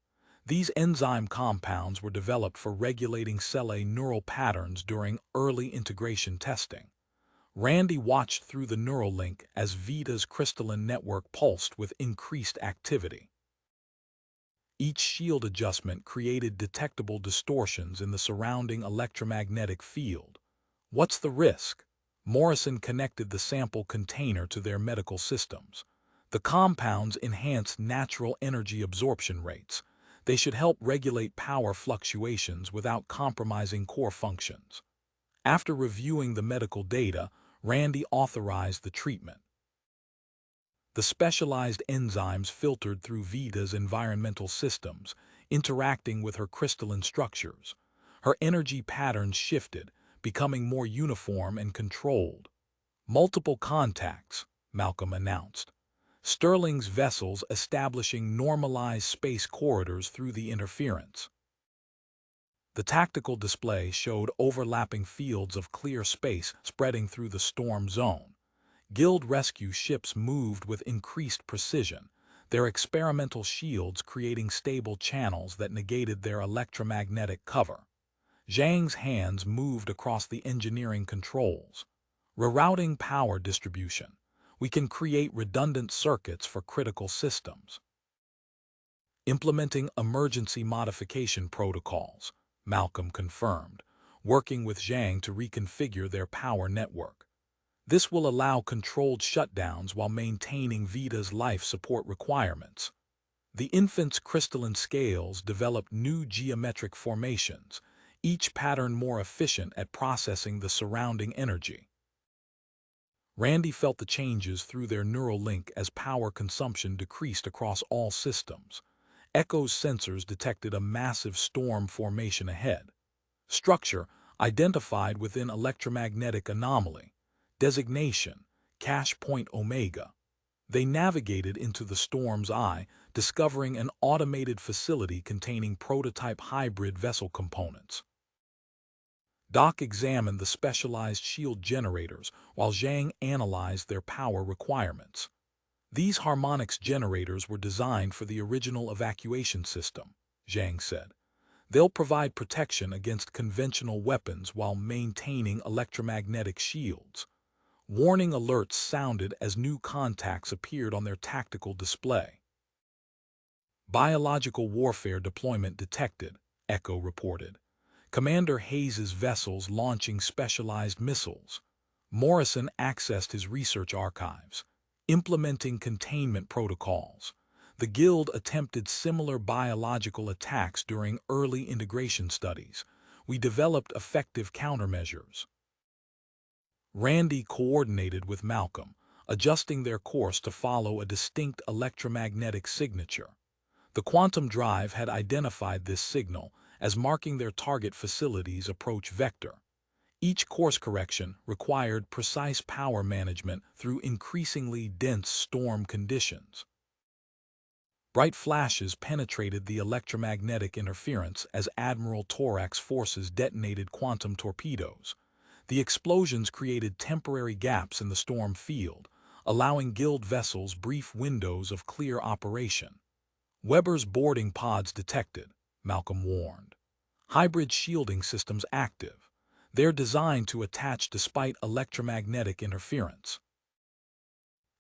These enzyme compounds were developed for regulating Cele neural patterns during early integration testing. Randy watched through the neural link as Vita's crystalline network pulsed with increased activity. Each shield adjustment created detectable distortions in the surrounding electromagnetic field. What's the risk? Morrison connected the sample container to their medical systems. The compounds enhance natural energy absorption rates. They should help regulate power fluctuations without compromising core functions. After reviewing the medical data, Randy authorized the treatment. The specialized enzymes filtered through Vita's environmental systems, interacting with her crystalline structures. Her energy patterns shifted, becoming more uniform and controlled. Multiple contacts, Malcolm announced. Sterling's vessels establishing normalized space corridors through the interference. The tactical display showed overlapping fields of clear space spreading through the storm zone. Guild rescue ships moved with increased precision, their experimental shields creating stable channels that negated their electromagnetic cover. Zhang's hands moved across the engineering controls. Rerouting power distribution. We can create redundant circuits for critical systems. Implementing emergency modification protocols, Malcolm confirmed, working with Zhang to reconfigure their power network. This will allow controlled shutdowns while maintaining Vita's life support requirements. The infant's crystalline scales developed new geometric formations, each pattern more efficient at processing the surrounding energy. Randy felt the changes through their neural link as power consumption decreased across all systems. Echo's sensors detected a massive storm formation ahead. Structure identified within electromagnetic anomaly. Designation, Cache Point Omega. They navigated into the storm's eye, discovering an automated facility containing prototype hybrid vessel components. Doc examined the specialized shield generators while Zhang analyzed their power requirements. These harmonics generators were designed for the original evacuation system, Zhang said. They'll provide protection against conventional weapons while maintaining electromagnetic shields. Warning alerts sounded as new contacts appeared on their tactical display. Biological warfare deployment detected, Echo reported. Commander Hayes's vessels launching specialized missiles. Morrison accessed his research archives, implementing containment protocols. The Guild attempted similar biological attacks during early integration studies. We developed effective countermeasures. Randy coordinated with Malcolm, adjusting their course to follow a distinct electromagnetic signature. The quantum drive had identified this signal as marking their target facility's approach vector. Each course correction required precise power management through increasingly dense storm conditions. Bright flashes penetrated the electromagnetic interference as Admiral Torak's forces detonated quantum torpedoes. The explosions created temporary gaps in the storm field, allowing Guild vessels brief windows of clear operation. Weber's boarding pods detected, Malcolm warned. Hybrid shielding systems active. They're designed to attach despite electromagnetic interference.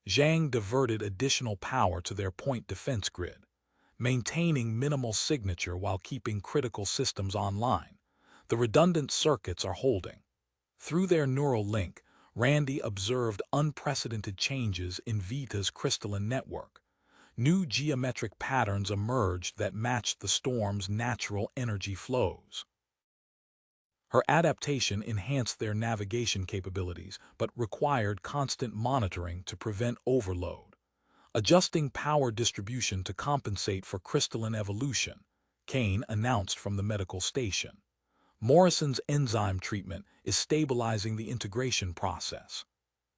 Zhang diverted additional power to their point defense grid, maintaining minimal signature while keeping critical systems online. The redundant circuits are holding. Through their neural link, Randy observed unprecedented changes in Vita's crystalline network. New geometric patterns emerged that matched the storm's natural energy flows. Her adaptation enhanced their navigation capabilities but required constant monitoring to prevent overload. Adjusting power distribution to compensate for crystalline evolution, Kane announced from the medical station. Morrison's enzyme treatment is stabilizing the integration process.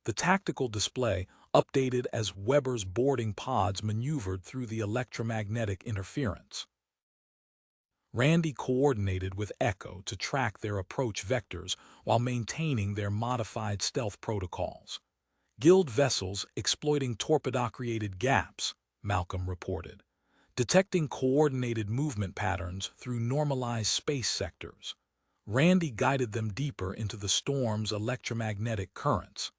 The tactical display updated as Weber's boarding pods maneuvered through the electromagnetic interference. Randy coordinated with Echo to track their approach vectors while maintaining their modified stealth protocols. Guild vessels exploiting torpedo-created gaps, Malcolm reported, detecting coordinated movement patterns through normalized space sectors. Randy guided them deeper into the storm's electromagnetic currents.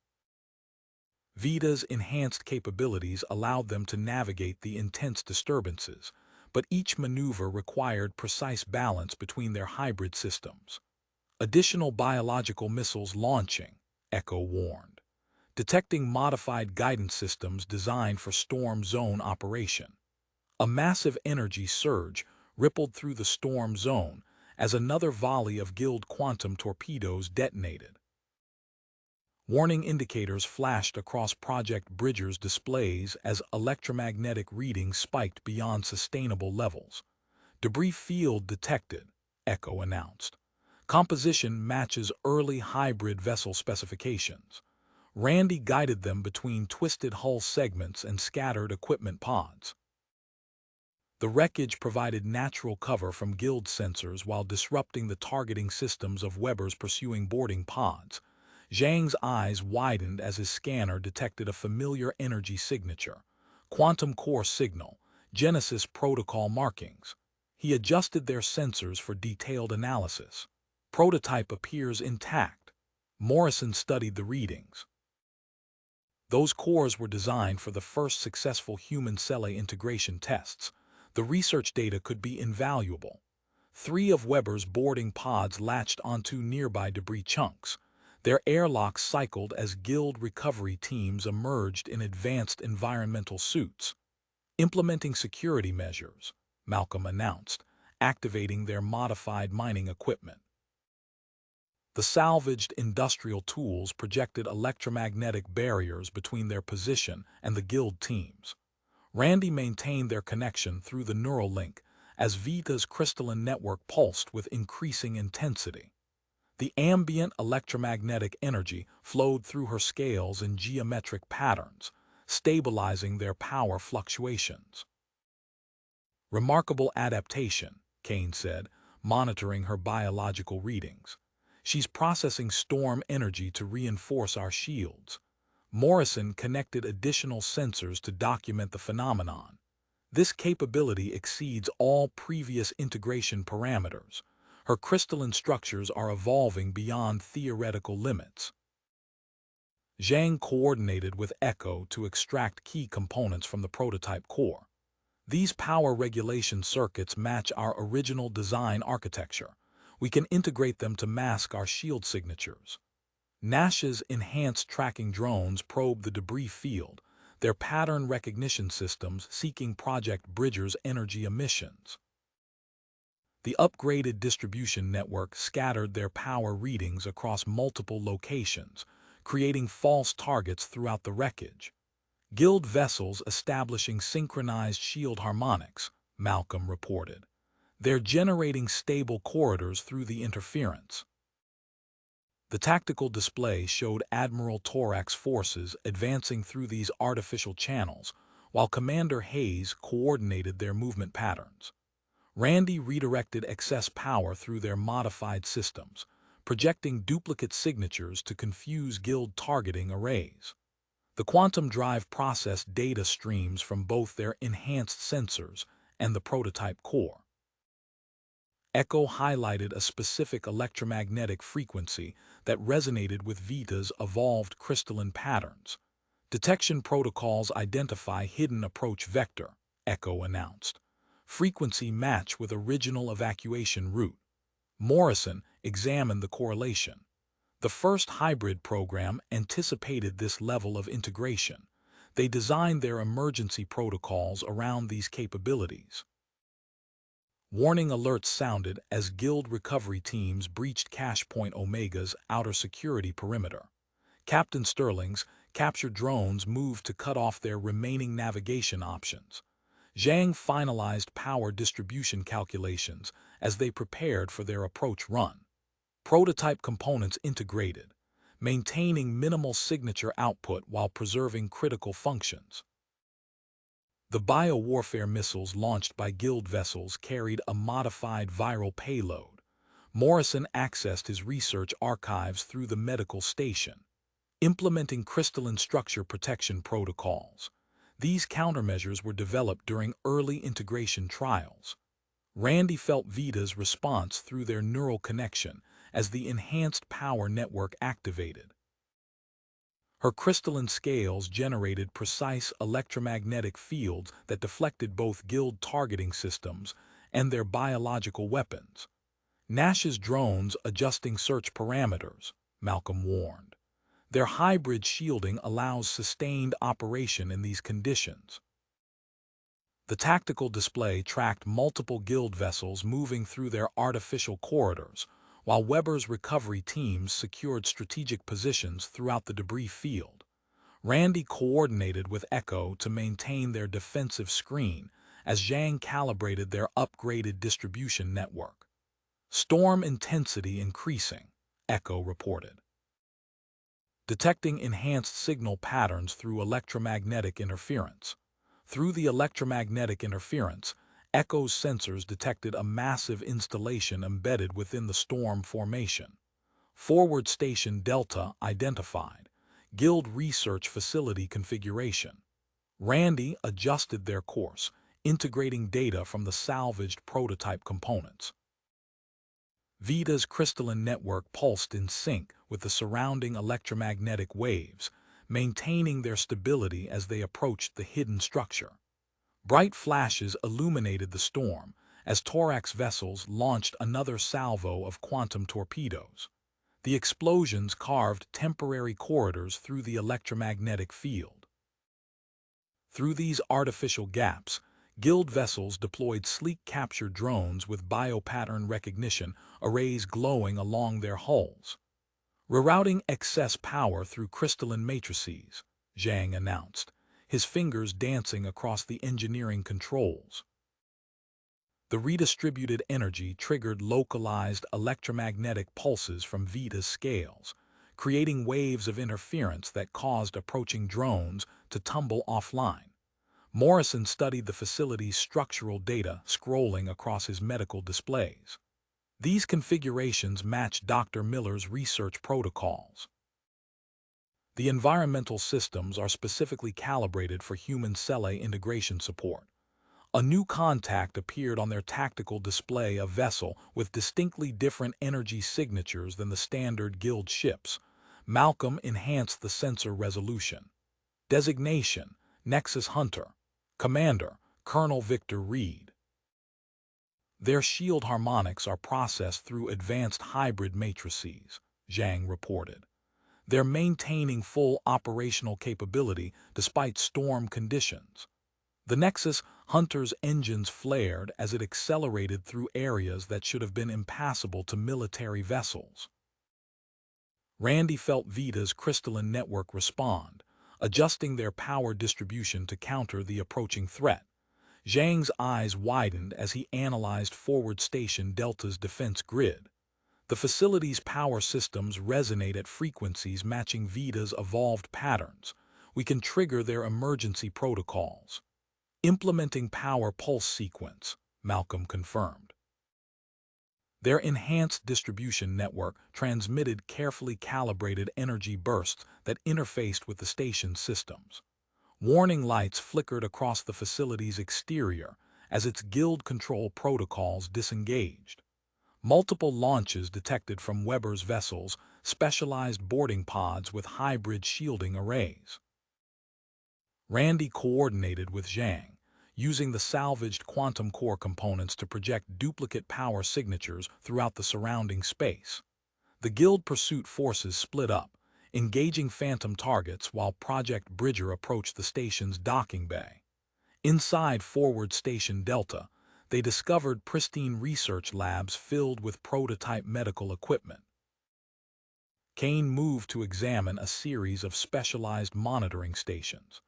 Vita's enhanced capabilities allowed them to navigate the intense disturbances, but each maneuver required precise balance between their hybrid systems. Additional biological missiles launching, Echo warned. detecting modified guidance systems designed for storm zone operation. A massive energy surge rippled through the storm zone as another volley of Guild quantum torpedoes detonated. Warning indicators flashed across Project Bridger's displays as electromagnetic readings spiked beyond sustainable levels. Debris field detected, Echo announced. Composition matches early hybrid vessel specifications. Randy guided them between twisted hull segments and scattered equipment pods. The wreckage provided natural cover from Guild sensors while disrupting the targeting systems of Weber's pursuing boarding pods. Zhang's eyes widened as his scanner detected a familiar energy signature, quantum core signal, Genesis protocol markings. He adjusted their sensors for detailed analysis. Prototype appears intact. Morrison studied the readings. Those cores were designed for the first successful human-cell integration tests. The research data could be invaluable. 3 of Weber's boarding pods latched onto nearby debris chunks. Their airlocks cycled as Guild recovery teams emerged in advanced environmental suits. Implementing security measures, Malcolm announced, activating their modified mining equipment. The salvaged industrial tools projected electromagnetic barriers between their position and the Guild teams. Randy maintained their connection through the neural link as Vita's crystalline network pulsed with increasing intensity. The ambient electromagnetic energy flowed through her scales in geometric patterns, stabilizing their power fluctuations. Remarkable adaptation, Kane said, monitoring her biological readings. She's processing storm energy to reinforce our shields. Morrison connected additional sensors to document the phenomenon. This capability exceeds all previous integration parameters. Her crystalline structures are evolving beyond theoretical limits. Zhang coordinated with Echo to extract key components from the prototype core. These power regulation circuits match our original design architecture. We can integrate them to mask our shield signatures. Nash's enhanced tracking drones probe the debris field, their pattern recognition systems seeking Project Bridger's energy emissions. The upgraded distribution network scattered their power readings across multiple locations, creating false targets throughout the wreckage. Guild vessels establishing synchronized shield harmonics, Malcolm reported. They're generating stable corridors through the interference. The tactical display showed Admiral Torak's forces advancing through these artificial channels, while Commander Hayes coordinated their movement patterns. Randy redirected excess power through their modified systems, projecting duplicate signatures to confuse Guild targeting arrays. The quantum drive processed data streams from both their enhanced sensors and the prototype core. Echo highlighted a specific electromagnetic frequency that resonated with Vita's evolved crystalline patterns. Detection protocols identify hidden approach vector, Echo announced. Frequency match with original evacuation route. Morrison examined the correlation. The first hybrid program anticipated this level of integration. They designed their emergency protocols around these capabilities. Warning alerts sounded as Guild recovery teams breached Cache Point Omega's outer security perimeter. Captain Sterling's captured drones moved to cut off their remaining navigation options. Zhang finalized power distribution calculations as they prepared for their approach run. Prototype components integrated, maintaining minimal signature output while preserving critical functions. The biowarfare missiles launched by Guild vessels carried a modified viral payload. Morrison accessed his research archives through the medical station, implementing crystalline structure protection protocols. These countermeasures were developed during early integration trials. Randy felt Vita's response through their neural connection as the enhanced power network activated. Her crystalline scales generated precise electromagnetic fields that deflected both Guild targeting systems and their biological weapons. Nash's drones adjusting search parameters, Malcolm warned. Their hybrid shielding allows sustained operation in these conditions. The tactical display tracked multiple guild vessels moving through their artificial corridors, while Weber's recovery teams secured strategic positions throughout the debris field. Randy coordinated with Echo to maintain their defensive screen as Zhang calibrated their upgraded distribution network. Storm intensity increasing, Echo reported. Detecting enhanced signal patterns through electromagnetic interference. Through the electromagnetic interference, Echo's sensors detected a massive installation embedded within the storm formation. Forward Station Delta identified. Guild Research Facility configuration. Randy adjusted their course, integrating data from the salvaged prototype components. Vita's crystalline network pulsed in sync with the surrounding electromagnetic waves, maintaining their stability as they approached the hidden structure. Bright flashes illuminated the storm as Thorax vessels launched another salvo of quantum torpedoes. The explosions carved temporary corridors through the electromagnetic field. Through these artificial gaps, Guild vessels deployed sleek capture drones with biopattern recognition arrays glowing along their hulls. Rerouting excess power through crystalline matrices, Zhang announced, his fingers dancing across the engineering controls. The redistributed energy triggered localized electromagnetic pulses from Vita's scales, creating waves of interference that caused approaching drones to tumble offline. Morrison studied the facility's structural data scrolling across his medical displays. These configurations matched Dr. Miller's research protocols. The environmental systems are specifically calibrated for human cell integration support. A new contact appeared on their tactical display, a vessel with distinctly different energy signatures than the standard Guild ships. Malcolm enhanced the sensor resolution. Designation: Nexus Hunter. Commander: Colonel Victor Reed. Their shield harmonics are processed through advanced hybrid matrices, Zhang reported. They're maintaining full operational capability despite storm conditions. The Nexus Hunter's engines flared as it accelerated through areas that should have been impassable to military vessels. Randy felt Vita's crystalline network respond, adjusting their power distribution to counter the approaching threat. Zhang's eyes widened as he analyzed Forward Station Delta's defense grid. The facility's power systems resonate at frequencies matching Vita's evolved patterns. We can trigger their emergency protocols. Implementing power pulse sequence, Malcolm confirmed. Their enhanced distribution network transmitted carefully calibrated energy bursts that interfaced with the station's systems. Warning lights flickered across the facility's exterior as its guild control protocols disengaged. Multiple launches detected from Weber's vessels, specialized boarding pods with hybrid shielding arrays. Randy coordinated with Zhang, using the salvaged quantum core components to project duplicate power signatures throughout the surrounding space. The Guild pursuit forces split up, engaging phantom targets while Project Bridger approached the station's docking bay. Inside Forward Station Delta, they discovered pristine research labs filled with prototype medical equipment. Kane moved to examine a series of specialized monitoring stations.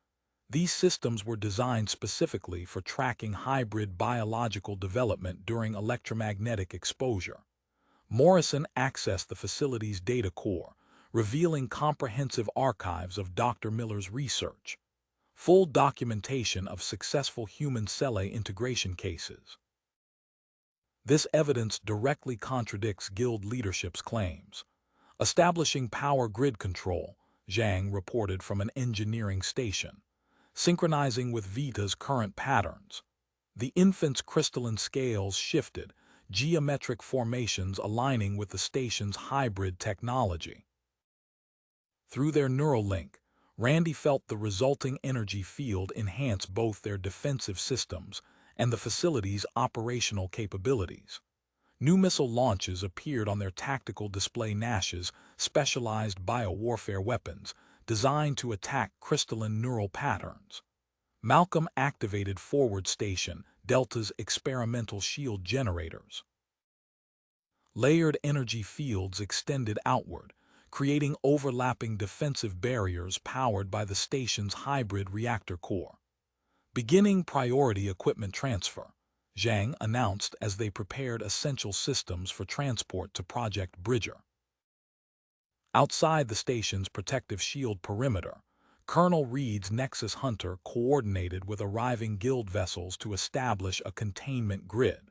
These systems were designed specifically for tracking hybrid biological development during electromagnetic exposure. Morrison accessed the facility's data core, revealing comprehensive archives of Dr. Miller's research. Full documentation of successful human cell integration cases. This evidence directly contradicts Guild leadership's claims. Establishing power grid control, Zhang reported from an engineering station. Synchronizing with Vita's current patterns. The infant's crystalline scales shifted, geometric formations aligning with the station's hybrid technology. Through their neural link, Randy felt the resulting energy field enhance both their defensive systems and the facility's operational capabilities. New missile launches appeared on their tactical display Nash's specialized biowarfare weapons, designed to attack crystalline neural patterns. Malcolm activated Forward Station Delta's experimental shield generators. Layered energy fields extended outward, creating overlapping defensive barriers powered by the station's hybrid reactor core. Beginning priority equipment transfer, Zhang announced as they prepared essential systems for transport to Project Bridger. Outside the station's protective shield perimeter, Colonel Reed's Nexus Hunter coordinated with arriving guild vessels to establish a containment grid.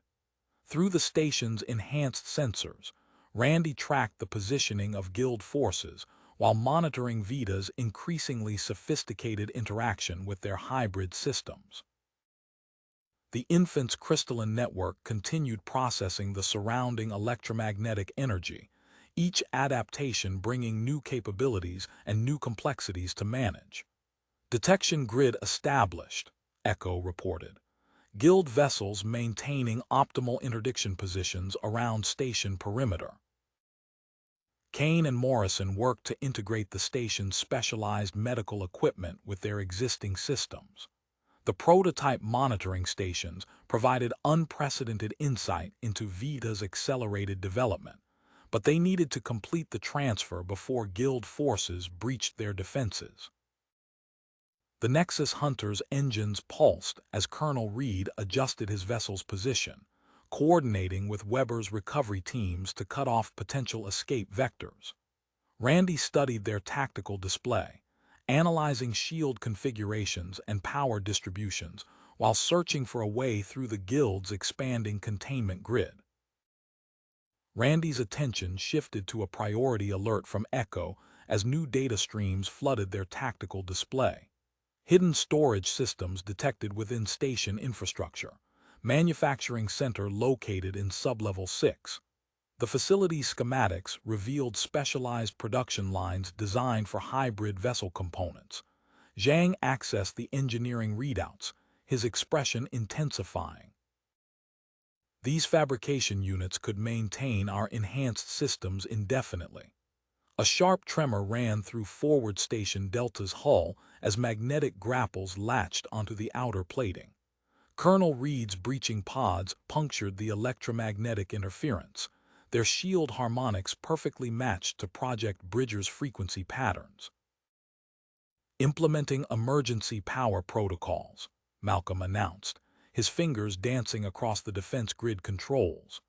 Through the station's enhanced sensors, Randy tracked the positioning of guild forces while monitoring Vita's increasingly sophisticated interaction with their hybrid systems. The infant's crystalline network continued processing the surrounding electromagnetic energy, each adaptation bringing new capabilities and new complexities to manage. Detection grid established, Echo reported. Guild vessels maintaining optimal interdiction positions around station perimeter. Kane and Morrison worked to integrate the station's specialized medical equipment with their existing systems. The prototype monitoring stations provided unprecedented insight into Vita's accelerated development, but they needed to complete the transfer before guild forces breached their defenses. The Nexus Hunter's engines pulsed as Colonel Reed adjusted his vessel's position, coordinating with Weber's recovery teams to cut off potential escape vectors. Randy studied their tactical display, analyzing shield configurations and power distributions while searching for a way through the guild's expanding containment grid. Randy's attention shifted to a priority alert from Echo as new data streams flooded their tactical display. Hidden storage systems detected within station infrastructure. Manufacturing center located in sublevel 6. The facility's schematics revealed specialized production lines designed for hybrid vessel components. Zhang accessed the engineering readouts, his expression intensifying. These fabrication units could maintain our enhanced systems indefinitely. A sharp tremor ran through Forward Station Delta's hull as magnetic grapples latched onto the outer plating. Colonel Reed's breaching pods punctured the electromagnetic interference, their shield harmonics perfectly matched to Project Bridger's frequency patterns. Implementing emergency power protocols, Malcolm announced, his fingers dancing across the defense grid controls.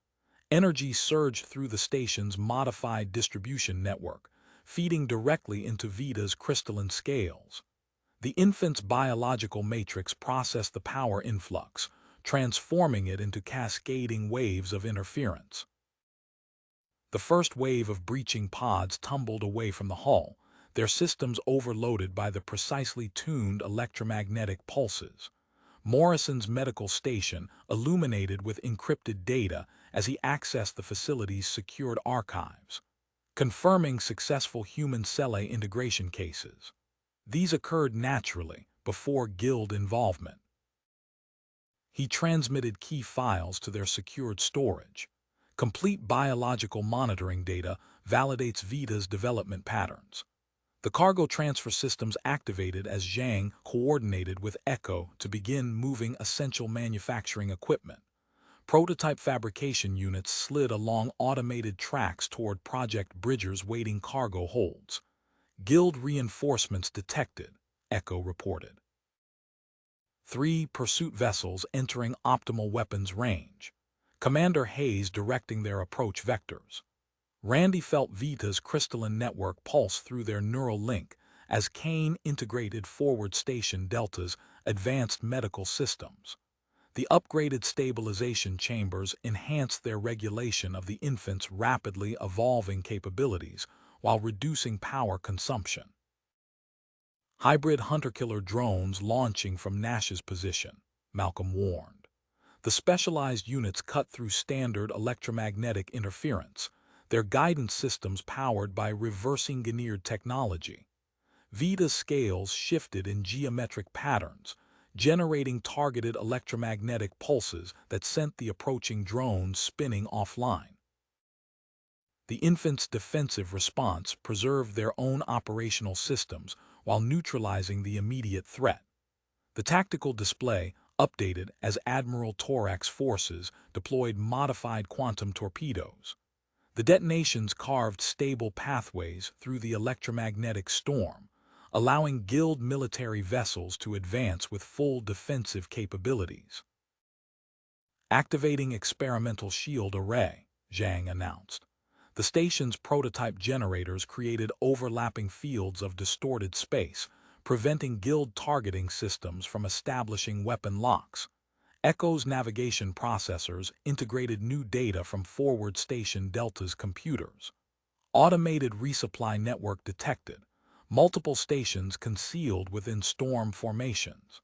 Energy surged through the station's modified distribution network, feeding directly into Vita's crystalline scales. The infant's biological matrix processed the power influx, transforming it into cascading waves of interference. The first wave of breaching pods tumbled away from the hull, their systems overloaded by the precisely tuned electromagnetic pulses. Morrison's medical station illuminated with encrypted data as he accessed the facility's secured archives, confirming successful human cell integration cases. These occurred naturally, before guild involvement. He transmitted key files to their secured storage. Complete biological monitoring data validates Vita's development patterns. The cargo transfer systems activated as Zhang coordinated with Echo to begin moving essential manufacturing equipment. Prototype fabrication units slid along automated tracks toward Project Bridger's waiting cargo holds. Guild reinforcements detected, Echo reported. 3 pursuit vessels entering optimal weapons range. Commander Hayes directing their approach vectors. Randy felt Vita's crystalline network pulse through their neural link as Kane integrated Forward Station Delta's advanced medical systems. The upgraded stabilization chambers enhanced their regulation of the infant's rapidly evolving capabilities while reducing power consumption. Hybrid hunter-killer drones launching from Nash's position, Malcolm warned. The specialized units cut through standard electromagnetic interference, their guidance systems powered by reverse-engineered technology. Vita's scales shifted in geometric patterns, generating targeted electromagnetic pulses that sent the approaching drone spinning offline. The infant's defensive response preserved their own operational systems while neutralizing the immediate threat. The tactical display, updated as Admiral Torak's forces deployed modified quantum torpedoes. The detonations carved stable pathways through the electromagnetic storm, allowing Guild military vessels to advance with full defensive capabilities. Activating experimental shield array, Zhang announced. The station's prototype generators created overlapping fields of distorted space, preventing Guild targeting systems from establishing weapon locks. Echo's navigation processors integrated new data from Forward Station Delta's computers. Automated resupply network detected, multiple stations concealed within storm formations.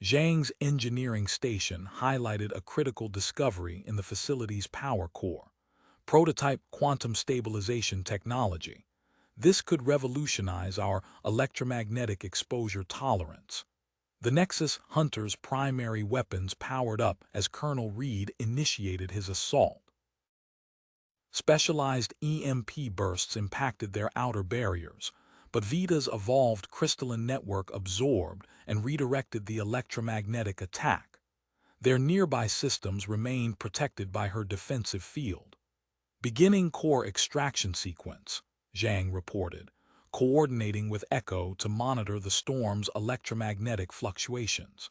Zhang's engineering station highlighted a critical discovery in the facility's power core: prototype quantum stabilization technology. This could revolutionize our electromagnetic exposure tolerance. The Nexus Hunter's primary weapons powered up as Colonel Reed initiated his assault. Specialized EMP bursts impacted their outer barriers, but Vita's evolved crystalline network absorbed and redirected the electromagnetic attack. Their nearby systems remained protected by her defensive field. Beginning core extraction sequence, Zhang reported, coordinating with Echo to monitor the storm's electromagnetic fluctuations.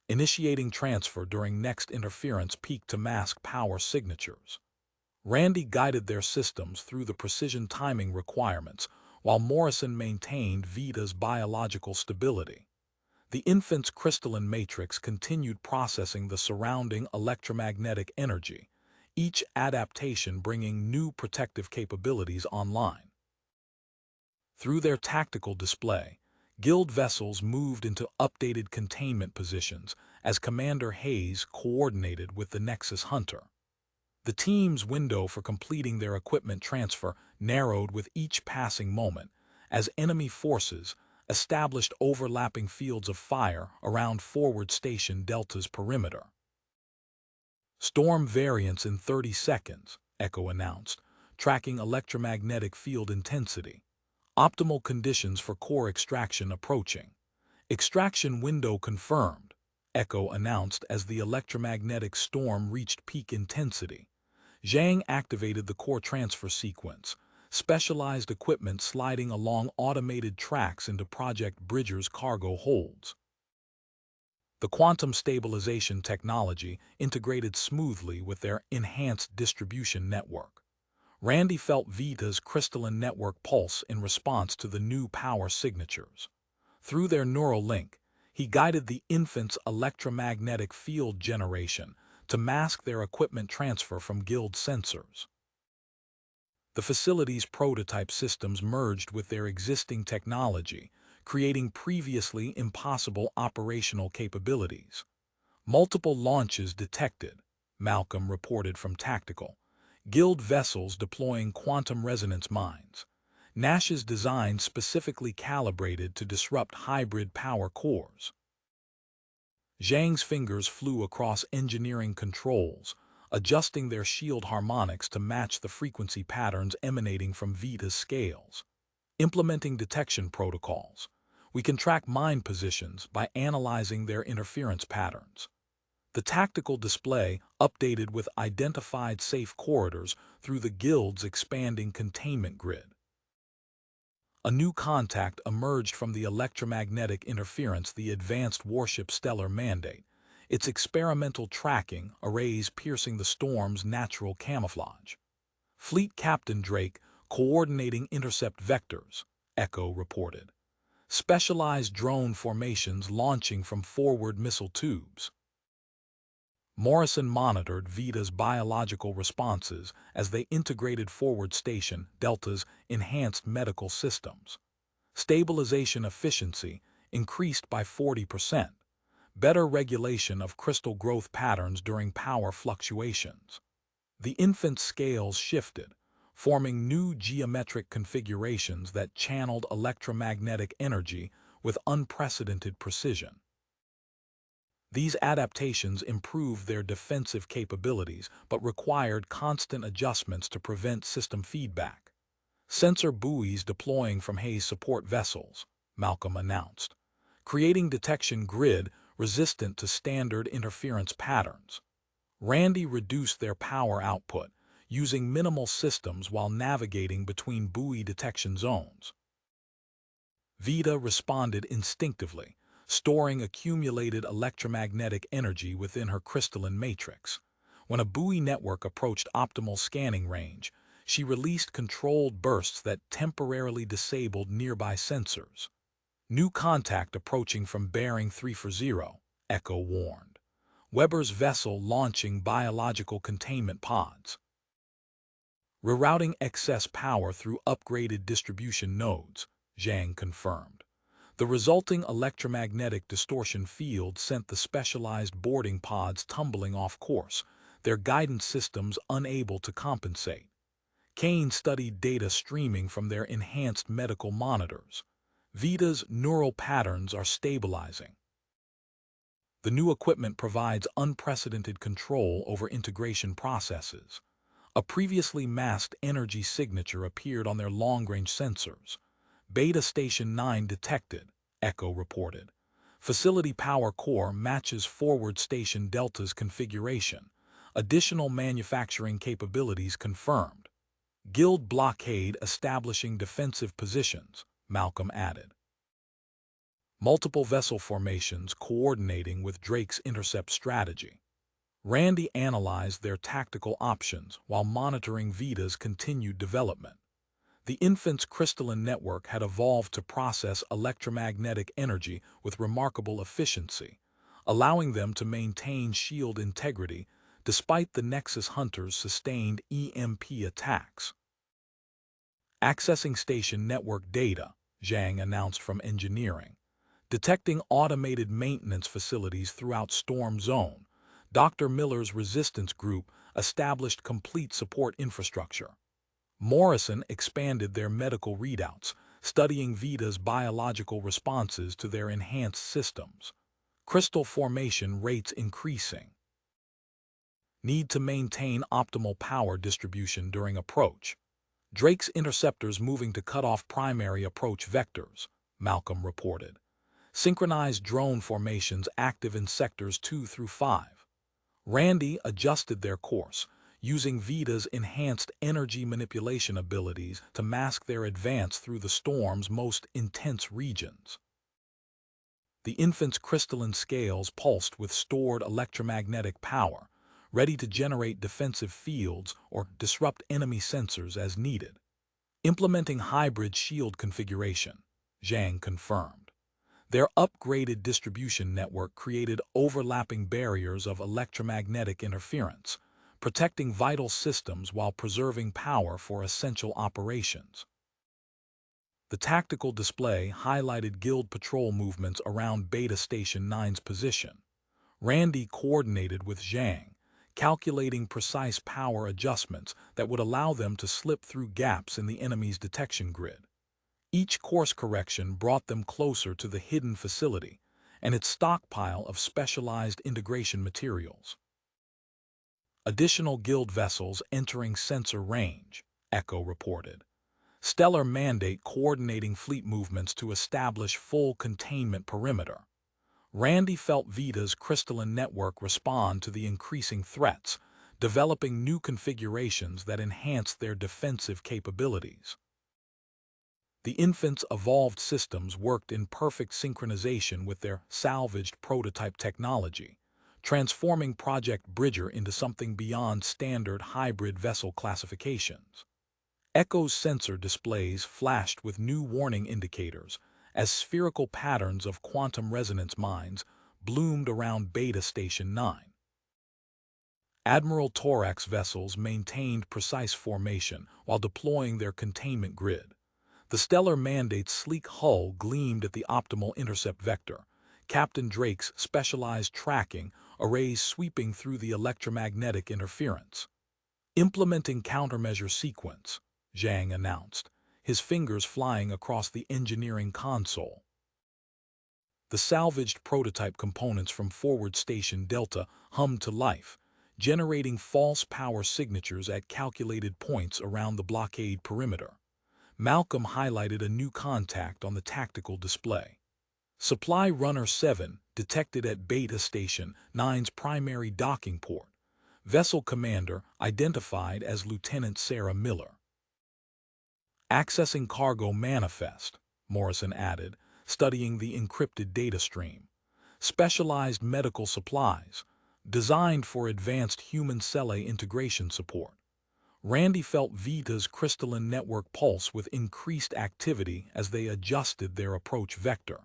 Initiating transfer during next interference peak to mask power signatures. Randy guided their systems through the precision timing requirements, while Morrison maintained Vita's biological stability. The infant's crystalline matrix continued processing the surrounding electromagnetic energy, each adaptation bringing new protective capabilities online. Through their tactical display, Guild vessels moved into updated containment positions as Commander Hayes coordinated with the Nexus Hunter. The team's window for completing their equipment transfer narrowed with each passing moment, as enemy forces established overlapping fields of fire around Forward Station Delta's perimeter. Storm variance in 30 seconds, Echo announced, tracking electromagnetic field intensity. Optimal conditions for core extraction approaching. Extraction window confirmed, Echo announced as the electromagnetic storm reached peak intensity. Zhang activated the core transfer sequence, specialized equipment sliding along automated tracks into Project Bridger's cargo holds. The quantum stabilization technology integrated smoothly with their enhanced distribution network. Randy felt Vita's crystalline network pulse in response to the new power signatures. Through their neural link, he guided the infant's electromagnetic field generation to mask their equipment transfer from Guild sensors. The facility's prototype systems merged with their existing technology, creating previously impossible operational capabilities. Multiple launches detected, Malcolm reported from Tactical. Guild vessels deploying quantum resonance mines. Nash's design specifically calibrated to disrupt hybrid power cores. Zhang's fingers flew across engineering controls, adjusting their shield harmonics to match the frequency patterns emanating from Vita's scales. Implementing detection protocols. We can track mine positions by analyzing their interference patterns. The tactical display updated with identified safe corridors through the Guild's expanding containment grid. A new contact emerged from the electromagnetic interference, the Advanced Warship Stellar Mandate, its experimental tracking arrays piercing the storm's natural camouflage. Fleet Captain Drake coordinating intercept vectors, Echo reported. Specialized drone formations launching from forward missile tubes. Morrison monitored Vita's biological responses as they integrated Forward Station Delta's enhanced medical systems. Stabilization efficiency increased by 40%. Better regulation of crystal growth patterns during power fluctuations. The infant's scales shifted, forming new geometric configurations that channeled electromagnetic energy with unprecedented precision. These adaptations improved their defensive capabilities but required constant adjustments to prevent system feedback. Sensor buoys deploying from Hayes support vessels, Malcolm announced, creating detection grid resistant to standard interference patterns. Randy reduced their power output, using minimal systems while navigating between buoy detection zones. Vita responded instinctively, storing accumulated electromagnetic energy within her crystalline matrix. When a buoy network approached optimal scanning range, she released controlled bursts that temporarily disabled nearby sensors. New contact approaching from bearing 340, Echo warned. Weber's vessel launching biological containment pods. Rerouting excess power through upgraded distribution nodes, Zhang confirmed. The resulting electromagnetic distortion field sent the specialized boarding pods tumbling off course, their guidance systems unable to compensate. Kane studied data streaming from their enhanced medical monitors. Vita's neural patterns are stabilizing. The new equipment provides unprecedented control over integration processes. A previously masked energy signature appeared on their long-range sensors. Beta Station 9 detected, Echo reported. Facility power core matches forward station Delta's configuration. Additional manufacturing capabilities confirmed. Guild blockade establishing defensive positions, Malcolm added. Multiple vessel formations coordinating with Drake's intercept strategy. Randy analyzed their tactical options while monitoring Vita's continued development. The infant's crystalline network had evolved to process electromagnetic energy with remarkable efficiency, allowing them to maintain shield integrity despite the Nexus Hunters' sustained EMP attacks. Accessing station network data, Zhang announced from engineering. Detecting automated maintenance facilities throughout Storm Zone, Dr. Miller's resistance group established complete support infrastructure. Morrison expanded their medical readouts, studying Vita's biological responses to their enhanced systems. Crystal formation rates increasing. Need to maintain optimal power distribution during approach. Drake's interceptors moving to cut off primary approach vectors, Malcolm reported. Synchronized drone formations active in sectors 2 through 5. Randy adjusted their course, using Vita's enhanced energy manipulation abilities to mask their advance through the storm's most intense regions. The infant's crystalline scales pulsed with stored electromagnetic power, ready to generate defensive fields or disrupt enemy sensors as needed. Implementing hybrid shield configuration, Zhang confirmed. Their upgraded distribution network created overlapping barriers of electromagnetic interference, protecting vital systems while preserving power for essential operations. The tactical display highlighted guild patrol movements around Beta Station 9's position. Randy coordinated with Zhang, calculating precise power adjustments that would allow them to slip through gaps in the enemy's detection grid. Each course correction brought them closer to the hidden facility and its stockpile of specialized integration materials. Additional guild vessels entering sensor range, Echo reported. Stellar Mandate coordinating fleet movements to establish full containment perimeter. Randy felt Vita's crystalline network respond to the increasing threats, developing new configurations that enhanced their defensive capabilities. The infant's evolved systems worked in perfect synchronization with their salvaged prototype technology, transforming Project Bridger into something beyond standard hybrid vessel classifications. Echo's sensor displays flashed with new warning indicators as spherical patterns of quantum resonance mines bloomed around Beta Station 9. Admiral Thorax vessels maintained precise formation while deploying their containment grid. The Stellar Mandate's sleek hull gleamed at the optimal intercept vector, Captain Drake's specialized tracking arrays sweeping through the electromagnetic interference. Implementing countermeasure sequence, Zhang announced, his fingers flying across the engineering console. The salvaged prototype components from Forward Station Delta hummed to life, generating false power signatures at calculated points around the blockade perimeter. Malcolm highlighted a new contact on the tactical display. Supply Runner 7, detected at Beta Station 9's primary docking port. Vessel commander identified as Lieutenant Sarah Miller. Accessing cargo manifest, Morrison added, studying the encrypted data stream. Specialized medical supplies, designed for advanced human cell integration support. Randy felt Vita's crystalline network pulse with increased activity as they adjusted their approach vector.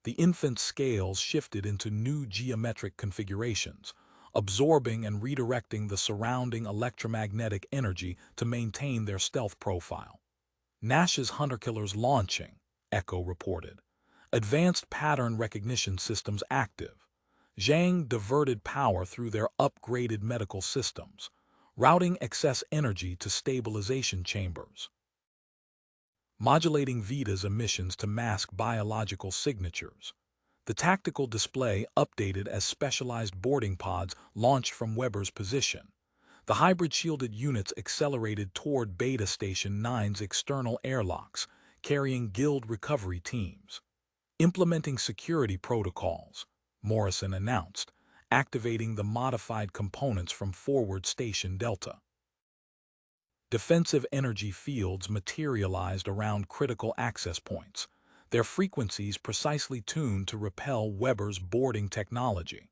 The infant's scales shifted into new geometric configurations, absorbing and redirecting the surrounding electromagnetic energy to maintain their stealth profile. Nash's hunter-killers launching, Echo reported. Advanced pattern recognition systems active. Zhang diverted power through their upgraded medical systems, routing excess energy to stabilization chambers. Modulating Vita's emissions to mask biological signatures. The tactical display updated as specialized boarding pods launched from Weber's position. The hybrid shielded units accelerated toward Beta Station 9's external airlocks, carrying Guild recovery teams. Implementing security protocols, Morrison announced, activating the modified components from Forward Station Delta. Defensive energy fields materialized around critical access points, their frequencies precisely tuned to repel Weber's boarding technology.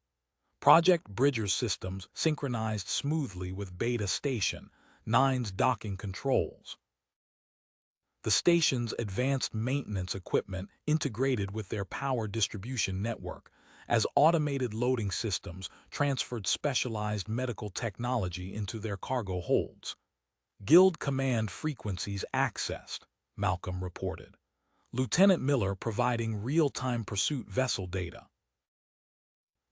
Project Bridger's systems synchronized smoothly with Beta Station 9's docking controls. The station's advanced maintenance equipment integrated with their power distribution network, as automated loading systems transferred specialized medical technology into their cargo holds. Guild command frequencies accessed, Malcolm reported. Lieutenant Miller providing real-time pursuit vessel data.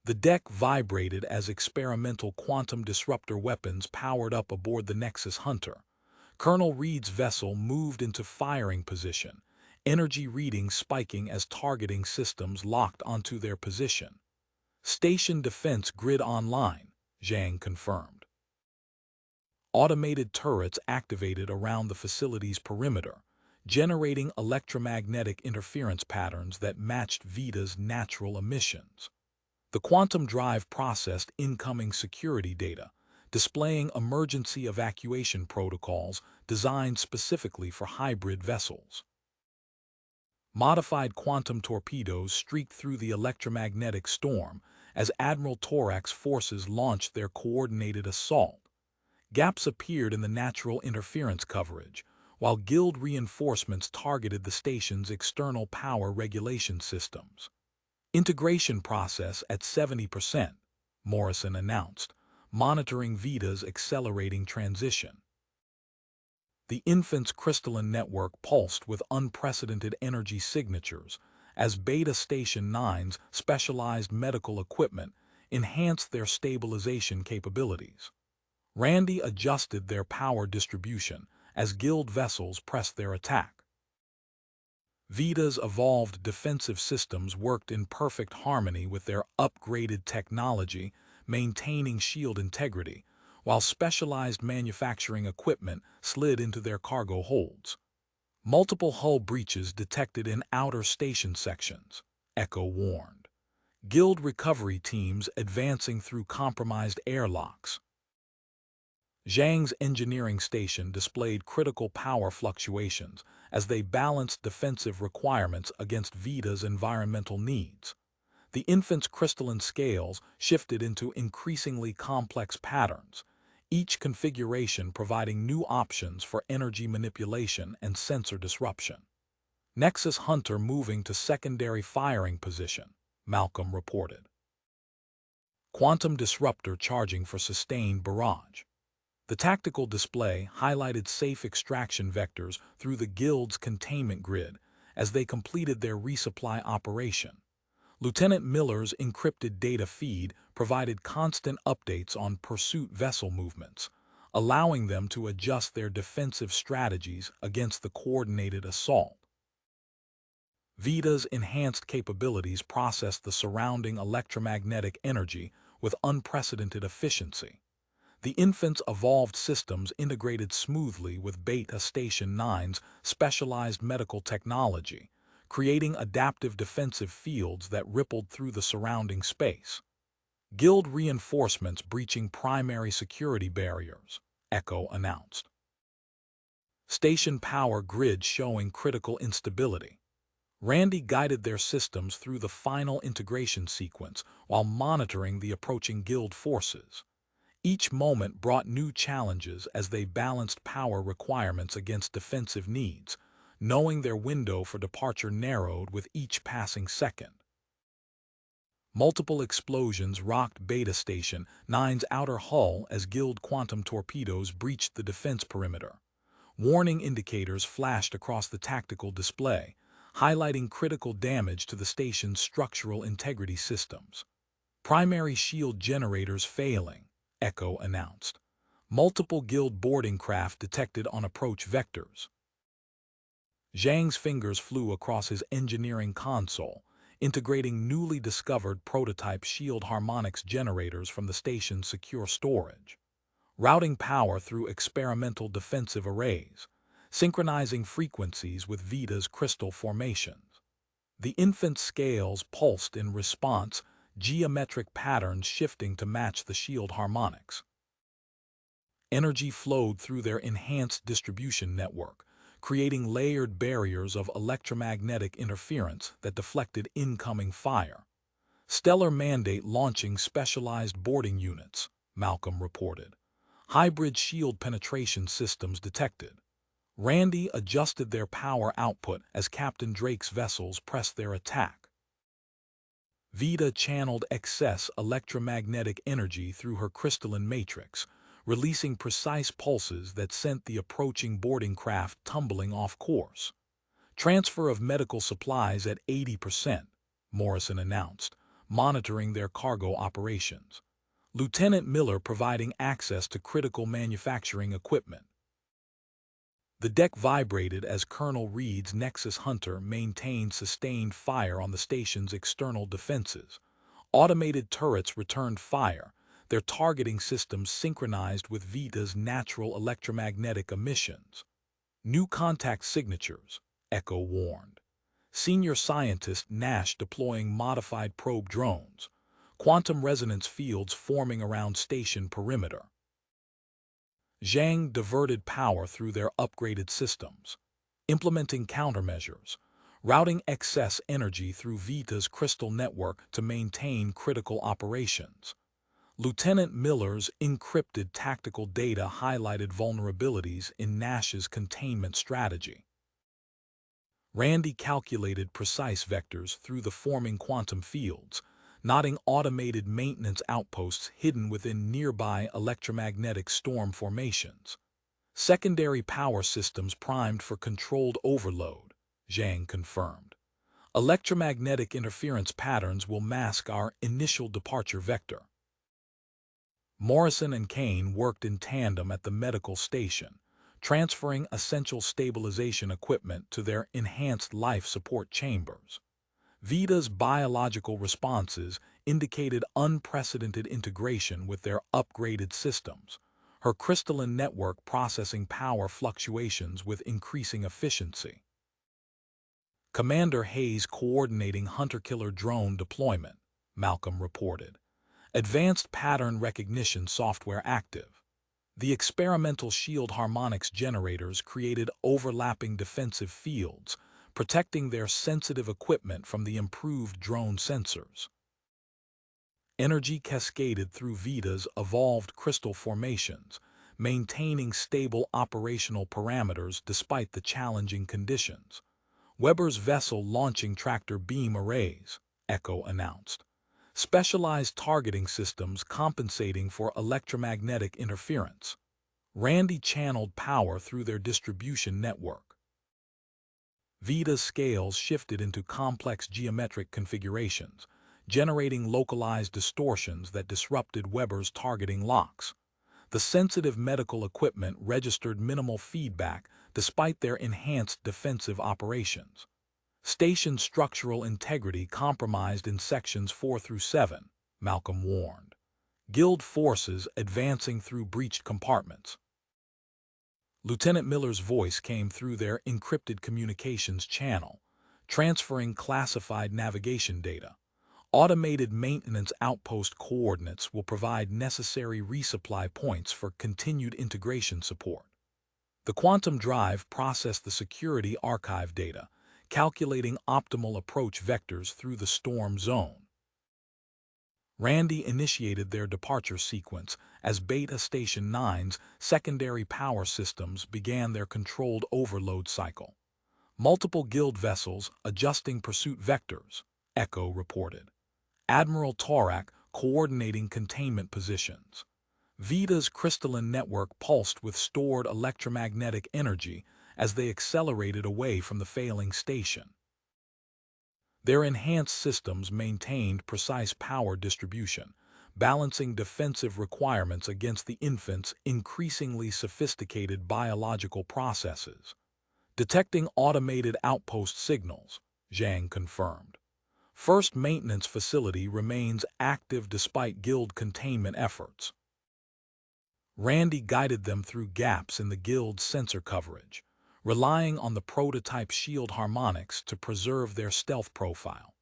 The deck vibrated as experimental quantum disruptor weapons powered up aboard the Nexus Hunter. Colonel Reed's vessel moved into firing position, energy readings spiking as targeting systems locked onto their position. Station defense grid online, Zhang confirmed. Automated turrets activated around the facility's perimeter, generating electromagnetic interference patterns that matched Vita's natural emissions. The quantum drive processed incoming security data, displaying emergency evacuation protocols designed specifically for hybrid vessels. Modified quantum torpedoes streaked through the electromagnetic storm as Admiral Torak's forces launched their coordinated assault. Gaps appeared in the natural interference coverage, while Guild reinforcements targeted the station's external power regulation systems. Integration process at 70%, Morrison announced, monitoring Vita's accelerating transition. The infant's crystalline network pulsed with unprecedented energy signatures as Beta Station 9's specialized medical equipment enhanced their stabilization capabilities. Randy adjusted their power distribution as Guild vessels pressed their attack. Vita's evolved defensive systems worked in perfect harmony with their upgraded technology, maintaining shield integrity, while specialized manufacturing equipment slid into their cargo holds. Multiple hull breaches detected in outer station sections, Echo warned. Guild recovery teams advancing through compromised airlocks. Zhang's engineering station displayed critical power fluctuations as they balanced defensive requirements against Vita's environmental needs. The infant's crystalline scales shifted into increasingly complex patterns, each configuration providing new options for energy manipulation and sensor disruption. Nexus Hunter moving to secondary firing position, Malcolm reported. Quantum disruptor charging for sustained barrage. The tactical display highlighted safe extraction vectors through the Guild's containment grid as they completed their resupply operation. Lieutenant Miller's encrypted data feed provided constant updates on pursuit vessel movements, allowing them to adjust their defensive strategies against the coordinated assault. Vita's enhanced capabilities processed the surrounding electromagnetic energy with unprecedented efficiency. The infant's evolved systems integrated smoothly with Beta Station 9's specialized medical technology, creating adaptive defensive fields that rippled through the surrounding space. Guild reinforcements breaching primary security barriers, Echo announced. Station power grid showing critical instability. Randy guided their systems through the final integration sequence while monitoring the approaching Guild forces. Each moment brought new challenges as they balanced power requirements against defensive needs, knowing their window for departure narrowed with each passing second. Multiple explosions rocked Beta Station 9's outer hull as Guild quantum torpedoes breached the defense perimeter. Warning indicators flashed across the tactical display, highlighting critical damage to the station's structural integrity systems. Primary shield generators failing, Echo announced. Multiple Guild boarding craft detected on approach vectors. Zhang's fingers flew across his engineering console, integrating newly discovered prototype shield harmonics generators from the station's secure storage. Routing power through experimental defensive arrays, synchronizing frequencies with Vita's crystal formations. The infant scales pulsed in response, geometric patterns shifting to match the shield harmonics. Energy flowed through their enhanced distribution network, creating layered barriers of electromagnetic interference that deflected incoming fire. Stellar Mandate launching specialized boarding units, Malcolm reported. Hybrid shield penetration systems detected. Randy adjusted their power output as Captain Drake's vessels pressed their attack. Vita channeled excess electromagnetic energy through her crystalline matrix, releasing precise pulses that sent the approaching boarding craft tumbling off course. Transfer of medical supplies at 80%, Morrison announced, monitoring their cargo operations. Lieutenant Miller providing access to critical manufacturing equipment. The deck vibrated as Colonel Reed's Nexus Hunter maintained sustained fire on the station's external defenses. Automated turrets returned fire, their targeting systems synchronized with Vita's natural electromagnetic emissions. New contact signatures, Echo warned. Senior scientist Nash deploying modified probe drones. Quantum resonance fields forming around station perimeter. Zhang diverted power through their upgraded systems, implementing countermeasures, routing excess energy through Vita's crystal network to maintain critical operations. Lieutenant Miller's encrypted tactical data highlighted vulnerabilities in Nash's containment strategy. Randy calculated precise vectors through the forming quantum fields, knotting automated maintenance outposts hidden within nearby electromagnetic storm formations. Secondary power systems primed for controlled overload, Zhang confirmed. Electromagnetic interference patterns will mask our initial departure vector. Morrison and Kane worked in tandem at the medical station, transferring essential stabilization equipment to their enhanced life support chambers. Vita's biological responses indicated unprecedented integration with their upgraded systems, her crystalline network processing power fluctuations with increasing efficiency. Commander Hayes coordinating hunter-killer drone deployment, Malcolm reported. Advanced pattern recognition software active. The experimental shield harmonics generators created overlapping defensive fields, protecting their sensitive equipment from the improved drone sensors. Energy cascaded through Vita's evolved crystal formations, maintaining stable operational parameters despite the challenging conditions. Weber's vessel launching tractor beam arrays, Echo announced. Specialized targeting systems compensating for electromagnetic interference. Randy channeled power through their distribution network. Vita's scales shifted into complex geometric configurations, generating localized distortions that disrupted Weber's targeting locks. The sensitive medical equipment registered minimal feedback despite their enhanced defensive operations. Station structural integrity compromised in sections 4 through 7, Malcolm warned. Guild forces advancing through breached compartments. Lieutenant Miller's voice came through their encrypted communications channel, transferring classified navigation data. Automated maintenance outpost coordinates will provide necessary resupply points for continued integration support. The quantum drive processed the security archive data, calculating optimal approach vectors through the storm zone. Randy initiated their departure sequence as Beta Station 9's secondary power systems began their controlled overload cycle. Multiple guild vessels adjusting pursuit vectors, Echo reported. Admiral Torak coordinating containment positions. Vita's crystalline network pulsed with stored electromagnetic energy as they accelerated away from the failing station. Their enhanced systems maintained precise power distribution, balancing defensive requirements against the infant's increasingly sophisticated biological processes. Detecting automated outpost signals, Zhang confirmed. First maintenance facility remains active despite guild containment efforts. Randy guided them through gaps in the guild's sensor coverage, relying on the prototype shield harmonics to preserve their stealth profile.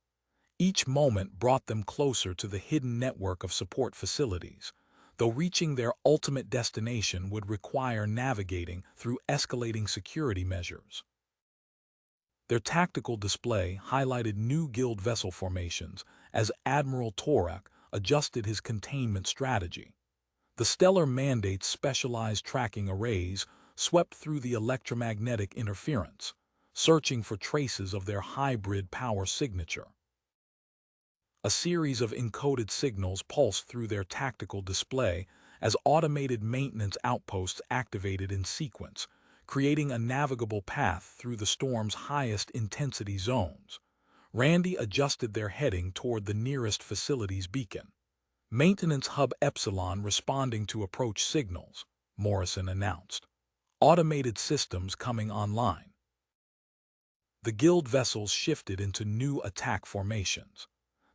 Each moment brought them closer to the hidden network of support facilities, though reaching their ultimate destination would require navigating through escalating security measures. Their tactical display highlighted new guild vessel formations as Admiral Torak adjusted his containment strategy. The Stellar Mandate's specialized tracking arrays swept through the electromagnetic interference, searching for traces of their hybrid power signature. A series of encoded signals pulsed through their tactical display as automated maintenance outposts activated in sequence, creating a navigable path through the storm's highest intensity zones. Randy adjusted their heading toward the nearest facility's beacon. Maintenance Hub Epsilon responding to approach signals, Morrison announced. Automated systems coming online. The guild vessels shifted into new attack formations.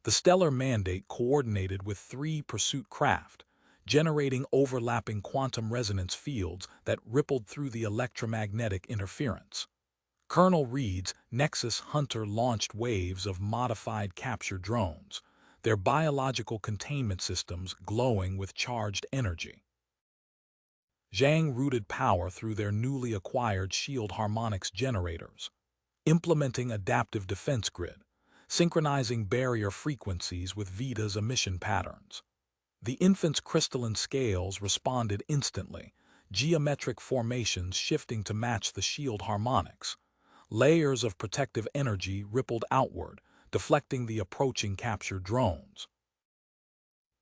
The Stellar Mandate coordinated with 3 pursuit craft, generating overlapping quantum resonance fields that rippled through the electromagnetic interference. Colonel Reed's Nexus Hunter launched waves of modified capture drones, their biological containment systems glowing with charged energy. Zhang routed power through their newly acquired shield harmonics generators, implementing adaptive defense grid, synchronizing barrier frequencies with Vita's emission patterns. The infant's crystalline scales responded instantly, geometric formations shifting to match the shield harmonics. Layers of protective energy rippled outward, deflecting the approaching capture drones.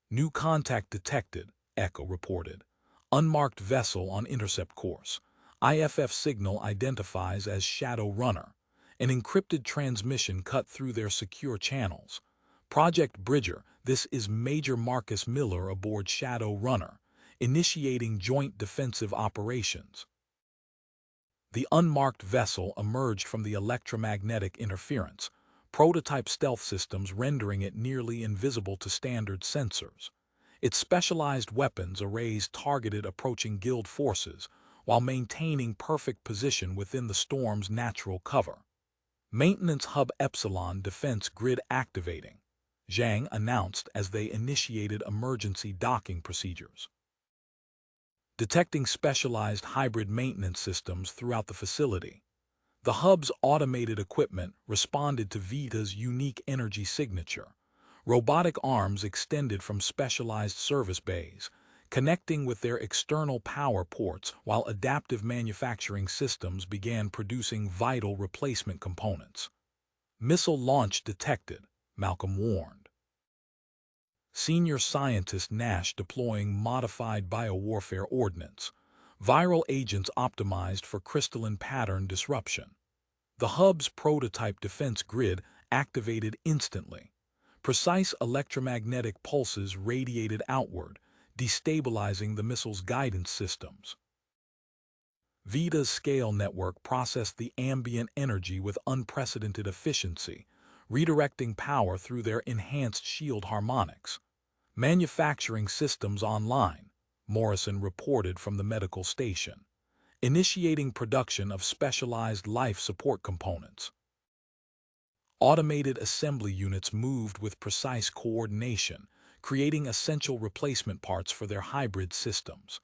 New contact detected, Echo reported. Unmarked vessel on intercept course. IFF signal identifies as Shadow Runner. An encrypted transmission cut through their secure channels. Project Bridger, this is Major Marcus Miller aboard Shadow Runner, initiating joint defensive operations. The unmarked vessel emerged from the electromagnetic interference, prototype stealth systems rendering it nearly invisible to standard sensors. Its specialized weapons arrays targeted approaching guild forces while maintaining perfect position within the storm's natural cover. Maintenance Hub Epsilon defense grid activating, Zhang announced as they initiated emergency docking procedures. Detecting specialized hybrid maintenance systems throughout the facility. The hub's automated equipment responded to Vita's unique energy signature. Robotic arms extended from specialized service bays, connecting with their external power ports while adaptive manufacturing systems began producing vital replacement components. Missile launch detected, Malcolm warned. Senior Scientist Nash deploying modified biowarfare ordnance. Viral agents optimized for crystalline pattern disruption. The hub's prototype defense grid activated instantly. Precise electromagnetic pulses radiated outward, destabilizing the missile's guidance systems. Vita's scale network processed the ambient energy with unprecedented efficiency, redirecting power through their enhanced shield harmonics. Manufacturing systems online, Morrison reported from the medical station, initiating production of specialized life support components. Automated assembly units moved with precise coordination, creating essential replacement parts for their hybrid systems.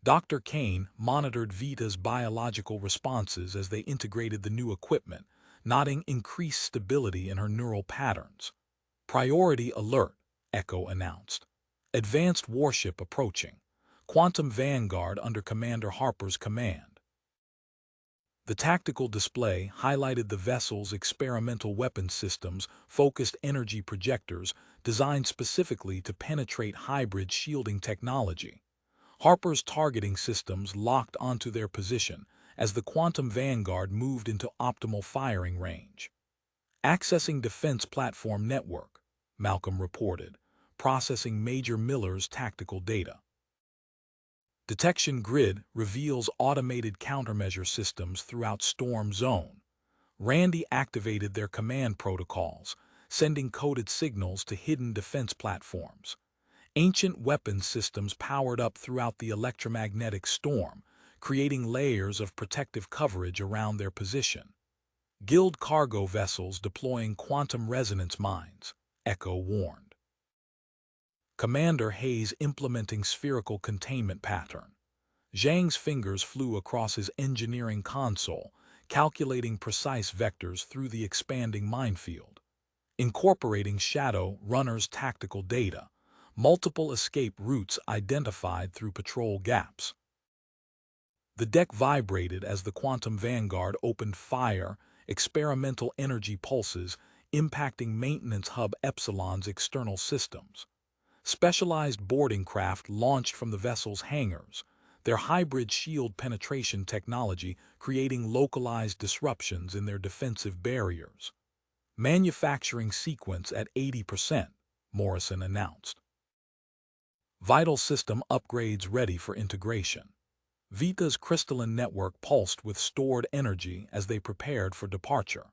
Dr. Kane monitored Vita's biological responses as they integrated the new equipment, noting increased stability in her neural patterns. Priority alert, Echo announced. Advanced warship approaching. Quantum Vanguard under Commander Harper's command. The tactical display highlighted the vessel's experimental weapons systems, focused energy projectors designed specifically to penetrate hybrid shielding technology. Harper's targeting systems locked onto their position as the Quantum Vanguard moved into optimal firing range. Accessing Defense Platform Network, Malcolm reported, processing Major Miller's tactical data. Detection Grid reveals automated countermeasure systems throughout Storm Zone. Randy activated their command protocols, sending coded signals to hidden defense platforms. Ancient weapons systems powered up throughout the electromagnetic storm, creating layers of protective coverage around their position. Guild cargo vessels deploying quantum resonance mines, Echo warned. Commander Hayes implementing spherical containment pattern. Zhang's fingers flew across his engineering console, calculating precise vectors through the expanding minefield. Incorporating Shadow Runner's tactical data, multiple escape routes identified through patrol gaps. The deck vibrated as the Quantum Vanguard opened fire, experimental energy pulses impacting Maintenance Hub Epsilon's external systems. Specialized boarding craft launched from the vessel's hangars, their hybrid shield penetration technology creating localized disruptions in their defensive barriers. Manufacturing sequence at 80%, Morrison announced. Vital system upgrades ready for integration. Vita's crystalline network pulsed with stored energy as they prepared for departure.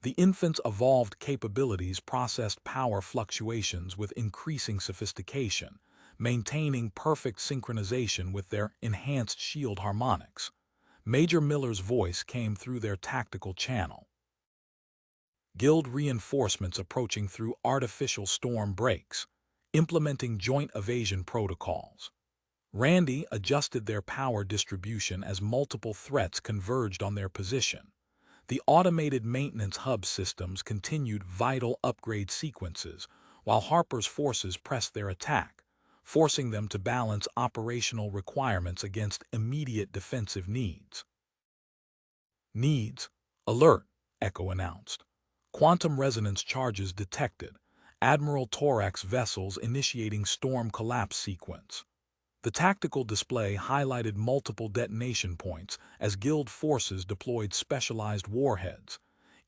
The infant's evolved capabilities processed power fluctuations with increasing sophistication, maintaining perfect synchronization with their enhanced shield harmonics. Major Miller's voice came through their tactical channel. Guild reinforcements approaching through artificial storm breaks, implementing joint evasion protocols. Randy adjusted their power distribution as multiple threats converged on their position. The automated maintenance hub systems continued vital upgrade sequences, while Harper's forces pressed their attack, forcing them to balance operational requirements against immediate defensive needs. Needs. Alert, Echo announced. Quantum resonance charges detected. Admiral Torax vessels initiating storm collapse sequence. The tactical display highlighted multiple detonation points as Guild forces deployed specialized warheads.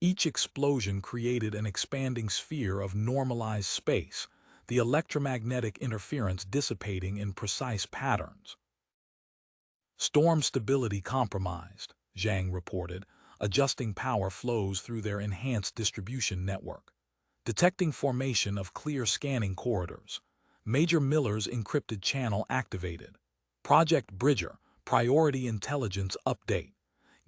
Each explosion created an expanding sphere of normalized space, the electromagnetic interference dissipating in precise patterns. Storm stability compromised, Zhang reported, adjusting power flows through their enhanced distribution network. Detecting formation of clear scanning corridors. Major Miller's encrypted channel activated. Project Bridger, Priority Intelligence Update.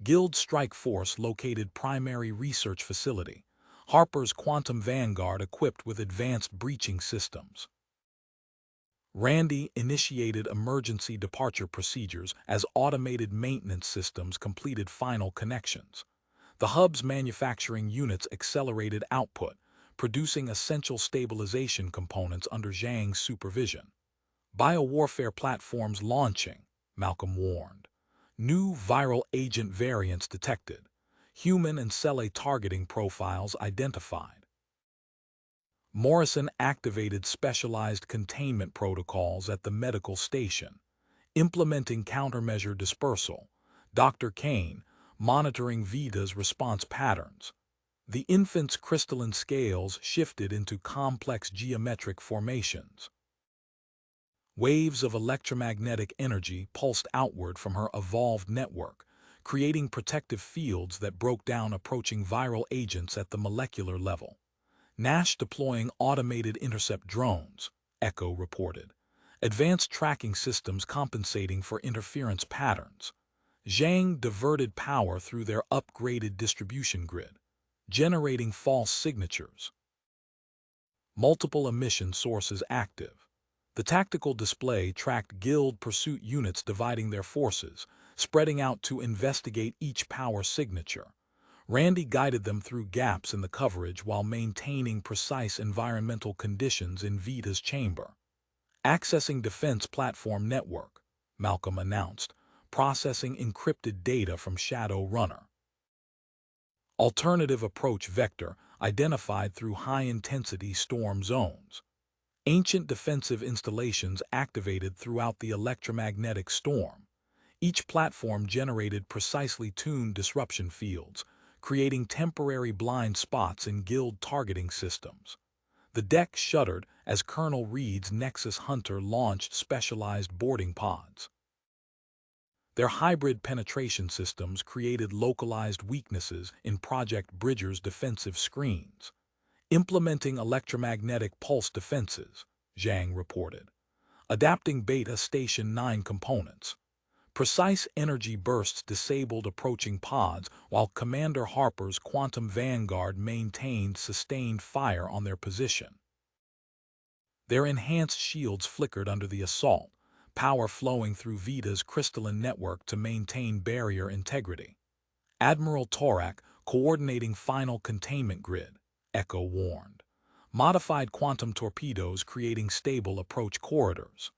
Guild Strike Force located primary research facility. Harper's Quantum Vanguard equipped with advanced breaching systems. Randy initiated emergency departure procedures as automated maintenance systems completed final connections. The hub's manufacturing units accelerated output, producing essential stabilization components under Zhang's supervision. Biowarfare platforms launching, Malcolm warned. New viral agent variants detected. Human and cell targeting profiles identified. Morrison activated specialized containment protocols at the medical station, implementing countermeasure dispersal. Dr. Kane, monitoring Vita's response patterns. The infant's crystalline scales shifted into complex geometric formations. Waves of electromagnetic energy pulsed outward from her evolved network, creating protective fields that broke down approaching viral agents at the molecular level. Nash deploying automated intercept drones, Echo reported. Advanced tracking systems compensating for interference patterns. Zhang diverted power through their upgraded distribution grid, generating false signatures. Multiple emission sources active. The tactical display tracked guild pursuit units dividing their forces, spreading out to investigate each power signature. Randy guided them through gaps in the coverage while maintaining precise environmental conditions in Vita's chamber. Accessing Defense Platform Network, Malcolm announced, processing encrypted data from Shadow Runner. Alternative approach vector identified through high-intensity storm zones. Ancient defensive installations activated throughout the electromagnetic storm. Each platform generated precisely tuned disruption fields, creating temporary blind spots in guild targeting systems. The deck shuddered as Colonel Reed's Nexus Hunter launched specialized boarding pods. Their hybrid penetration systems created localized weaknesses in Project Bridger's defensive screens. Implementing electromagnetic pulse defenses, Zhang reported. Adapting Beta Station 9 components. Precise energy bursts disabled approaching pods while Commander Harper's Quantum Vanguard maintained sustained fire on their position. Their enhanced shields flickered under the assault, power flowing through Vita's crystalline network to maintain barrier integrity. Admiral Torak coordinating final containment grid, Echo warned. Modified quantum torpedoes creating stable approach corridors.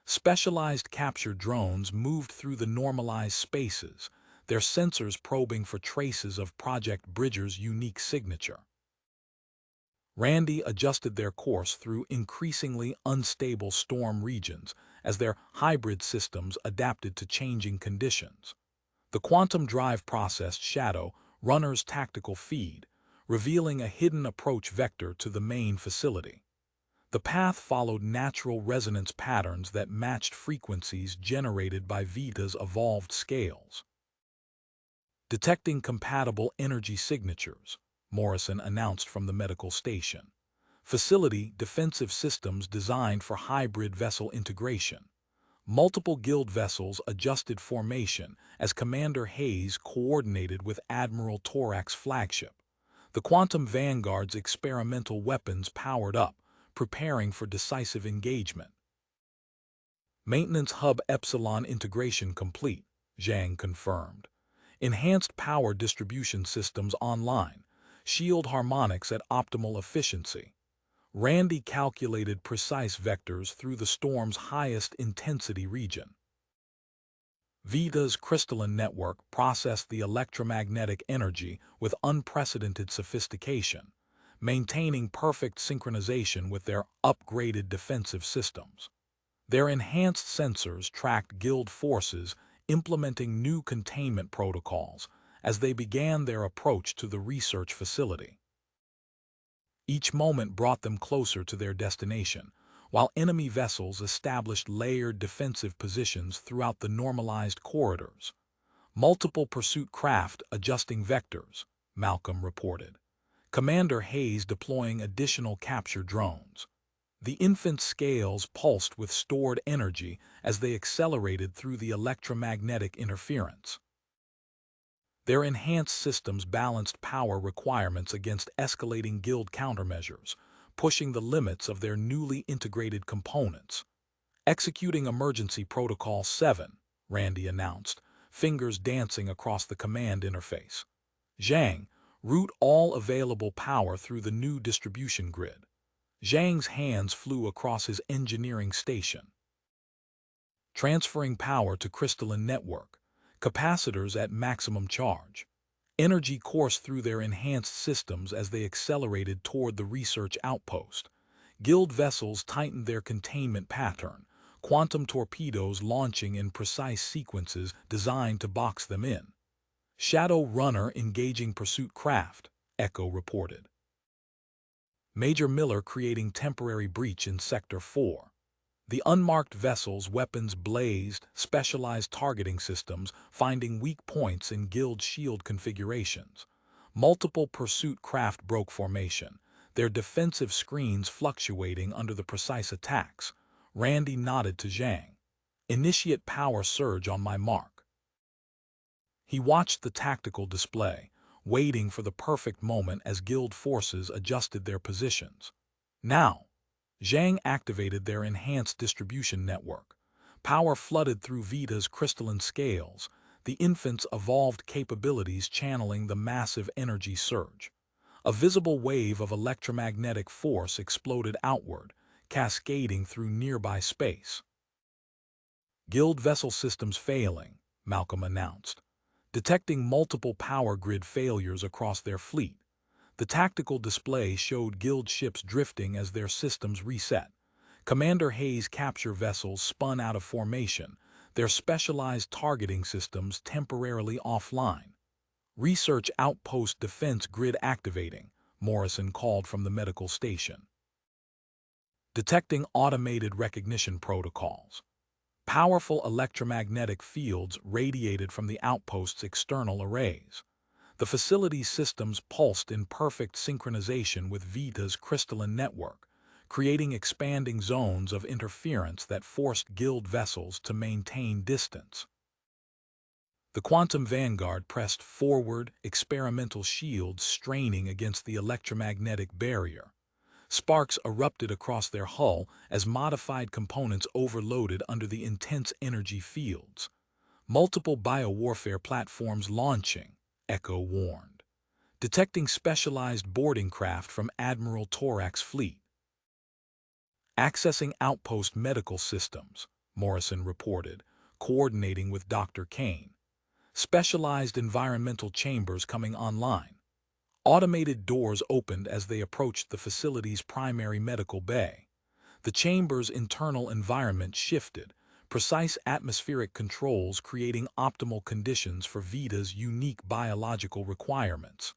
Specialized capture drones moved through the normalized spaces, their sensors probing for traces of Project Bridger's unique signature. Randy adjusted their course through increasingly unstable storm regions as their hybrid systems adapted to changing conditions. The quantum drive processed Shadow Runner's tactical feed, revealing a hidden approach vector to the main facility. The path followed natural resonance patterns that matched frequencies generated by Vita's evolved scales. Detecting compatible energy signatures, Morrison announced from the medical station. Facility defensive systems designed for hybrid vessel integration. Multiple guild vessels adjusted formation as Commander Hayes coordinated with Admiral Torak's flagship. The Quantum Vanguard's experimental weapons powered up, preparing for decisive engagement. Maintenance Hub Epsilon integration complete, Zhang confirmed. Enhanced power distribution systems online, shield harmonics at optimal efficiency. Randy calculated precise vectors through the storm's highest intensity region. Vita's crystalline network processed the electromagnetic energy with unprecedented sophistication, maintaining perfect synchronization with their upgraded defensive systems. Their enhanced sensors tracked guild forces implementing new containment protocols as they began their approach to the research facility. Each moment brought them closer to their destination, while enemy vessels established layered defensive positions throughout the normalized corridors. Multiple pursuit craft adjusting vectors, Malcolm reported. Commander Hayes deploying additional capture drones. The infant scales pulsed with stored energy as they accelerated through the electromagnetic interference. Their enhanced systems balanced power requirements against escalating guild countermeasures, pushing the limits of their newly integrated components. Executing Emergency Protocol 7, Randy announced, fingers dancing across the command interface. Zhang, route all available power through the new distribution grid. Zhang's hands flew across his engineering station. Transferring power to crystalline network, capacitors at maximum charge. Energy coursed through their enhanced systems as they accelerated toward the research outpost. Guild vessels tightened their containment pattern, quantum torpedoes launching in precise sequences designed to box them in. Shadow Runner engaging pursuit craft, Echo reported. Major Miller creating temporary breach in Sector 4. The unmarked vessel's weapons blazed, specialized targeting systems finding weak points in Guild shield configurations. Multiple pursuit craft broke formation, their defensive screens fluctuating under the precise attacks. Randy nodded to Zhang. "Initiate power surge on my mark." He watched the tactical display, waiting for the perfect moment as Guild forces adjusted their positions. Now, Zhang activated their enhanced distribution network. Power flooded through Vita's crystalline scales, the infant's evolved capabilities channeling the massive energy surge. A visible wave of electromagnetic force exploded outward, cascading through nearby space. "Guild vessel systems failing," Malcolm announced, detecting multiple power grid failures across their fleet. The tactical display showed Guild ships drifting as their systems reset. Commander Hayes' capture vessels spun out of formation, their specialized targeting systems temporarily offline. "Research outpost defense grid activating," Morrison called from the medical station. Detecting automated recognition protocols. Powerful electromagnetic fields radiated from the outpost's external arrays. The facility's systems pulsed in perfect synchronization with Vita's crystalline network, creating expanding zones of interference that forced Guild vessels to maintain distance. The Quantum Vanguard pressed forward, experimental shields straining against the electromagnetic barrier. Sparks erupted across their hull as modified components overloaded under the intense energy fields. "Multiple biowarfare platforms launching," Echo warned, detecting specialized boarding craft from Admiral Torak's fleet. "Accessing outpost medical systems," Morrison reported, coordinating with Dr. Kane. "Specialized environmental chambers coming online." Automated doors opened as they approached the facility's primary medical bay. The chamber's internal environment shifted, precise atmospheric controls creating optimal conditions for Vita's unique biological requirements.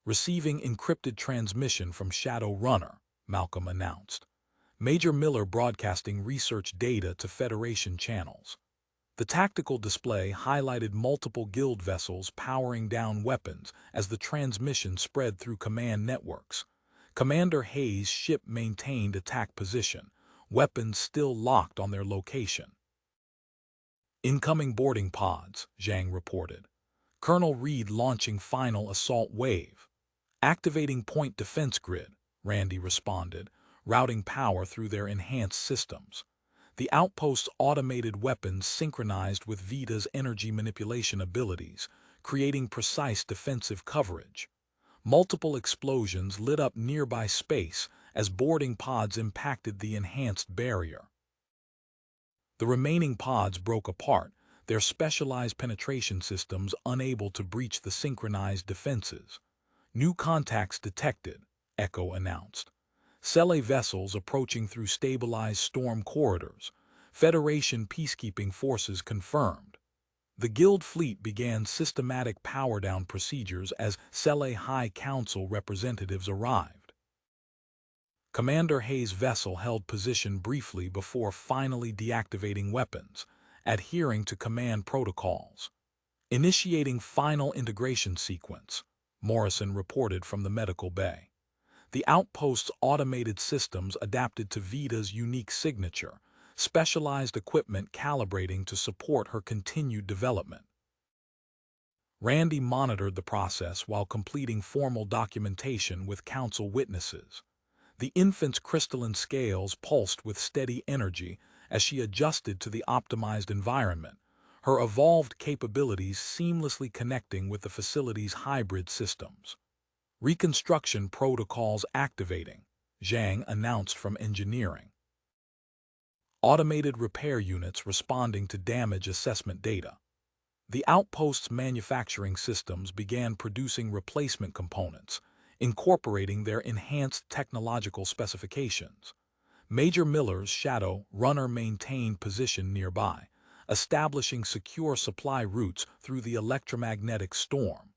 "Receiving encrypted transmission from Shadow Runner," Malcolm announced. "Major Miller broadcasting research data to Federation channels." The tactical display highlighted multiple Guild vessels powering down weapons as the transmission spread through command networks. Commander Hayes' ship maintained attack position, weapons still locked on their location. "Incoming boarding pods," Zhang reported. "Colonel Reed launching final assault wave." "Activating point defense grid," Randy responded, routing power through their enhanced systems. The outpost's automated weapons synchronized with Vita's energy manipulation abilities, creating precise defensive coverage. Multiple explosions lit up nearby space as boarding pods impacted the enhanced barrier. The remaining pods broke apart, their specialized penetration systems unable to breach the synchronized defenses. "New contacts detected," Echo announced. "Sele vessels approaching through stabilized storm corridors. Federation peacekeeping forces confirmed." The Guild fleet began systematic power-down procedures as Sele High Council representatives arrived. Commander Hayes' vessel held position briefly before finally deactivating weapons, adhering to command protocols. "Initiating final integration sequence," Morrison reported from the medical bay. The outpost's automated systems adapted to Vita's unique signature, specialized equipment calibrating to support her continued development. Randy monitored the process while completing formal documentation with council witnesses. The infant's crystalline scales pulsed with steady energy as she adjusted to the optimized environment, her evolved capabilities seamlessly connecting with the facility's hybrid systems. "Reconstruction protocols activating," Zhang announced from engineering. Automated repair units responding to damage assessment data. The outpost's manufacturing systems began producing replacement components, incorporating their enhanced technological specifications. Major Miller's Shadow Runner maintained position nearby, establishing secure supply routes through the electromagnetic storm.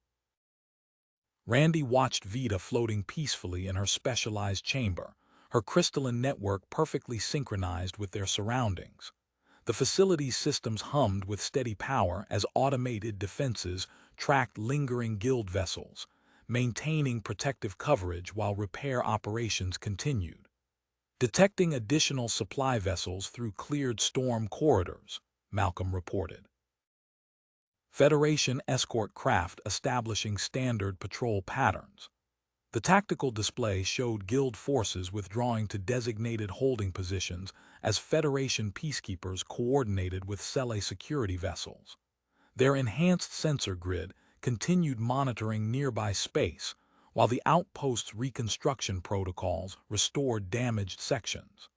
Randy watched Vita floating peacefully in her specialized chamber, her crystalline network perfectly synchronized with their surroundings. The facility's systems hummed with steady power as automated defenses tracked lingering guild vessels, maintaining protective coverage while repair operations continued. Detecting additional supply vessels through cleared storm corridors, Malcolm reported. Federation escort craft establishing standard patrol patterns. The tactical display showed Guild forces withdrawing to designated holding positions as Federation peacekeepers coordinated with Sele security vessels. Their enhanced sensor grid continued monitoring nearby space, while the outpost's reconstruction protocols restored damaged sections.